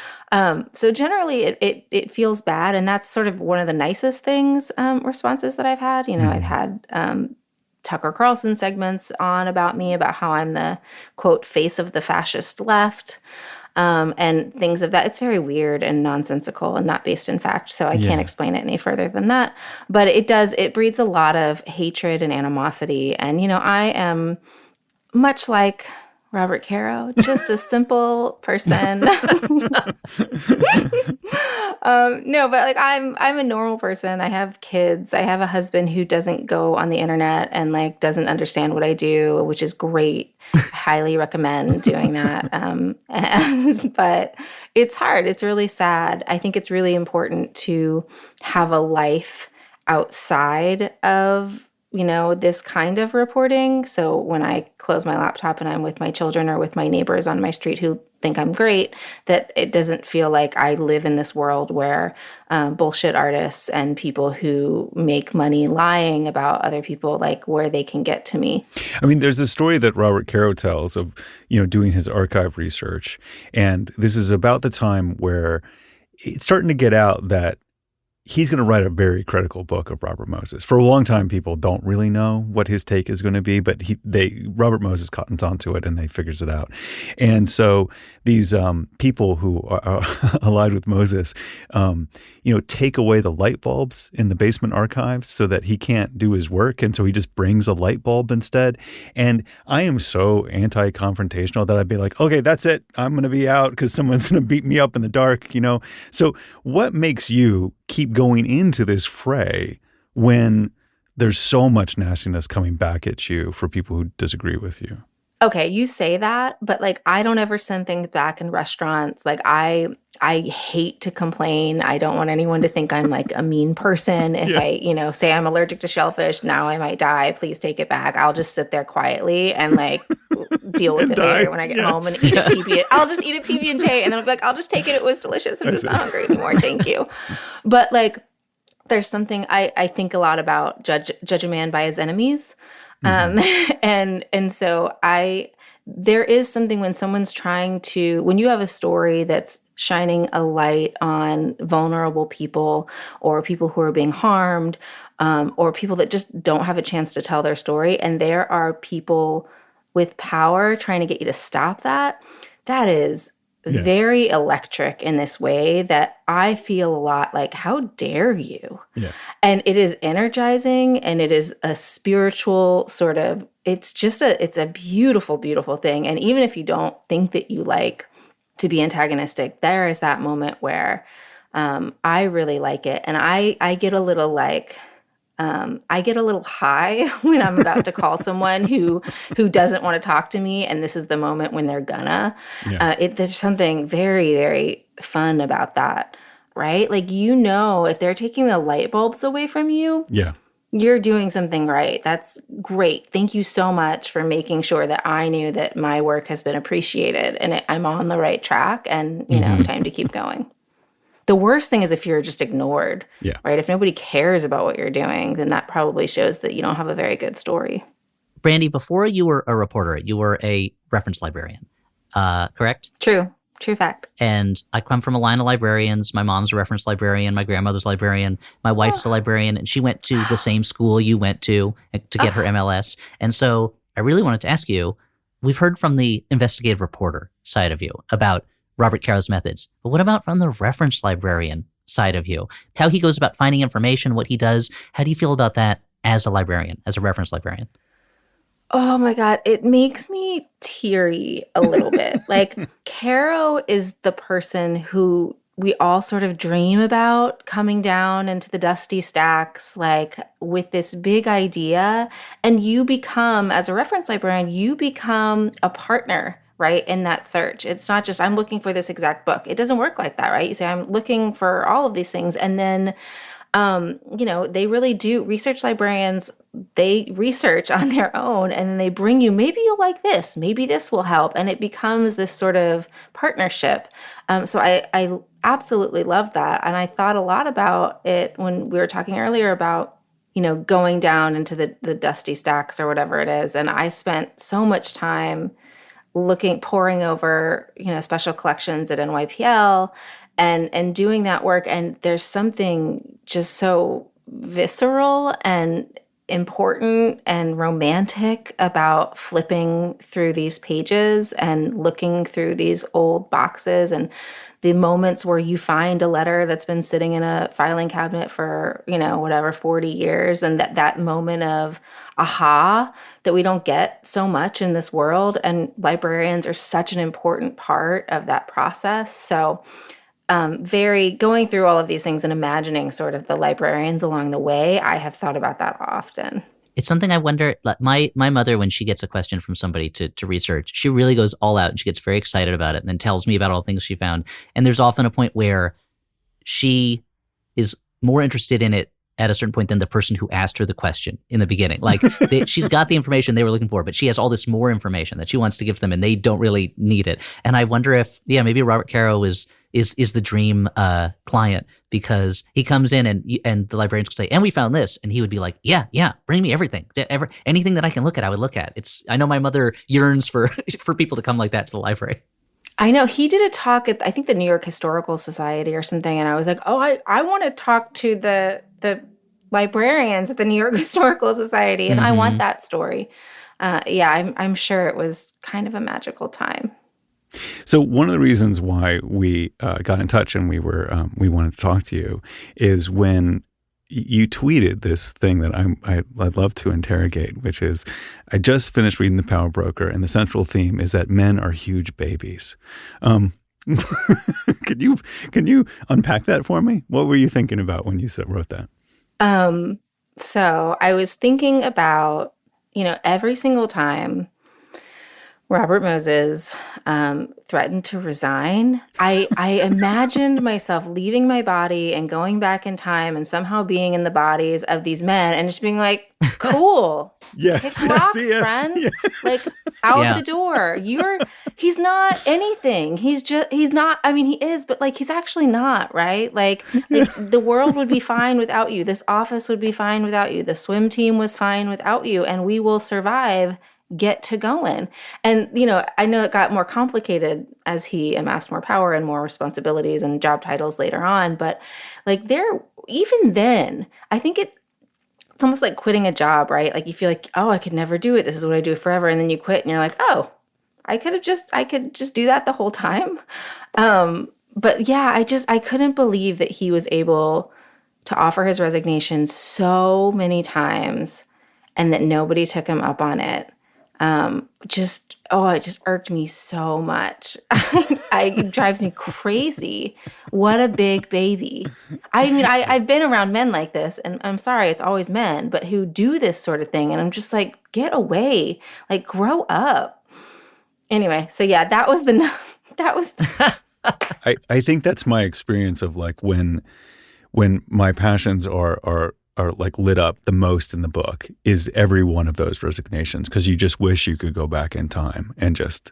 So generally it feels bad. And that's sort of one of the nicest responses that I've had. I've had Tucker Carlson segments on about me, about how I'm the, quote, face of the fascist left. And things of that. It's very weird and nonsensical and not based in fact. So I can't explain it any further than that. But it breeds a lot of hatred and animosity. And, I am much like Robert Caro, just a simple person. No, but I'm a normal person. I have kids. I have a husband who doesn't go on the internet and doesn't understand what I do, which is great. I highly recommend doing that. But it's hard. It's really sad. I think it's really important to have a life outside of this kind of reporting. So when I close my laptop and I'm with my children or with my neighbors on my street who think I'm great, that it doesn't feel like I live in this world where bullshit artists and people who make money lying about other people, where they can get to me. I mean, there's a story that Robert Caro tells of, doing his archive research. And this is about the time where it's starting to get out that he's going to write a very critical book of Robert Moses. For a long time, people don't really know what his take is going to be, but Robert Moses cottons onto it and they figures it out. And so these people who are allied with Moses, take away the light bulbs in the basement archives so that he can't do his work. And so he just brings a light bulb instead. And I am so anti-confrontational that I'd be like, okay, that's it. I'm going to be out because someone's going to beat me up in the dark, So what makes you keep going into this fray when there's so much nastiness coming back at you for people who disagree with you? Okay, you say that, but I don't ever send things back in restaurants. I hate to complain. I don't want anyone to think I'm a mean person. If I, say I'm allergic to shellfish, now I might die. Please take it back. I'll just sit there quietly and deal with it later when I get home and eat a PB. I'll just eat a PB&J and then I'll be I'll just take it. It was delicious. I'm just not hungry anymore. Thank you. But there's something I think a lot about judge a man by his enemies. And so there is something when someone's when you have a story that's shining a light on vulnerable people or people who are being harmed, or people that just don't have a chance to tell their story. And there are people with power trying to get you to stop that. That is very electric in this way that I feel a lot how dare you? Yeah. And it is energizing and it is a spiritual sort of, it's a beautiful, beautiful thing. And even if you don't think that you like to be antagonistic, there is that moment where I really like it. And I get a little I get a little high when I'm about to call someone who doesn't want to talk to me, and this is the moment when they're gonna. Yeah. There's something very, very fun about that, right? Like, if they're taking the light bulbs away from you, Yeah. you're doing something right. That's great. Thank you so much for making sure that I knew that my work has been appreciated and I'm on the right track and, time to keep going. The worst thing is if you're just ignored, Yeah. right? If nobody cares about what you're doing, then that probably shows that you don't have a very good story. Brandy, before you were a reporter, you were a reference librarian, correct? True fact. And I come from a line of librarians. My mom's a reference librarian. My grandmother's a librarian. My wife's a librarian, and she went to the same school you went to get her MLS. And so I really wanted to ask you, we've heard from the investigative reporter side of you about Robert Caro's methods, but what about from the reference librarian side of you? How he goes about finding information, what he does. How do you feel about that as a librarian, as a reference librarian? Oh my God, it makes me teary a little bit. Like, Caro is the person who we all sort of dream about coming down into the dusty stacks, like with this big idea. And you become, as a reference librarian, you become a partner, right, in that search. It's not just, I'm looking for this exact book. It doesn't work like that, right? You say, I'm looking for all of these things. And then they really do. Research librarians, they research on their own and then they bring you, maybe you'll like this, maybe this will help. And it becomes this sort of partnership. So I absolutely love that. And I thought a lot about it when we were talking earlier about, going down into the dusty stacks or whatever it is. And I spent so much time poring over, special collections at NYPL and doing that work. And there's something just so visceral and important and romantic about flipping through these pages and looking through these old boxes and the moments where you find a letter that's been sitting in a filing cabinet for, 40 years. And that moment of aha that we don't get so much in this world. And librarians are such an important part of that process. So going through all of these things and imagining sort of the librarians along the way, I have thought about that often. It's something I wonder, like my mother, when she gets a question from somebody to research, she really goes all out and she gets very excited about it and then tells me about all the things she found. And there's often a point where she is more interested in it at a certain point than the person who asked her the question in the beginning. Like she's got the information they were looking for, but she has all this more information that she wants to give them and they don't really need it. And I wonder if, maybe Robert Caro is the dream client because he comes in and the librarians could say, and we found this. And he would be like, yeah, bring me everything. Anything that I can look at, I would look at. I know my mother yearns for people to come like that to the library. I know he did a talk at, I think, the New York Historical Society or something. And I was like, oh, I want to talk to the librarians at the New York Historical Society. And I want that story. I'm sure it was kind of a magical time. So one of the reasons why we got in touch and we wanted to talk to you is when you tweeted this thing that I'd love to interrogate, which is, I just finished reading The Power Broker, and the central theme is that men are huge babies. Can you unpack that for me? What were you thinking about when you wrote that? So I was thinking about, every single time Robert Moses threatened to resign, I imagined myself leaving my body and going back in time and somehow being in the bodies of ththese men and just being like, cool. Yes. Kick rocks, friend. Yeah. Like, out the door. He's not anything. He's not, he is, but like, he's actually not, right? Like the world would be fine without you. This office would be fine without you. The swim team was fine without you, and we will survive. Get to going. And, I know it got more complicated as he amassed more power and more responsibilities and job titles later on. But like even then, I think it's almost like quitting a job, right? Like you feel like, oh, I could never do it. This is what I do forever. And then you quit and you're like, oh, I could just do that the whole time. But yeah, I couldn't believe that he was able to offer his resignation so many times and that nobody took him up on it. It just irked me so much. It drives me crazy. What a big baby. I mean, I've been around men like this, and I'm sorry, it's always men, but who do this sort of thing. And I'm just like, get away, like grow up. Anyway, so yeah, that was I think that's my experience of like when my passions are like lit up the most in the book is every one of those resignations, because you just wish you could go back in time and just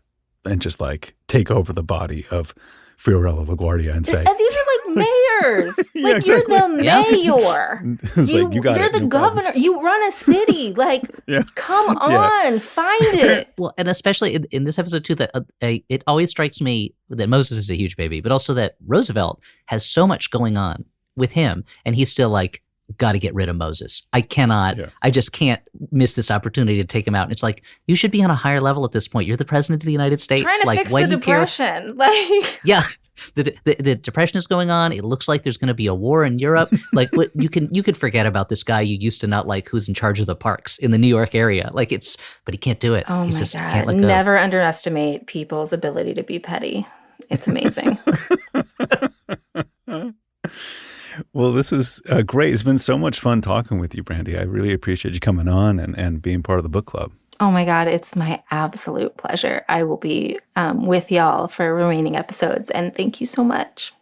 like take over the body of Fiorello LaGuardia and say, these are like mayors. Yeah, like exactly. You're the mayor. It's like, you got you're it, the no governor. problem. You run a city. Like, Yeah. come Yeah. on, find it. Well, and especially in this episode too, that it always strikes me that Moses is a huge baby, but also that Roosevelt has so much going on with him, and he's still like, got to get rid of Moses. I just can't miss this opportunity to take him out. And it's like, you should be on a higher level at this point. You're the president of the United States. Trying to like, fix why the do you care? depression. Like, Yeah. The depression is going on. It looks like there's going to be a war in Europe. Like, you could forget about this guy you used to not like, who's in charge of the parks in the New York area. Like, but he can't do it. oh He's my just God. can't let go. Never underestimate people's ability to be petty. It's amazing. Well, this is great. It's been so much fun talking with you, Brandy. I really appreciate you coming on and being part of the book club. Oh my God, it's my absolute pleasure. I will be with y'all for remaining episodes, and thank you so much.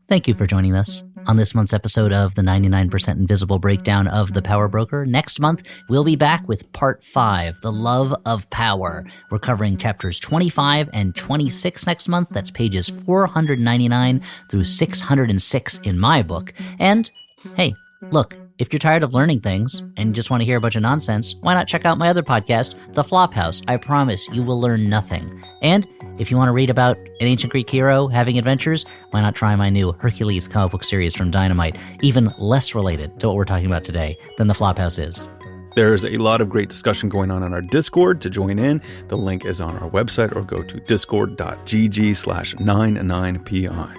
Thank you for joining us on this month's episode of the 99% Invisible Breakdown of The Power Broker. Next month, we'll be back with Part 5, The Love of Power. We're covering chapters 25 and 26 next month. That's pages 499 through 606 in my book. And, hey, look, if you're tired of learning things and just want to hear a bunch of nonsense, why not check out my other podcast, The Flophouse? I promise you will learn nothing. And if you want to read about an ancient Greek hero having adventures, why not try my new Hercules comic book series from Dynamite, even less related to what we're talking about today than The Flophouse is. There's a lot of great discussion going on our Discord. To join in, the link is on our website, or go to discord.gg/99pi.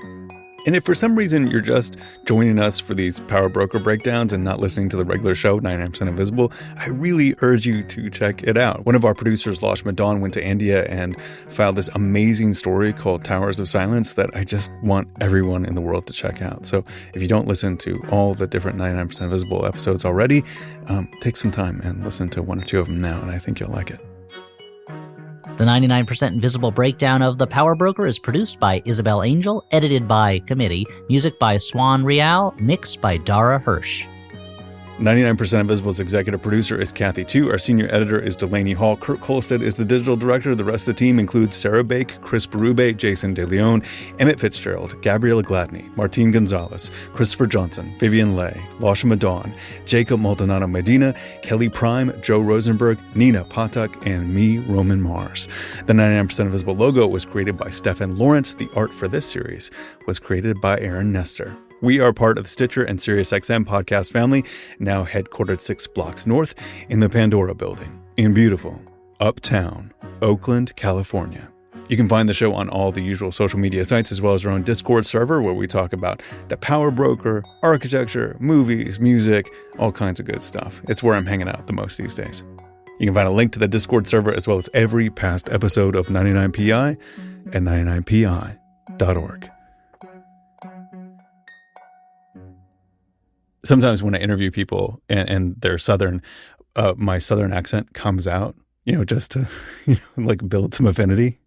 And if for some reason you're just joining us for these Power Broker breakdowns and not listening to the regular show, 99% Invisible, I really urge you to check it out. One of our producers, Losh Madon, went to India and filed this amazing story called Towers of Silence that I just want everyone in the world to check out. So if you don't listen to all the different 99% Invisible episodes already, take some time and listen to one or two of them now, and I think you'll like it. The 99% Invisible Breakdown of The Power Broker is produced by Isabel Angel, edited by Committee, music by Swan Real, mixed by Dara Hirsch. 99% Invisible's executive producer is Kathy Tu. Our senior editor is Delaney Hall. Kurt Kolstad is the digital director. The rest of the team includes Sarah Bake, Chris Berube, Jason DeLeon, Emmett Fitzgerald, Gabriela Gladney, Martine Gonzalez, Christopher Johnson, Vivian Leigh, Lasha Madon, Jacob Maldonado Medina, Kelly Prime, Joe Rosenberg, Nina Patak, and me, Roman Mars. The 99% Invisible logo was created by Stefan Lawrence. The art for this series was created by Aaron Nestor. We are part of the Stitcher and SiriusXM podcast family, now headquartered 6 blocks north in the Pandora building in beautiful Uptown, Oakland, California. You can find the show on all the usual social media sites, as well as our own Discord server, where we talk about the Power Broker, architecture, movies, music, all kinds of good stuff. It's where I'm hanging out the most these days. You can find a link to the Discord server, as well as every past episode of 99PI at 99pi.org. Sometimes when I interview people and they're Southern, my Southern accent comes out, just to, like build some affinity.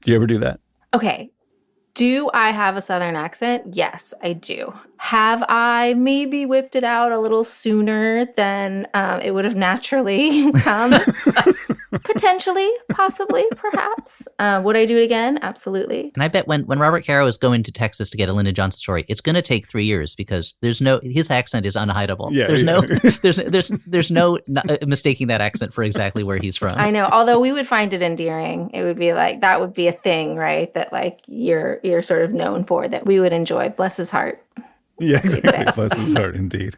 Do you ever do that? Okay. Do I have a Southern accent? Yes, I do. Have I maybe whipped it out a little sooner than it would have naturally come? Potentially, possibly, perhaps. Would I do it again? Absolutely. And I bet when Robert Caro is going to Texas to get a Lyndon Johnson story, it's going to take 3 years, because his accent is unhideable. Yeah, there's no mistaking that accent for exactly where he's from. I know. Although we would find it endearing. It would be like, that would be a thing, right? That like you're sort of known for, that we would enjoy. Bless his heart. Yeah, exactly. Bless his heart, indeed.